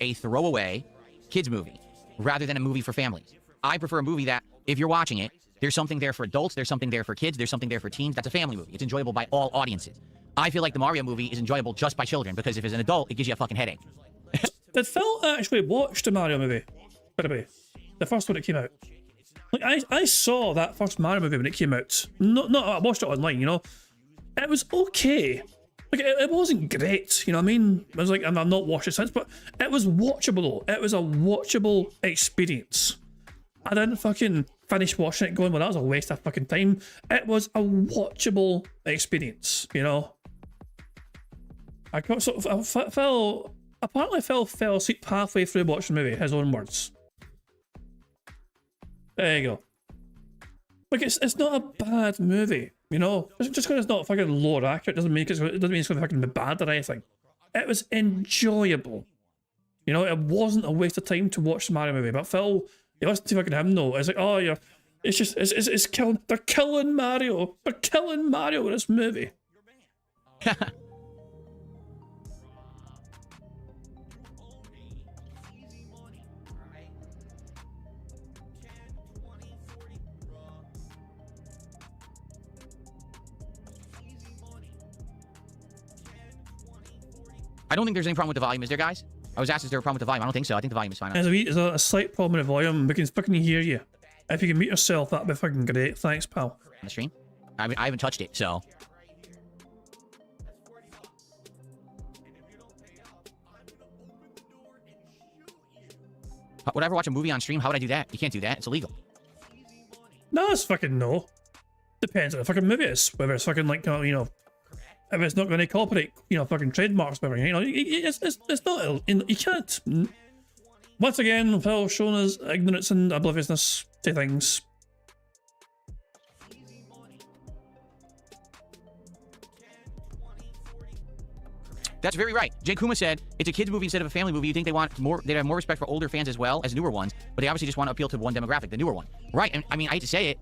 A throwaway kids movie rather than a movie for families. I prefer a movie that, if you're watching it, there's something there for adults, there's something there for kids, there's something there for teens. That's a family movie. It's enjoyable by all audiences. I feel like the Mario movie is enjoyable just by children, because if it's an adult, it gives you a fucking headache. Did Phil actually watch the Mario movie, by the way? The first one that came out. Like, I saw that first Mario movie when it came out. I watched it online, you know? It was okay. Like, it wasn't great, you know what I mean? I was like, I've not watched it since, but it was watchable. It was a watchable experience. I didn't fucking finish watching it going, well, that was a waste of fucking time. It was a watchable experience, you know? Apparently Phil fell asleep halfway through watching the movie, his own words. There you go. Like, it's not a bad movie, you know? Just because it's not fucking lore accurate doesn't mean it's going to fucking be bad or anything. It was enjoyable. You know, it wasn't a waste of time to watch the Mario movie. But Phil, you listen to fucking him though, it's like, oh yeah, it's killing, they're killing Mario. They're killing Mario in this movie. I don't think there's any problem with the volume, is there, guys? I was asked, is there a problem with the volume? I don't think so. I think the volume is fine. There's a slight problem with the volume. We can fucking hear you. If you can mute yourself, that'd be fucking great. Thanks, pal. On the stream? I mean, I haven't touched it, so. Would I ever watch a movie on stream? How would I do that? You can't do that. It's illegal. No, it's fucking no. Depends on the fucking movie is. Whether it's fucking like, you know, if it's not going to cooperate, you know, fucking trademarks, whatever, you know, it's not, you can't. Once again, Phil showing his ignorance and obliviousness to things. That's very right. Jay Kuma said, it's a kids movie instead of a family movie. You think they'd have more respect for older fans as well as newer ones, but they obviously just want to appeal to one demographic, the newer one. Right, and I mean, I hate to say it,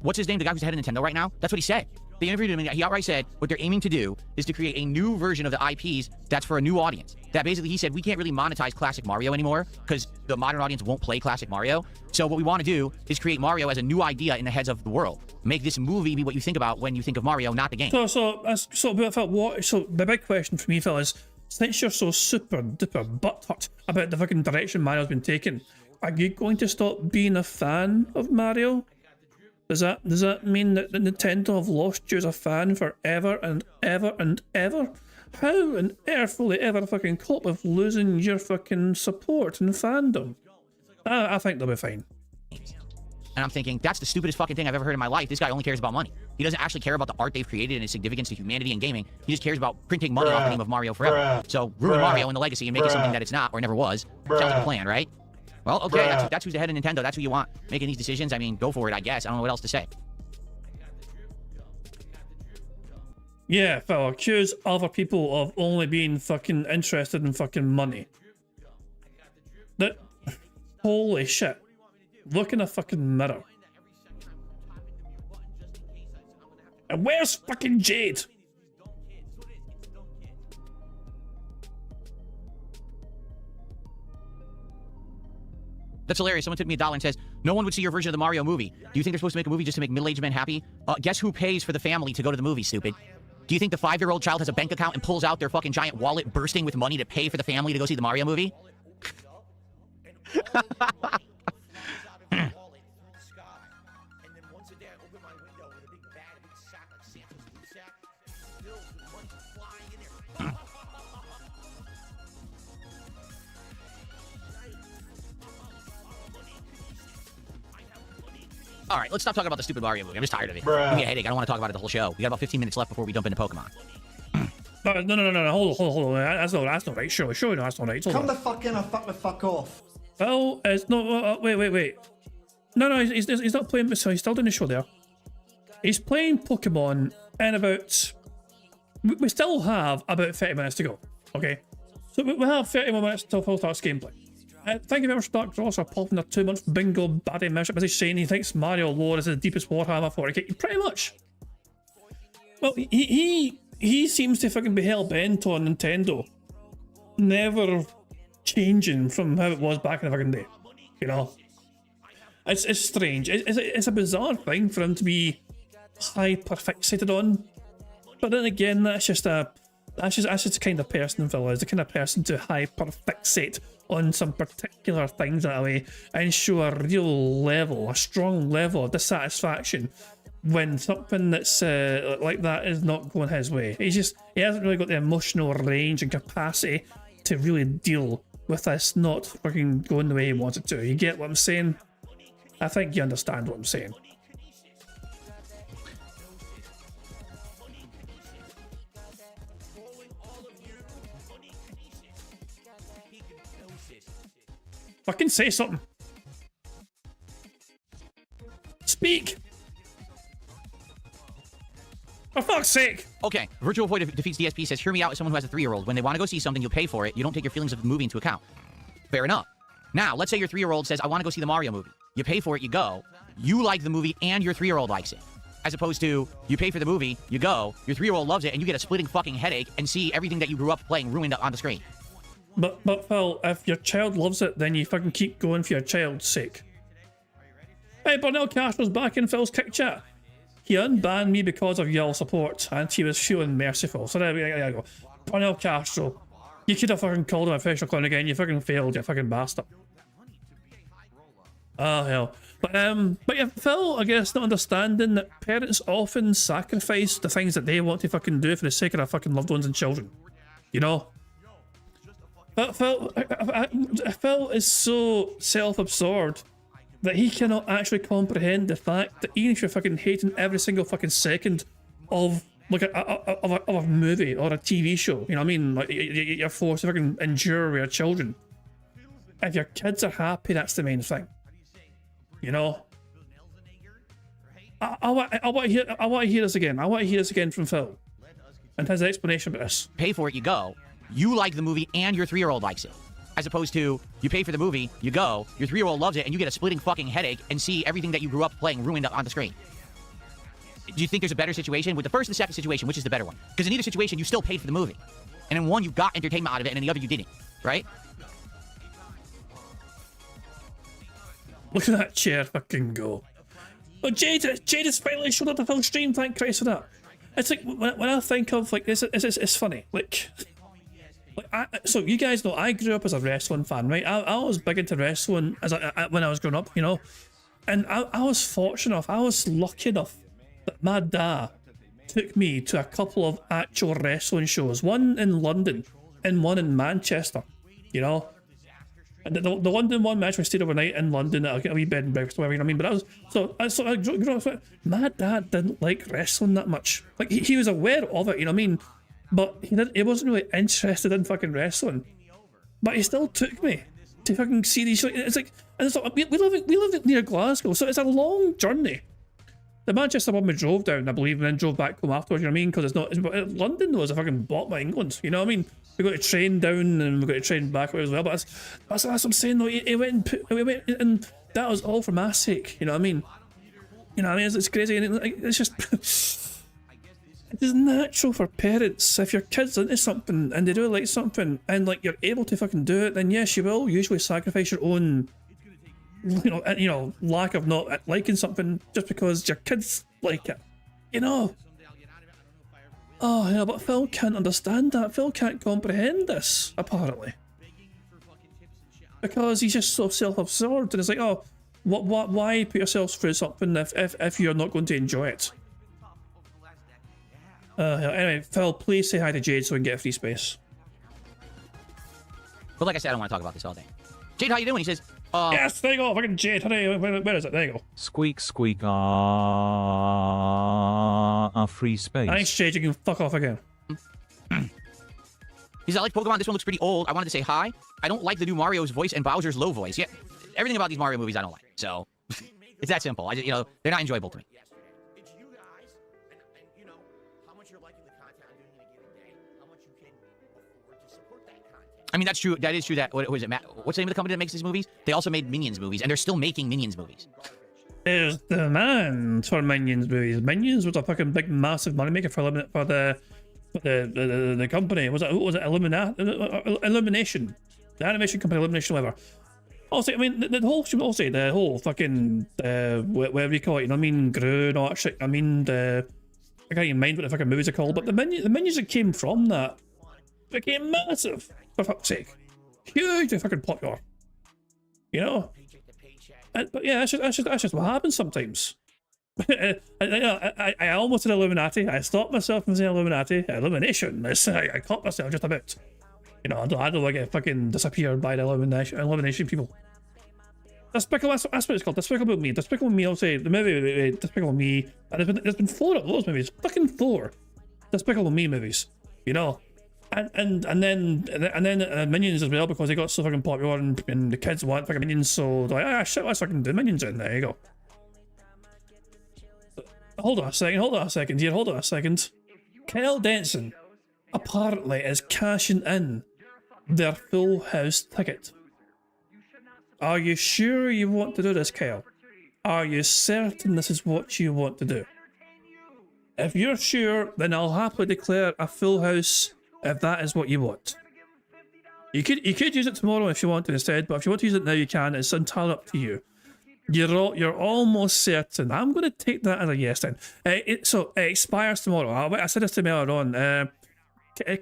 what's his name, the guy who's the head of Nintendo right now? That's what he said. They interviewed him and he outright said what they're aiming to do is to create a new version of the IPs that's for a new audience. That basically, he said, we can't really monetize classic Mario anymore because the modern audience won't play classic Mario. So what we want to do is create Mario as a new idea in the heads of the world. Make this movie be what you think about when you think of Mario, not the game. So the big question for me, Phil, is since you're so super duper butthurt about the fucking direction Mario's been taken, are you going to stop being a fan of Mario? Does that mean that Nintendo have lost you as a fan forever and ever and ever? How on earth will they ever fucking cope with losing your fucking support and fandom? I think they'll be fine. And I'm thinking, that's the stupidest fucking thing I've ever heard in my life. This guy only cares about money. He doesn't actually care about the art they've created and its significance to humanity and gaming. He just cares about printing money off the name of Mario forever. So ruin Mario and the legacy and make it something that it's not or never was. Sounds like a plan, right? Well, okay, that's who's the head of Nintendo. That's who you want making these decisions. I mean, go for it, I guess. I don't know what else to say. Yeah, Phil, accuse other people of only being fucking interested in fucking money. That, holy shit. Look in a fucking mirror. And where's fucking Jade? That's hilarious. Someone took me $1 and says, no one would see your version of the Mario movie. Do you think they're supposed to make a movie just to make middle-aged men happy? Guess who pays for the family to go to the movie, stupid? Do you think the 5-year-old child has a bank account and pulls out their fucking giant wallet bursting with money to pay for the family to go see the Mario movie? All right, let's stop talking about the stupid Mario movie. I'm just tired of it. Give me a headache. I don't want to talk about it the whole show. We got about 15 minutes left before we jump into Pokemon. No. Hold on. That's not right. Surely, that's not right. Come the fuck in or fuck the fuck off. Phil is no. Wait. No. He's not playing. So he's still doing the show there. He's playing Pokemon in about. We still have about 30 minutes to go. Okay. So we have 30 more minutes till Phil starts gameplay. Thank you very much, Dark Cross, for popping a 2 month bingo baddie membership. As he's saying, he thinks Mario lore is the deepest Warhammer 40k. Pretty much. Well, he seems to fucking be hell bent on Nintendo never changing from how it was back in the fucking day. You know? It's strange. It's a bizarre thing for him to be hyper fixated on. But then again, that's just the kind of person Phil is, the kind of person to hyper fixate on some particular things that way and show a real level, a strong level of dissatisfaction when something that's like that is not going his way. He hasn't really got the emotional range and capacity to really deal with this not fucking going the way he wants it to. You get what I'm saying? I think you understand what I'm saying. Fucking say something. Speak! For fuck's sake! Okay, Virtual Void defeats DSP says, hear me out as someone who has a 3-year-old. When they want to go see something, you'll pay for it. You don't take your feelings of the movie into account. Fair enough. Now, let's say your 3-year-old says, I want to go see the Mario movie. You pay for it, you go. You like the movie and your 3-year-old likes it. As opposed to, you pay for the movie, you go, your 3-year-old loves it, and you get a splitting fucking headache and see everything that you grew up playing ruined on the screen. But Phil, if your child loves it, then you fucking keep going for your child's sake. Hey, Burnell Castro's back in Phil's kick chat. He unbanned me because of y'all support, and he was feeling merciful. So there you go. Burnell Castro, you could have fucking called him a official clown again. You fucking failed, you fucking bastard. Oh hell. But yeah, Phil, I guess, not understanding that parents often sacrifice the things that they want to fucking do for the sake of their fucking loved ones and children. You know? But Phil is so self-absorbed that he cannot actually comprehend the fact that even if you're fucking hating every single fucking second of like a movie or a TV show, you know what I mean? Like you're forced to fucking endure with your children. If your kids are happy, that's the main thing. You know? I want to hear this again. I want to hear this again from Phil and his explanation about this. Pay for it, you go. You like the movie and your 3-year-old likes it. As opposed to, you pay for the movie, you go, your 3-year-old loves it, and you get a splitting fucking headache and see everything that you grew up playing ruined on the screen. Do you think there's a better situation? With the first and second situation, which is the better one? Because in either situation, you still paid for the movie. And in one, you got entertainment out of it, and in the other, you didn't. Right? Look at that chair fucking go. Oh, Jade has finally showed up the full stream, thank Christ for that. It's like, when I think of, like, it's funny, like so you guys know I grew up as a wrestling fan, right? I was big into wrestling when I was growing up, you know, and I was fortunate enough, I was lucky enough that my dad took me to a couple of actual wrestling shows, one in London and one in Manchester, you know. And the London one match, we stayed overnight in London at a wee bed and breakfast, whatever, you know what I mean? But I grew up, my dad didn't like wrestling that much. Like, he was aware of it, you know what I mean? But he wasn't really interested in fucking wrestling. But he still took me to fucking see these. It's like, we live near Glasgow, so it's a long journey. The Manchester one we drove down, I believe, and then drove back home afterwards, you know what I mean? Because London though is a fucking bottom of England, you know what I mean? We got a train down and we got a train back as well, but that's what I'm saying though. He went and that was all for my sake, you know what I mean? You know what I mean? It's crazy, and it's just. It is natural for parents, if your kid's into something and they do like something and like you're able to fucking do it, then yes, you will usually sacrifice your own, you know, lack of not liking something just because your kids like it, you know. Oh yeah, but Phil can't understand that. Phil can't comprehend this, apparently, because he's just so self-absorbed and it's like, oh, why put yourself through something if you're not going to enjoy it? Anyway, Phil, please say hi to Jade so we can get a free space. But like I said, I don't want to talk about this all day. Jade, how you doing? He says, yes, there you go, fucking Jade, where is it? There you go. Squeak, squeak, free space. Thanks, Jade, you can fuck off again. He's like, Pokemon, this one looks pretty old. I wanted to say hi. I don't like the new Mario's voice and Bowser's low voice. Yeah, everything about these Mario movies I don't like. So, it's that simple. I just, they're not enjoyable to me. I mean, that's true. That is true. That what is it? What's the name of the company that makes these movies? They also made Minions movies, and they're still making Minions movies. There's demand for Minions movies. Minions was a fucking big, massive moneymaker for the company. Was it Illumination? The animation company, Illumination, whatever. Also, I mean, the whole fucking whatever you call it. You know what I mean? Gru and all that shit. I mean, I can't even mind what the fucking movies are called, but the minions that came from that became massive. For fuck's sake, hugely fucking popular. You know. But yeah, that's just what happens sometimes. I almost did Illuminati. I stopped myself from saying Illuminati. Illumination. I caught myself just a bit. You know, I don't want to get fucking disappeared by the Illumination people. Despicable, that's what it's called. Despicable Me. Despicable Me, I'll say. The movie Despicable Me. And there's been 4 of those movies. Fucking 4 Despicable Me movies. You know. And then Minions as well, because they got so fucking popular and the kids want fucking Minions, so they're like, shit, let's fucking do Minions in. There you go. Hold on a second here, hold on a second. Kyle Denson apparently is cashing in their Full House ticket. Are you sure you want to do this, Kyle? Are you certain this is what you want to do? If you're sure, then I'll happily declare a Full House if that is what you want. You could use it tomorrow if you want to instead, but if you want to use it now you can. It's entirely up to you. You're almost certain. I'm going to take that as a yes then. So it expires tomorrow. I said this to me earlier on.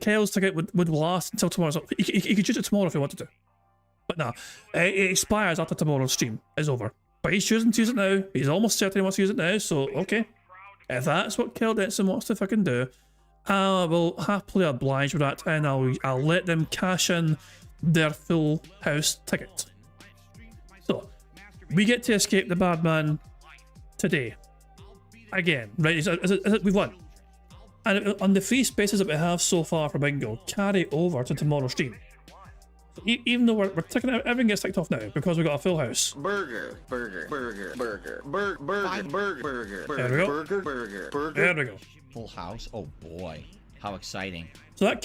Kyle's ticket would last until tomorrow. So you could use it tomorrow if you wanted to. But no, it expires after tomorrow's stream is over. But he's choosing to use it now. He's almost certain he wants to use it now. So okay, if that's what Kyle Denson wants to fucking do, I will happily oblige with that, and I'll let them cash in their Full House ticket. So we get to escape the bad man today. Again, right? We've won. And on the free spaces that we have so far for Bingo, carry over to tomorrow's stream. So even though we're ticking out, everything gets ticked off now because we got a Full House. Burger. There we go. Full House. Oh boy, how exciting! So that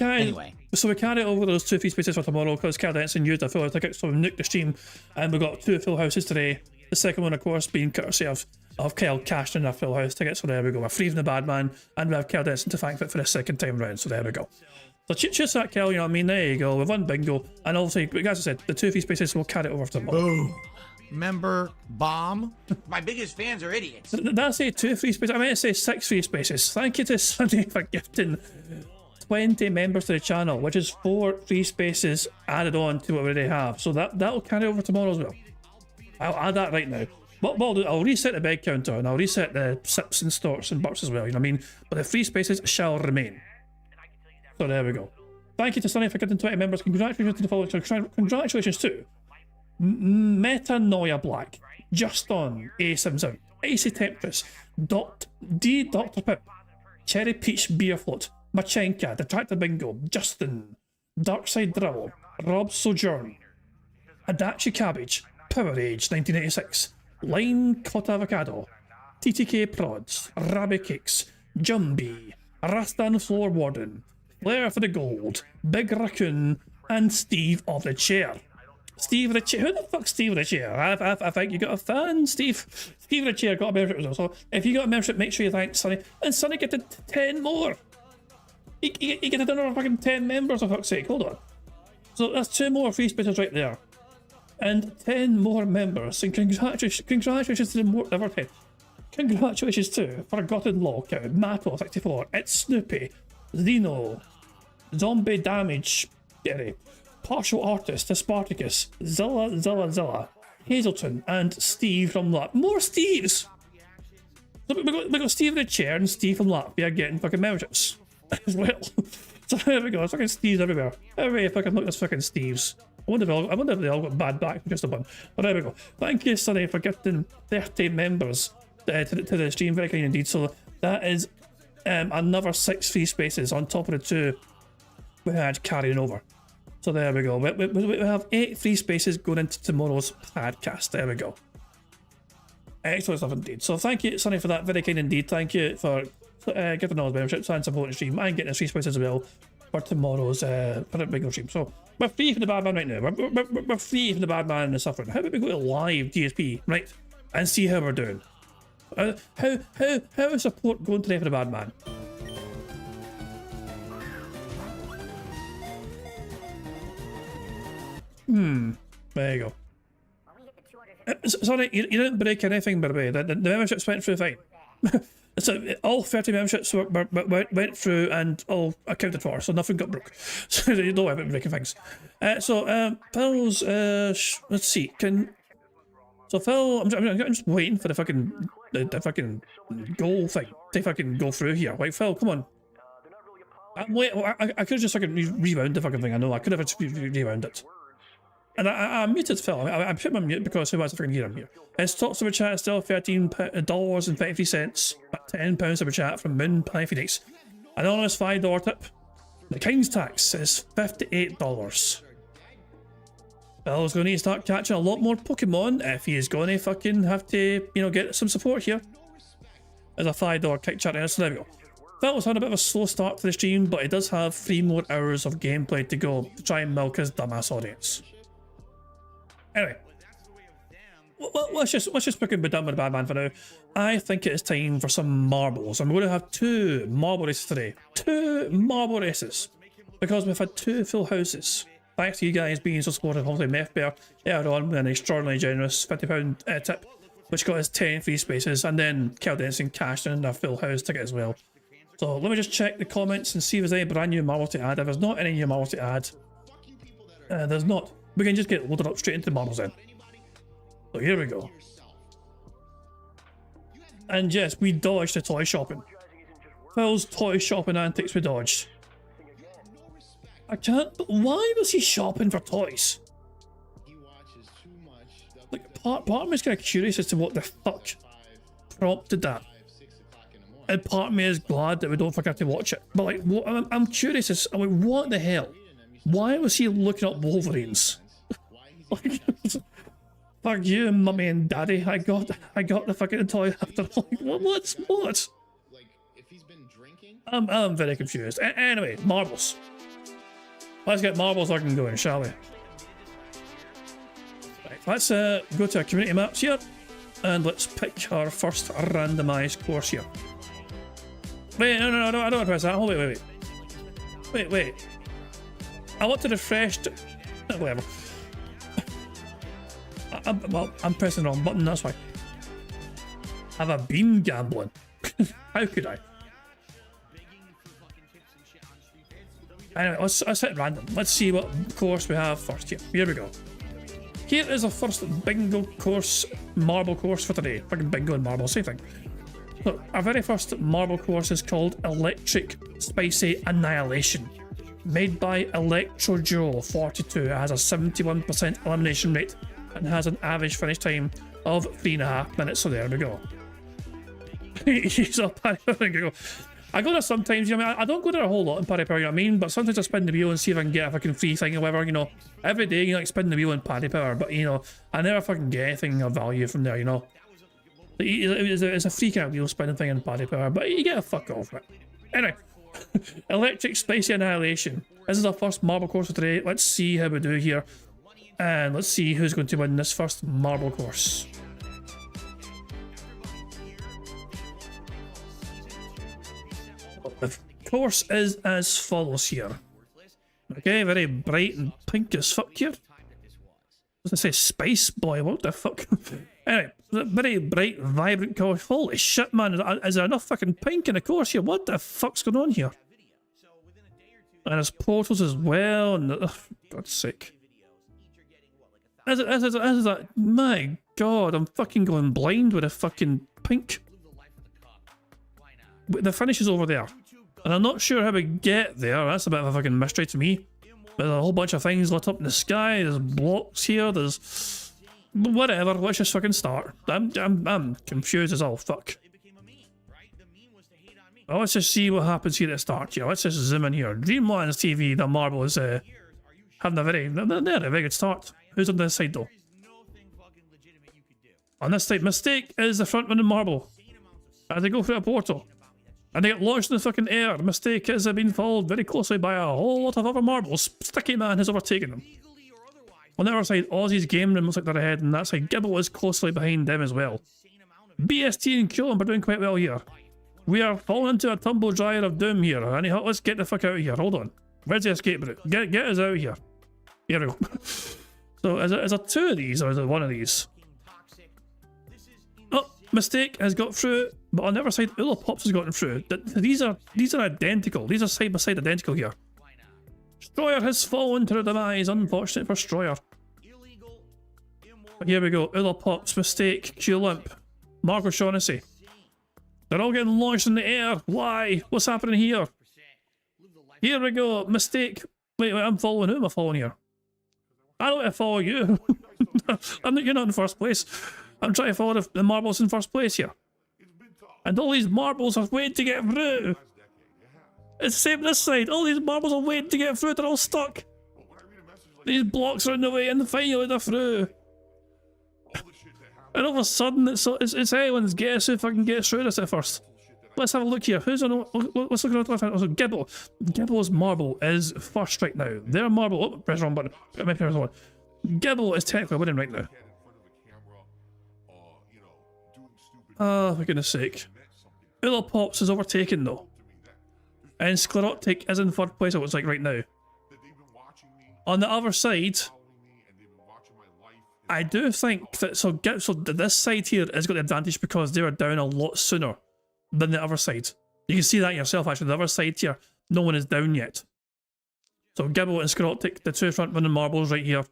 so we carry over those 2 free spaces for tomorrow because Kyle Denson used a Full House ticket, so we nuked the stream, and we got 2 Full Houses today. The second one, of course, being courtesy of Kyle cashed in a Full House ticket. So there we go. We're free from the bad man, and we have Kyle Denson to thank for the second time round. So there we go. So cheers to that, Kyle. You know what I mean? There you go. We've won Bingo, and obviously, as I said, the 2 free spaces will carry it over to tomorrow. Boom. Member bomb. My biggest fans are idiots. Did I say 2 free spaces? I meant to say 6 free spaces. Thank you to Sunny for gifting 20 members to the channel, which is 4 free spaces added on to what we already have. So that'll carry over tomorrow as well. I'll add that right now. What I'll do, I'll reset the bed counter and I'll reset the sips and storts and bucks as well. You know what I mean? But the free spaces shall remain. So there we go. Thank you to Sunny for getting 20 members. Congratulations to the following. Congratulations to Metanoia Black, Juston A77, Icy Temptress, Dr. Pip, Cherry Peach Beerfloat, Machenka, Detractor Bingo, Justin, Darkside Drill, Rob Sojourn, Adachi Cabbage, Power Age 1986, Line Caught Avocado, TTK Prods, Rabbit Cakes, Jumbie, Rastan Floor Warden, Flair for the Gold, Big Raccoon, and Steve of the Chair. Steve of the Chair. Who the fuck's Steve of the Chair? I think you got a fan, Steve. Steve of the Chair got a membership as well. So if you got a membership, make sure you thank Sonny. And Sonny get 10 more. He get another fucking 10 members, for fuck's sake. Hold on. So that's 2 more free spaces right there. And 10 more members. And congratulations to the ever 10. Congratulations to Forgotten Lockout, Mato64, It's Snoopy, Zeno, Zombie Damage, Berry, Partial Artist, Spartacus, Zilla, Hazelton, and Steve from Latvia. More Steves! So we got Steve in the Chair and Steve from Latvia getting fucking memberships as well. So there we go, there's fucking Steves everywhere. Everywhere you fucking look, there's fucking Steves. I wonder if they all got bad back from just a one. But there we go. Thank you, Sonny, for getting 30 members to the stream. Very kind indeed. So that is another 6 free spaces on top of the 2 we had carrying over. So there we go. We have 8 free spaces going into tomorrow's podcast. There we go. Excellent stuff indeed. So thank you, Sonny, for that. Very kind indeed. Thank you for giving all the memberships and supporting the stream and getting the free spaces as well. for tomorrow's bingo stream. So we're free from the bad man right now. We're free from the bad man and the suffering. How about we go to live DSP, right, and see how we're doing? How is support going today for the bad man? There you go. Sorry, you didn't break anything, by the way. The memberships went through fine. So all 30 memberships went through and all accounted for, so nothing got broke. So you don't have it breaking things. Phil's, let's see, so Phil, I'm just waiting for the fucking goal thing to fucking go through here. Like, Phil, come on. I could have just fucking rewound the fucking thing. I know I could have just rewound it. And I muted Phil. I put my mute because who wants to fucking hear him here? His top super chat is still $13.53, but £10 super chat from Moon Pie Phoenix. Anonymous $5 tip. The King's tax is $58. Phil's going to need to start catching a lot more Pokemon if he is going to fucking have to, you know, get some support here. There's a $5 kick chat there, so there we go. Phil's had a bit of a slow start to the stream, but he does have 3 more hours of gameplay to go to try and milk his dumbass audience. Anyway, let's just fucking be done with the bad man for now. I think it is time for some marbles. I'm going to have 2 marble races today. 2 marble races. Because we've had 2 full houses. Thanks to you guys being so supportive. Hopefully Meth Bear earlier on with an extraordinarily generous £50 tip, which got us 10 free spaces, and then Kel Denson cashed in a full house ticket as well. So let me just check the comments and see if there's any brand new marbles to add. If there's not any new marbles to add, there's not. We can just get loaded up straight into the marbles then. So here we go. And yes, we dodged the toy shopping. Phil's toy shopping antics we dodged. I can't. Why was he shopping for toys? Like, part of me is kind of curious as to what the fuck prompted that. And part of me is glad that we don't fucking have to watch it. But like, I'm curious as, I mean, what the hell? Why was he looking up Wolverines? Like, fuck you, mummy and daddy. I got the fucking toy after. Like, what? I'm very confused. Anyway, marbles. Let's get marbles looking going, shall we? Right, let's go to our community maps here, and let's pick our first randomised course here. Wait, no, I don't want to press that. Hold, wait. I want to refresh. Whatever. I'm pressing the wrong button, that's why. Have I been gambling? How could I? Anyway, let's hit random. Let's see what course we have first here. Here we go. Here is the first bingo course, marble course for today. Fucking bingo and marble, same thing. Look, our very first marble course is called Electric Spicy Annihilation. Made by Electro Joe 42. It has a 71% elimination rate and has an average finish time of 3.5 minutes. So there we go. He's up. I go there sometimes, you know, I don't go there a whole lot in Paddy Power, you know what I mean? But sometimes I spin the wheel and see if I can get a fucking free thing or whatever, you know. Every day, you know, like spin the wheel in Paddy Power, but, you know, I never fucking get anything of value from there, you know. It's a free kind of wheel spinning thing in Paddy Power, but you get a fuck off it. Anyway, Electric Spicy Annihilation. This is our first marble course for today. Let's see how we do here. And let's see who's going to win this first marble course. The course is as follows here. Okay, very bright and pink as fuck here. Does it say Spice Boy? What the fuck? Anyway, very bright, vibrant course. Holy shit, man. Is there enough fucking pink in the course here? What the fuck's going on here? And there's portals as well. And God's sake. Is that? My God, I'm fucking going blind with a fucking pink. The finish is over there. And I'm not sure how we get there. That's a bit of a fucking mystery to me. There's a whole bunch of things lit up in the sky. There's blocks here. There's whatever. Let's just fucking start. I'm confused as all fuck. Well, let's just see what happens here at the start here. Let's just zoom in here. Dreamlands TV, the marble is having a very good start. Who's on this side though? On this side, Mistake is the front running marble. As they go through a portal. And they get launched in the fucking air. Mistake has been followed very closely by a whole lot of other marbles. Sticky Man has overtaken them. On the other side, Aussie's game room looks like they're ahead, and that side, Gibble is closely behind them as well. BST and Cullen are doing quite well here. We are falling into a tumble dryer of doom here. Anyhow, let's get the fuck out of here. Hold on. Where's the escape route? Get us out of here. Here we go. So, is it two of these, or is it one of these? Oh, Mistake has got through, but on the other side, Ula Pops has gotten through. These are identical. These are side by side identical here. Stroyer has fallen to the demise. Unfortunate for Stroyer. But here we go. Ula Pops, Mistake, Q-Limp, Mark O'Shaughnessy. They're all getting launched in the air. Why? What's happening here? Here we go. Mistake. Wait, I'm following who am I following here? I don't want to follow you. You're not in first place. I'm trying to follow the marbles in first place here. And all these marbles are waiting to get through. It's the same this side. All these marbles are waiting to get through. They're all stuck. These blocks are in the way and finally they're through. And all of a sudden it's anyone's guess who fucking gets through this at first. Let's have a look here. Who's on? Let's look at the left hand. Also, Gibble. Gibble's marble is first right now. Their marble. Oh, press the wrong button. Gibble is technically winning right now. Oh, for goodness sake. Ula Pops is overtaken though. And Sclerotic is in third place, it looks like right now. On the other side, I do think that so this side here has got the advantage because they were down a lot sooner than the other side. You can see that yourself actually. The other side here, no one is down yet. So Gibble and Sclerotic, the two front running marbles right here,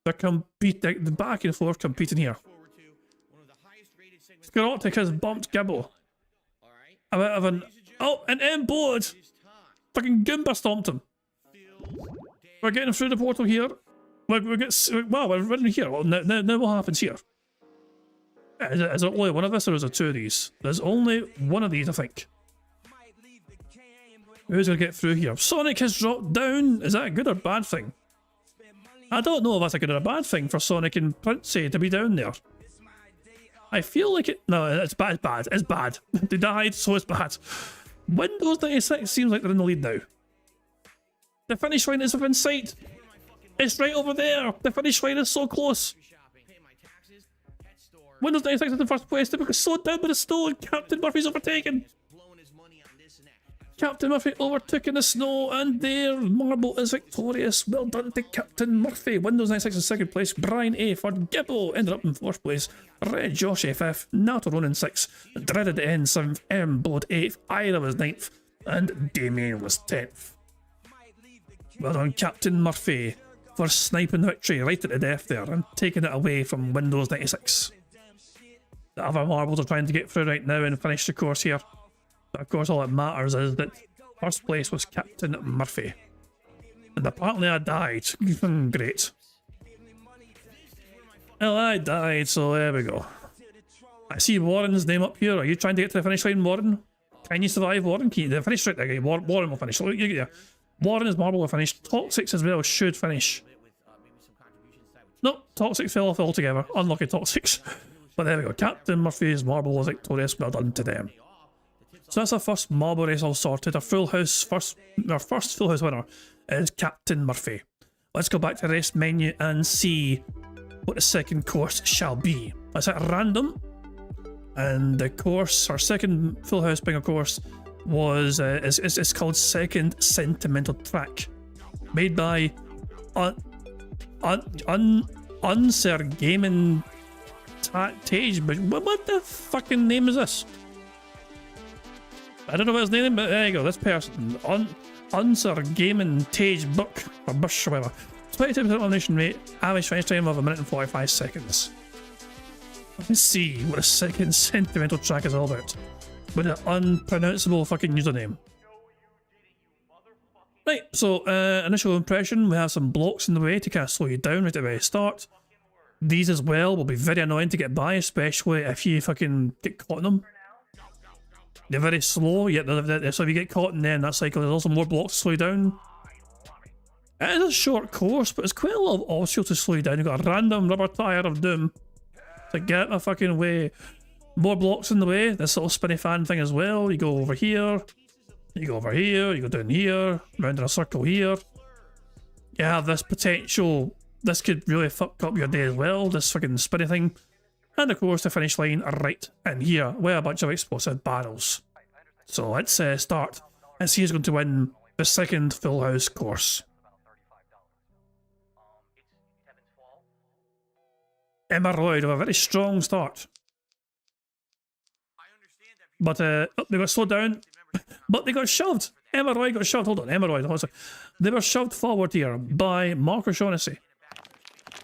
they're competing, the back and forth competing here. Sclerotic has bumped Gibble. A bit of an an M board. Fucking Goomba stomped him. We're getting through the portal here. We're running here. Well, now what happens here? Is there only one of us or is there two of these? There's only one of these, I think. Who's gonna get through here? Sonic has dropped down. Is that a good or bad thing? I don't know if that's a good or a bad thing for Sonic and Princey to be down there. I feel like it. No, it's bad. It's bad. It's bad. They died, so it's bad. Windows 96 seems like they're in the lead now. The finish line is within sight. It's right over there. The finish line is so close. Windows 96 is in first place. They were slowed down by the snow and Captain Murphy's overtaken. Captain Murphy overtook in the snow and their marble is victorious. Well done to Captain Murphy. Windows 96 in second place. Brian A for Gibble ended up in fourth place. Red Josh A fifth. Nato Ronan 6th. Dreaded N 7th. M Blood 8th. Ira was 9th. And Damien was 10th. Well done Captain Murphy for sniping the victory right at the death there and taking it away from Windows 96. The other marbles are trying to get through right now and finish the course here. But of course all that matters is that first place was Captain Murphy. And apparently I died. Great. Well, I died, so there we go. I see Warren's name up here. Are you trying to get to the finish line, Warren? Can you survive, Warren? Can you finish right there? Warren will finish. Look, you get Warren's marble will finish. Toxic as well should finish. Nope, Toxic fell off altogether. Unlucky Toxics. But there we go. Captain Murphy's marble was victorious. Well done to them. So that's our first marble race all sorted. Our first full house winner is Captain Murphy. Let's go back to the race menu and see what the second course shall be. Let's hit random. And the course, our second full house bingo course, was it's called Second Sentimental Track, made by Unser Gaming Tage. But what the fucking name is this? I don't know what his name is, but there you go. This person, Unser Gaming Tage Book or Bush or whatever. 22% elimination rate, average finish time of 1 minute and 45 seconds. Let's see what a Second Sentimental Track is all about. With an unpronounceable fucking username. Right, so initial impression, we have some blocks in the way to kind of slow you down right at the very start. These as well will be very annoying to get by, especially if you fucking get caught in them. They're very slow, yet so if you get caught in them, that cycle, there's also more blocks to slow you down. It is a short course, but it's quite a lot of obstacles to slow you down. You've got a random rubber tyre of doom to get my fucking way. More blocks in the way, this little spinny fan thing as well. You go over here, you go over here, you go down here, round in a circle here. You have this potential, this could really fuck up your day as well, this fucking spinny thing. And of course the finish line right in here, with a bunch of explosive barrels. So let's start and see who's going to win the second Full House course. Emma Royd with a very strong start. But they got slowed down, but they got shoved. Emma Roy got shoved. Hold on, Emma Roy. They were shoved forward here by Mark O'Shaughnessy.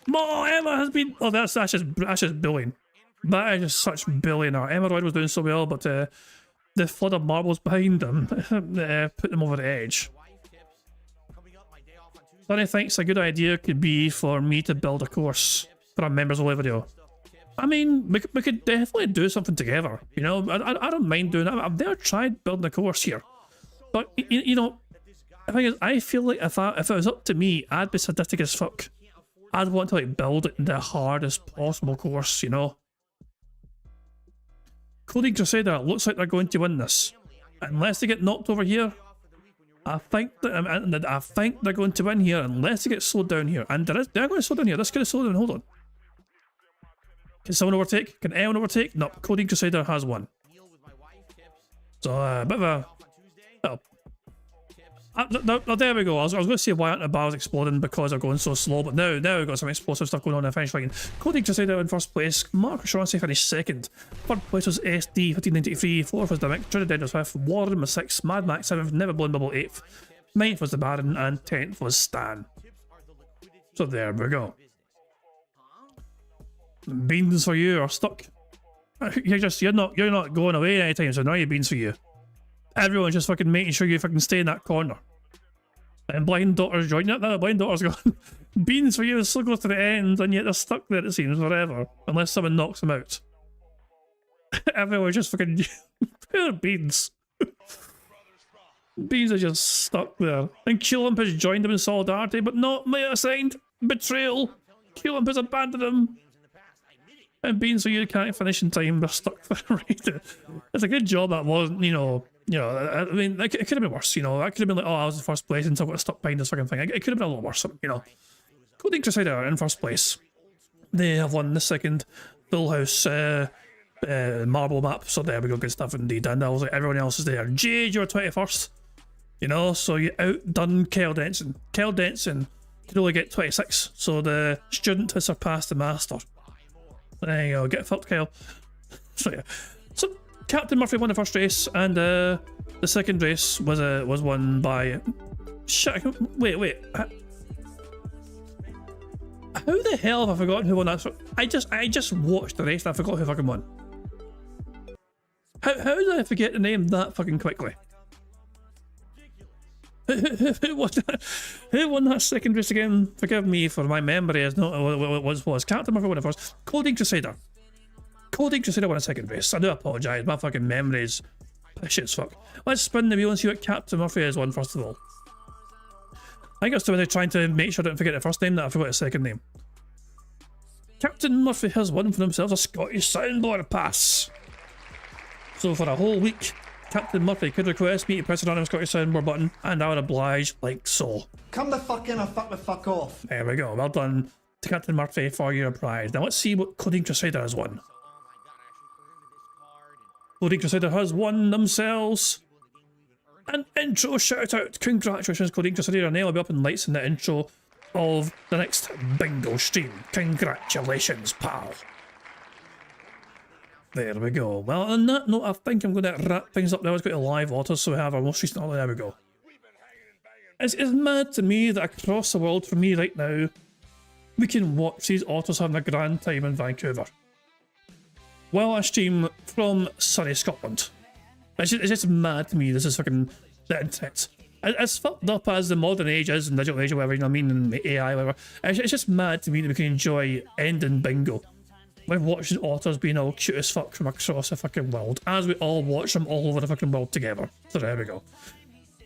Emma has been. Oh, that's just bullying. That is just such bullying. Emma Roy was doing so well, but the flood of marbles behind them put them over the edge. Sonny thinks a good idea could be for me to build a course for a members only video. I mean, we could definitely do something together, you know. I don't mind doing that. I've never tried building a course here, but you know, the thing is, I feel like if it was up to me, I'd be sadistic as fuck. I'd want to like build it in the hardest possible course, you know. Coding Crusader looks like they're going to win this, unless they get knocked over here. I think they're going to win here unless they get slowed down here, and they're going to slow down here. This could have slowed down. Hold on. Can someone overtake? Can anyone overtake? No, Coding Crusader has won. So, a bit of a... Oh. There we go. I was going to say why aren't the barrels exploding because they're going so slow, but now we've got some explosive stuff going on in the finish line. Coding Crusader in first place. Mark O'Shaughnessy finished second. Third place was SD 1593. Fourth was Dimick. Trinidad was fifth. Warren was sixth. Mad Max 7th. Never Blown Bubble 8th. 9th was the Baron. And 10th was Stan. So there we go. Beans for you are stuck. You're not going away anytime, so now you beans for you. Everyone's just fucking making sure you fucking stay in that corner. And Blind Daughter's joining it. No, Blind Daughter's gone. Beans for you still goes to the end, and yet they're stuck there, it seems, forever. Unless someone knocks them out. Everyone's just fucking... Poor Beans. Beans are just stuck there. And Q-Lump has joined them in solidarity, but not my assigned betrayal. Q-Lump has abandoned him. And Beans for you can't finish in time, they're stuck for the ride. It's a good job that wasn't, you know, I mean, it could have been worse, you know. I could have been like, oh, I was in first place until I got stuck behind this fucking thing. It could have been a lot worse, you know. Coding Crusader in first place. They have won the second Full House marble map, so there we go, good stuff indeed. And also everyone else is there. Jade, you're 21st. You know, so you outdone Kel Denson. Kel Denson could only get 26, so the student has surpassed the master. There you go, get fucked, Kyle. So yeah. So Captain Murphy won the first race, and the second race was won by... Shit, wait. How the hell have I forgotten who won that? I just watched the race and I forgot who fucking won. How did I forget the name that fucking quickly? Who won that second race again? Forgive me for my memory as not what was Captain Murphy won it first. Coding Crusader. Coding Crusader won a second race. I do apologise, my fucking memory is shit as fuck. Let's spin the wheel and see what Captain Murphy has won first of all. I think I was really trying to make sure I didn't forget the first name, that I forgot the second name. Captain Murphy has won for himself a Scottish soundboard pass. So for a whole week, Captain Murphy could request me to press a random Scottish soundboard button, and I would oblige like so. Come the fuck in or fuck the fuck off. There we go, well done to Captain Murphy for your prize. Now let's see what Coding Crusader has won. Coding Crusader has won themselves an intro shout out. Congratulations, Coding Crusader, and they'll be up in lights in the intro of the next bingo stream. Congratulations, pal. There we go. Well, on that note, I think I'm going to wrap things up now. Let's go to live autos, so we have our most recent auto. There we go. It's mad to me that across the world, for me right now, we can watch these autos having a grand time in Vancouver. Well, I stream from sunny Scotland. It's just mad to me. This is fucking the internet. As fucked up as the modern age is, and digital age or whatever, you know what I mean, and AI, whatever. It's just mad to me that we can enjoy ending bingo. We're watching otters being all cute as fuck from across the fucking world, as we all watch them all over the fucking world together. So there we go.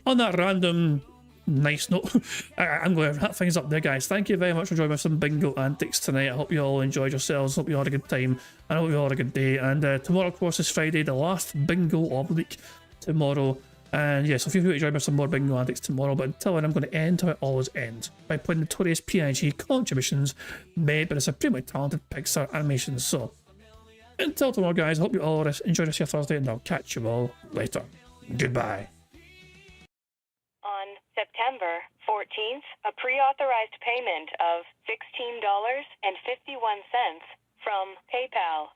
On that random nice note, I'm going to wrap things up there, guys. Thank you very much for joining me some bingo antics tonight. I hope you all enjoyed yourselves. Hope you all had a good time. And I hope you all had a good day. And tomorrow, of course, is Friday, the last bingo of the week tomorrow. And yeah, so feel free to join me some more bingo antics tomorrow. But until then, I'm going to end how it always ends, by playing notorious PNG contributions made by the supremely talented Pixar Animations. So until tomorrow, guys, I hope you all enjoy the rest of your Thursday, and I'll catch you all later. Goodbye. On September 14th, a pre-authorized payment of $16.51 from PayPal.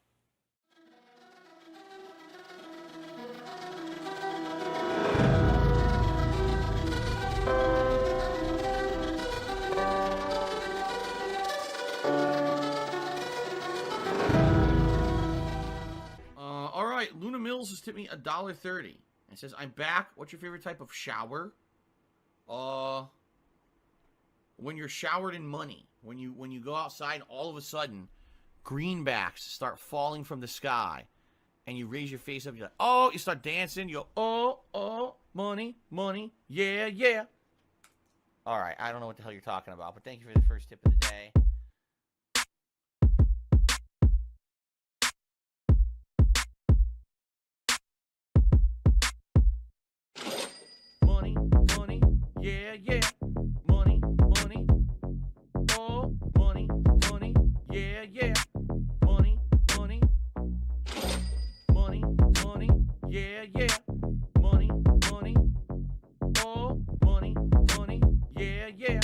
All right, Luna Mills has tipped me $1.30. It says, "I'm back. What's your favorite type of shower?" When you're showered in money. When you go outside, and all of a sudden, greenbacks start falling from the sky, and you raise your face up. You're like, oh, you start dancing. You go, oh, money, money, yeah, yeah. All right, I don't know what the hell you're talking about, but thank you for the first tip of the day. Money, money, yeah, yeah. Money, money, oh, money, money, yeah, yeah. Money, money, money, money, yeah, yeah. Money, money, oh, money, money, yeah, yeah.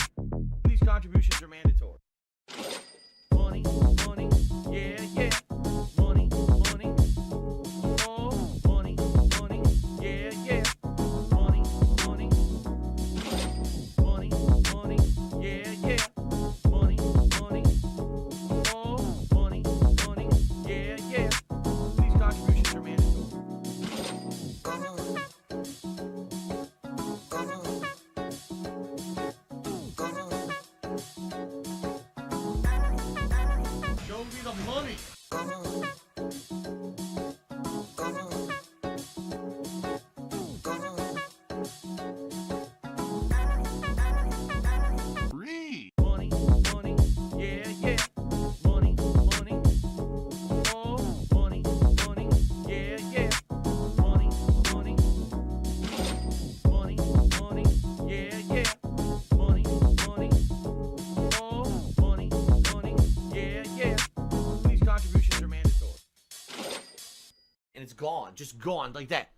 These contributions are mandatory. Money, money, yeah, yeah. Money, money, oh, money, money, yeah, yeah. Money, money, money, money, yeah, yeah. Money, money, oh, money, money, yeah, yeah. These contributions are mandatory. Show me the money. Money, money, yeah, yeah. Money, money, oh, money, money, yeah, yeah. Money, money, money, money, yeah, yeah. Money, money, oh, money, money, yeah, yeah. These contributions are mandatory. And it's gone, just gone like that.